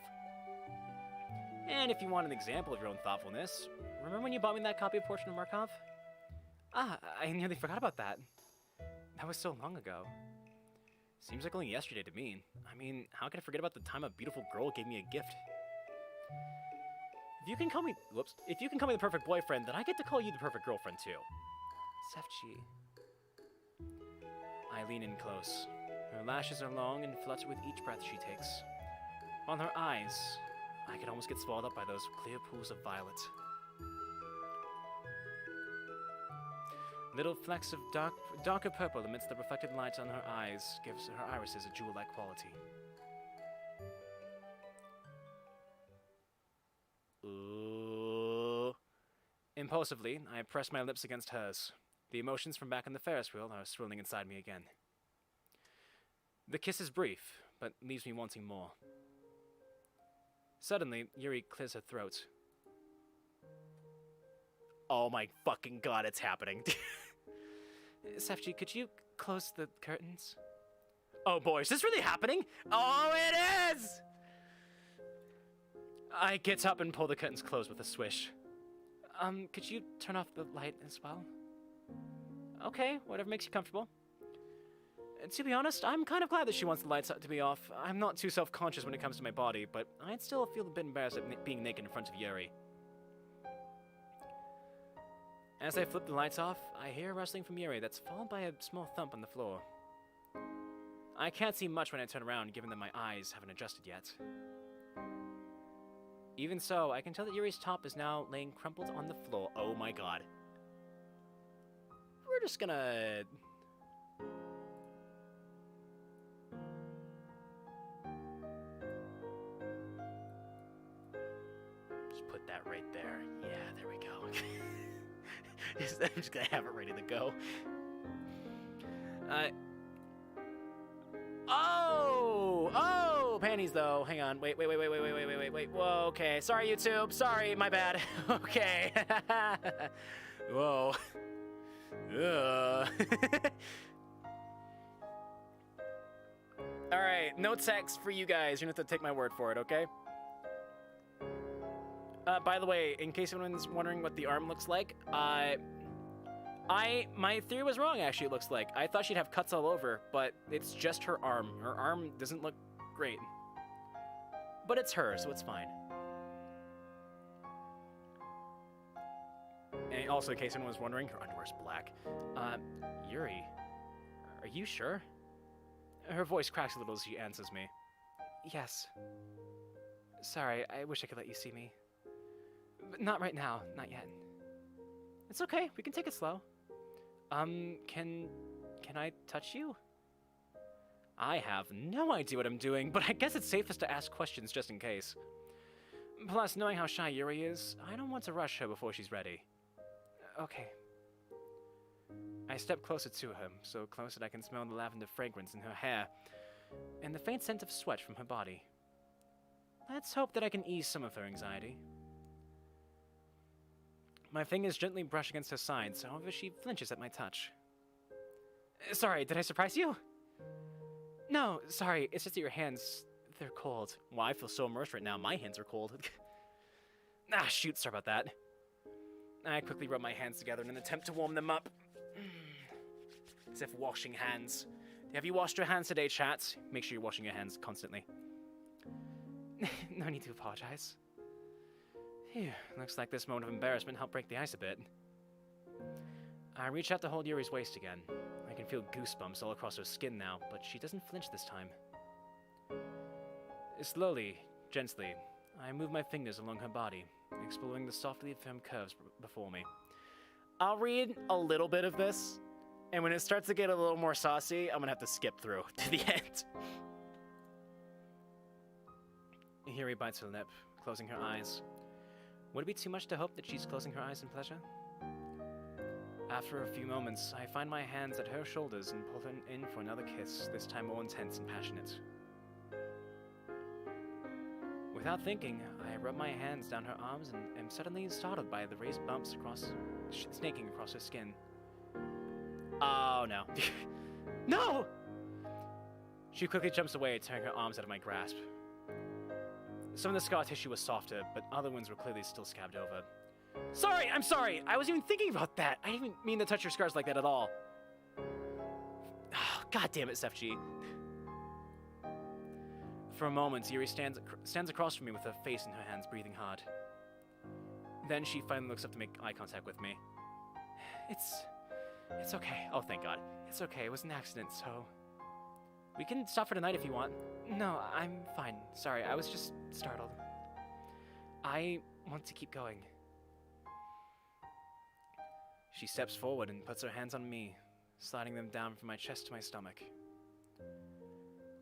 And if you want an example of your own thoughtfulness, remember when you bought me that copy of Portrait of Markov? Ah, I nearly forgot about that. That was so long ago. Seems like only yesterday to me. I mean, how could I forget about the time a beautiful girl gave me a gift? If you can call me the perfect boyfriend, then I get to call you the perfect girlfriend too. Sefchi. I lean in close. Her lashes are long and flutter with each breath she takes. On her eyes, I could almost get swallowed up by those clear pools of violet. Little flecks of darker purple amidst the reflected light on her eyes gives her irises a jewel-like quality. Ooh. Impulsively, I press my lips against hers. The emotions from back on the Ferris wheel are swirling inside me again. The kiss is brief, but leaves me wanting more. Suddenly, Yuri clears her throat. Oh my fucking god, it's happening. Sefji, could you close the curtains? Oh boy, is this really happening? Oh, it is! I get up and pull the curtains closed with a swish. Could you turn off the light as well? Okay, whatever makes you comfortable. To be honest, I'm kind of glad that she wants the lights to be off. I'm not too self-conscious when it comes to my body, but I'd still feel a bit embarrassed at being naked in front of Yuri. As I flip the lights off, I hear a rustling from Yuri that's followed by a small thump on the floor. I can't see much when I turn around, given that my eyes haven't adjusted yet. Even so, I can tell that Yuri's top is now laying crumpled on the floor. Oh my god. We're just gonna... just put that right there. Yeah, there we go. I'm just gonna have it ready to go. Oh, panties though. Hang on. Wait. Whoa, okay. Sorry, YouTube. Sorry, my bad. Okay. Whoa. Alright, no text for you guys. You're gonna have to take my word for it, okay? By the way, in case anyone's wondering what the arm looks like, my theory was wrong, actually, it looks like. I thought she'd have cuts all over, but it's just her arm. Her arm doesn't look great. But it's her, so it's fine. And also, in case anyone was wondering, her underwear's black. Yuri, are you sure? Her voice cracks a little as she answers me. Yes. Sorry, I wish I could let you see me. But not right now, not yet. It's okay, we can take it slow. Can I touch you? I have no idea what I'm doing, but I guess it's safest to ask questions just in case. Plus, knowing how shy Yuri is, I don't want to rush her before she's ready. Okay. I step closer to her, so close that I can smell the lavender fragrance in her hair, and the faint scent of sweat from her body. Let's hope that I can ease some of her anxiety. My fingers gently brush against her sides, however she flinches at my touch. Sorry, did I surprise you? No, sorry, it's just that your hands, they're cold. Well, I feel so immersed right now, my hands are cold. Ah, shoot, sorry about that. I quickly rub my hands together in an attempt to warm them up. As if washing hands. Have you washed your hands today, chat? Make sure you're washing your hands constantly. No need to apologize. Phew, looks like this moment of embarrassment helped break the ice a bit. I reach out to hold Yuri's waist again. I can feel goosebumps all across her skin now, but she doesn't flinch this time. Slowly, gently, I move my fingers along her body, exploring the softly firm curves before me. I'll read a little bit of this, and when it starts to get a little more saucy, I'm gonna have to skip through to the end. Yuri bites her lip, closing her eyes. Would it be too much to hope that she's closing her eyes in pleasure? After a few moments, I find my hands at her shoulders and pull her in for another kiss, this time more intense and passionate. Without thinking, I rub my hands down her arms and am suddenly startled by the raised bumps snaking across her skin. Oh no. No! She quickly jumps away, tearing her arms out of my grasp. Some of the scar tissue was softer, but other ones were clearly still scabbed over. Sorry, I'm sorry! I was even thinking about that! I didn't mean to touch your scars like that at all. Oh, God damn it, SFG. For a moment, Yuri stands across from me with her face in her hands, breathing hard. Then she finally looks up to make eye contact with me. It's okay. Oh, thank God. It's okay, it was an accident, so... We can stop for tonight if you want. No, I'm fine. Sorry, I was just startled. I want to keep going. She steps forward and puts her hands on me, sliding them down from my chest to my stomach.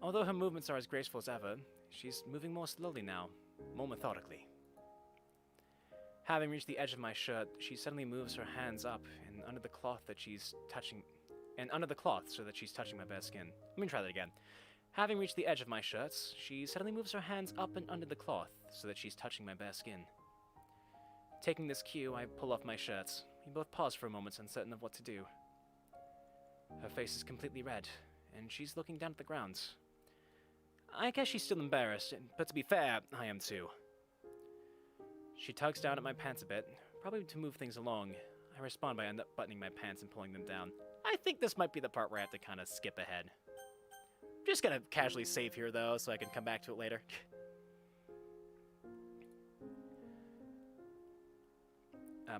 Although her movements are as graceful as ever, she's moving more slowly now, more methodically. Having reached the edge of my shirt, she suddenly moves her hands up and under the cloth that she's touching, and under the cloth so that she's touching my bare skin. Let me try that again. Having reached the edge of my shirts, she suddenly moves her hands up and under the cloth so that she's touching my bare skin. Taking this cue, I pull off my shirts. We both pause for a moment, uncertain of what to do. Her face is completely red, and she's looking down at the ground. I guess she's still embarrassed, but to be fair, I am too. She tugs down at my pants a bit, probably to move things along. I respond by unbuttoning my pants and pulling them down. I think this might be the part where I have to kind of skip ahead. Just gonna casually save here, though, so I can come back to it later.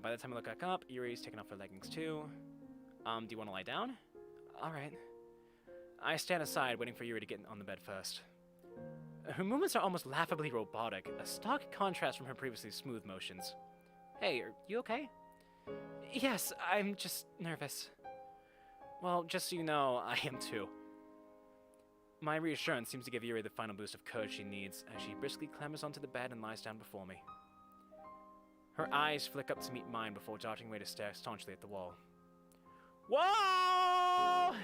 By the time I look back up, Yuri's taking off her leggings too. Do you want to lie down? Alright. I stand aside, waiting for Yuri to get on the bed first. Her movements are almost laughably robotic, a stark contrast from her previously smooth motions. Hey, are you okay? Yes, I'm just nervous. Well, just so you know, I am too. My reassurance seems to give Yuri the final boost of courage she needs as she briskly clambers onto the bed and lies down before me. Her eyes flick up to meet mine before darting away to stare staunchly at the wall. Whoa!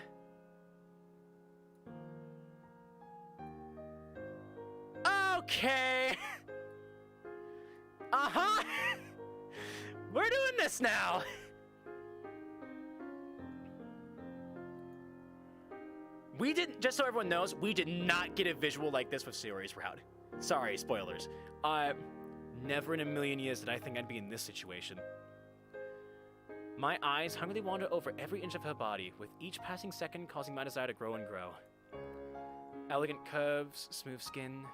Okay. Uh-huh. We're doing this now. We didn't, just so everyone knows, we did not get a visual like this with Sayori's route. Sorry, spoilers. Never in a million years did I think I'd be in this situation. My eyes hungrily wander over every inch of her body, with each passing second causing my desire to grow and grow. Elegant curves, smooth skin,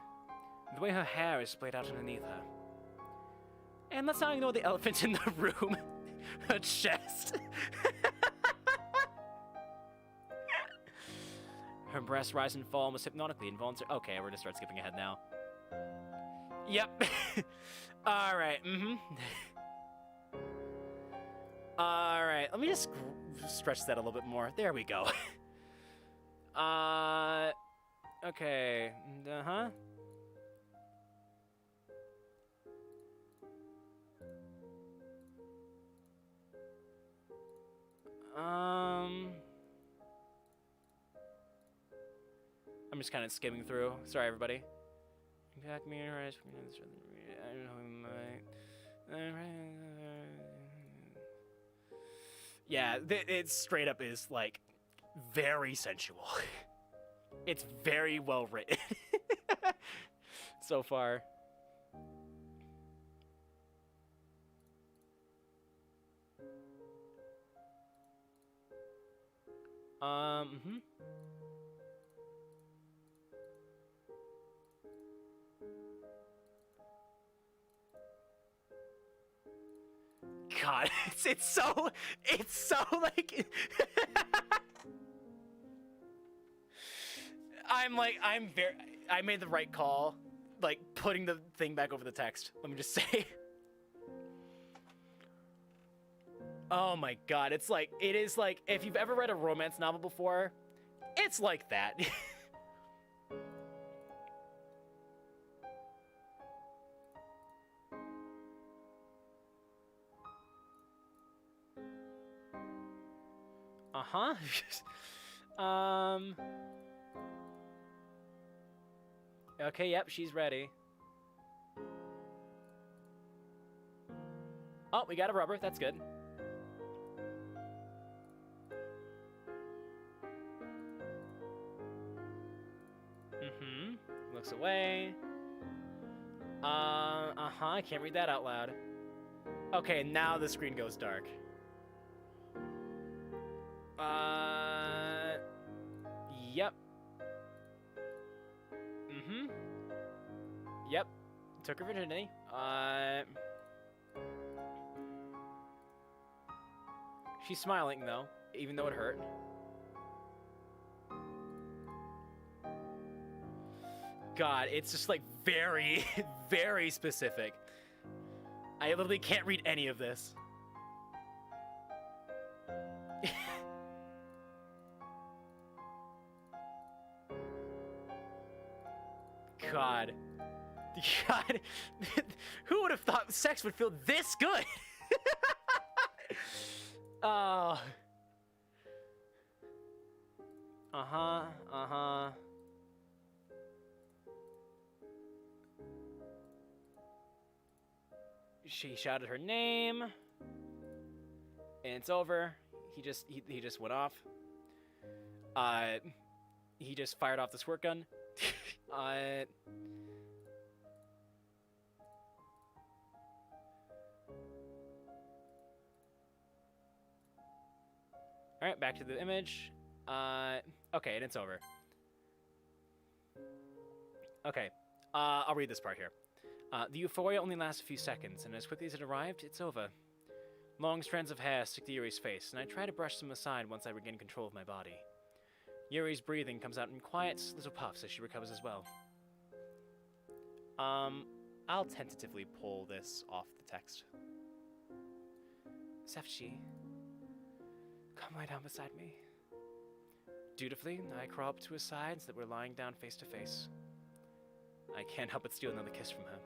the way her hair is splayed out underneath her. And let's not ignore the elephant in the room. Her chest. Her breasts rise and fall almost hypnotically, involuntary. Okay, we're gonna start skipping ahead now. Yep. Alright, Alright, let me just stretch that a little bit more. There we go. Okay. Uh-huh. I'm just kind of skimming through. Sorry, everybody. Back me right. Yeah, it straight up is like very sensual. It's very well written so far. God, it's so like I made the right call, like putting the thing back over the text. Let me just say. Oh my God, it is like if you've ever read a romance novel before, it's like that. Uh-huh. Okay, yep, she's ready. Oh, we got a rubber, that's good. Looks away. Uh-huh, I can't read that out loud. Okay, now the screen goes dark. Yep. Yep. Took her virginity. She's smiling, though, even though it hurt. God, it's just, like, very, very specific. I literally can't read any of this. God. God, who would have thought sex would feel this good? Uh-huh, uh-huh. She shouted her name, and it's over. He just went off. He just fired off the squirt gun. Alright, back to the image. Okay, and it's over. Okay, I'll read this part here. The euphoria only lasts a few seconds, and as quickly as it arrived, it's over. Long strands of hair stick to Yuri's face, and I try to brush them aside once I regain control of my body. Yuri's breathing comes out in quiet little puffs as she recovers as well. I'll tentatively pull this off the text. Sefchi, come lie down beside me. Dutifully, I crawl up to his side so that we're lying down face to face. I can't help but steal another kiss from her.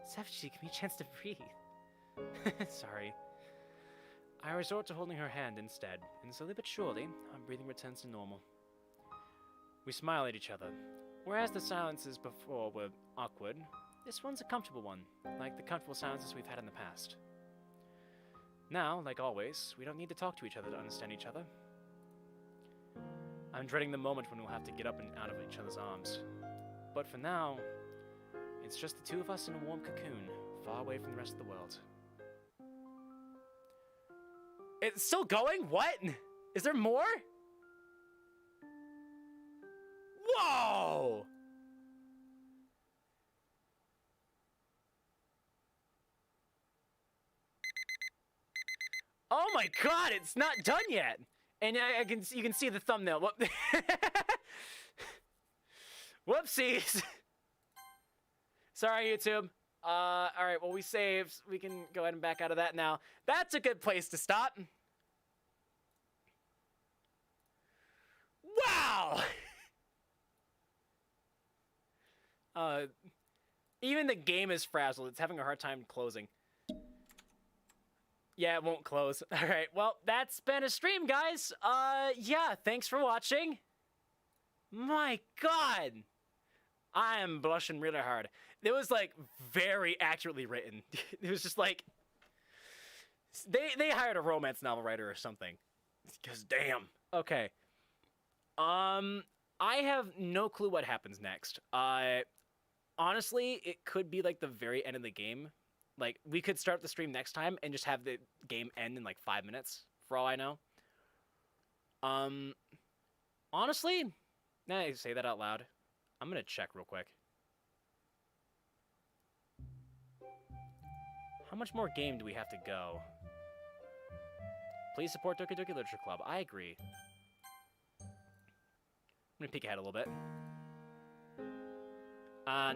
Sefchi, give me a chance to breathe. Sorry. I resort to holding her hand instead, and slowly but surely, our breathing returns to normal. We smile at each other. Whereas the silences before were awkward, this one's a comfortable one, like the comfortable silences we've had in the past. Now, like always, we don't need to talk to each other to understand each other. I'm dreading the moment when we'll have to get up and out of each other's arms. But for now, it's just the two of us in a warm cocoon, far away from the rest of the world. It's still going? What? Is there more? Whoa! Oh my god, it's not done yet! And you can see the thumbnail. Whoop. Whoopsies! Sorry, YouTube. Alright, well, we saved. We can go ahead and back out of that now. That's a good place to stop. Wow! Even the game is frazzled. It's having a hard time closing. Yeah, it won't close. Alright, well, that's been a stream, guys. Yeah, thanks for watching. My god! I am blushing really hard. It was, like, very accurately written. It was just like... They hired a romance novel writer or something. Because, damn. Okay. I have no clue what happens next. Honestly, it could be, like, the very end of the game. Like, we could start the stream next time and just have the game end in, like, 5 minutes, for all I know. Honestly, now I say that out loud, I'm gonna check real quick. How much more game do we have to go? Please support Doki Doki Literature Club. I agree. I'm gonna peek ahead a little bit.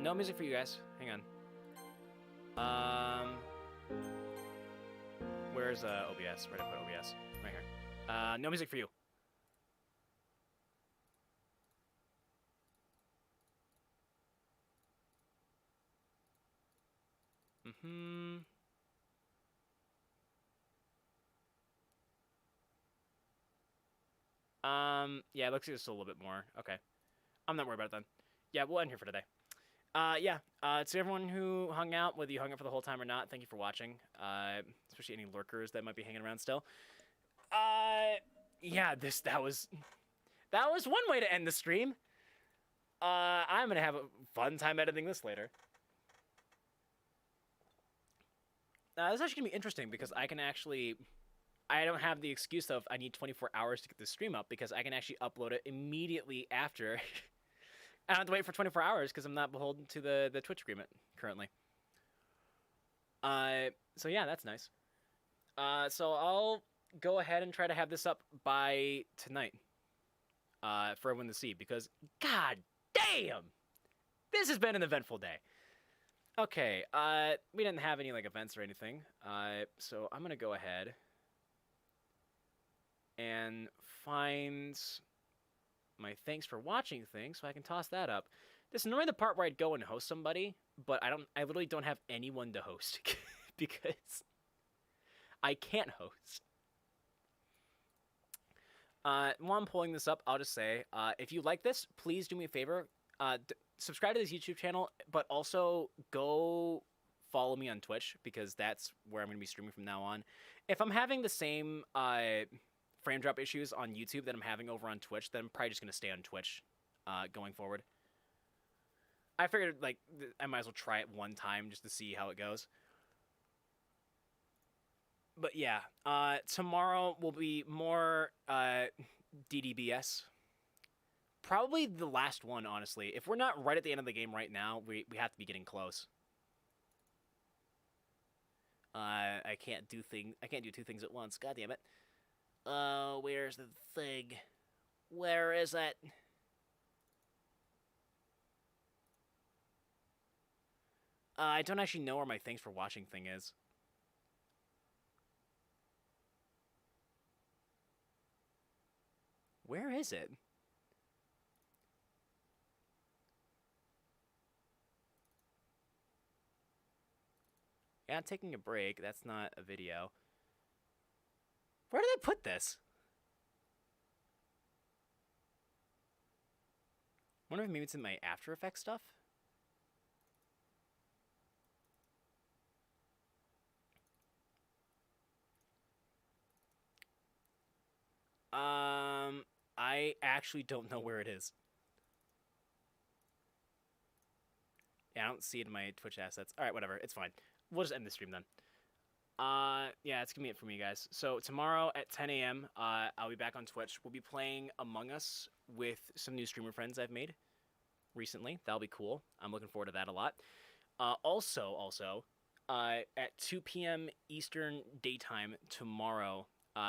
No music for you guys. Hang on. Where's OBS? Where did I put OBS? Right here. No music for you. Yeah, it looks like it's still a little bit more. Okay. I'm not worried about it then. Yeah, we'll end here for today. To everyone who hung out, whether you hung out for the whole time or not, thank you for watching. Especially any lurkers that might be hanging around still. Yeah, that was one way to end the stream. I'm gonna have a fun time editing this later. This is actually gonna be interesting because I don't have the excuse of I need 24 hours to get this stream up because I can actually upload it immediately after. I don't have to wait for 24 hours because I'm not beholden to the Twitch agreement currently. So yeah, that's nice. So I'll go ahead and try to have this up by tonight for everyone to see because god damn, this has been an eventful day. Okay, we didn't have any like events or anything, so I'm gonna go ahead and find my thanks for watching thing so I can toss that up. This is normally the part where I'd go and host somebody, but I literally don't have anyone to host because I can't host. While I'm pulling this up, I'll just say, if you like this, please do me a favor. Subscribe to this YouTube channel, but also go follow me on Twitch because that's where I'm going to be streaming from now on. If I'm having the same frame drop issues on YouTube that I'm having over on Twitch, then I'm probably just going to stay on Twitch going forward. I figured, like, I might as well try it one time just to see how it goes. But yeah, tomorrow will be more DDBS. Probably the last one, honestly. If we're not right at the end of the game right now, we have to be getting close. I can't do two things at once. God damn it. Where's the thing? Where is it? I don't actually know where my thanks for watching thing is. Where is it? Yeah, I'm taking a break. That's not a video. Where did I put this? I wonder if maybe it's in my After Effects stuff? I actually don't know where it is. Yeah, I don't see it in my Twitch assets. Alright, whatever. It's fine. We'll just end the stream then. Yeah, that's gonna be it from you guys. So tomorrow at 10 a.m., I'll be back on Twitch. We'll be playing Among Us with some new streamer friends I've made recently. That'll be cool. I'm looking forward to that a lot. Also, at 2 p.m. Eastern Daytime tomorrow,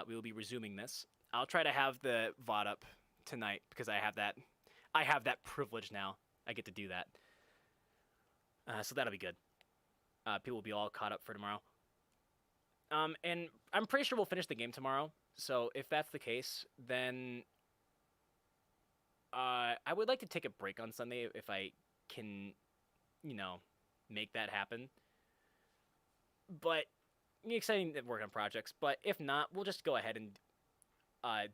we will be resuming this. I'll try to have the VOD up tonight because I have that privilege now. I get to do that. So that'll be good. People will be all caught up for tomorrow. And I'm pretty sure we'll finish the game tomorrow. So if that's the case, then I would like to take a break on Sunday if I can, make that happen. But exciting to work on projects. But if not, we'll just go ahead and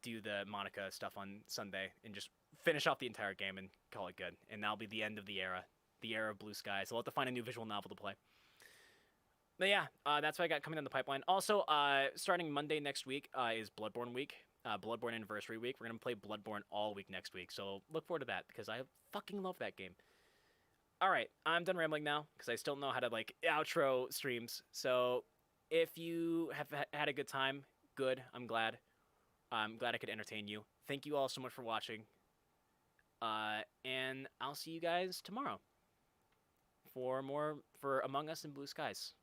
do the Monica stuff on Sunday and just finish off the entire game and call it good. And that'll be the end of the era of Blue Skies. We'll have to find a new visual novel to play. But yeah, that's what I got coming down the pipeline. Also, starting Monday next week is Bloodborne week, Bloodborne Anniversary week. We're going to play Bloodborne all week next week, so look forward to that because I fucking love that game. All right, I'm done rambling now because I still don't know how to, outro streams. So if you have had a good time, good. I'm glad. I'm glad I could entertain you. Thank you all so much for watching. And I'll see you guys tomorrow for Among Us and Blue Skies.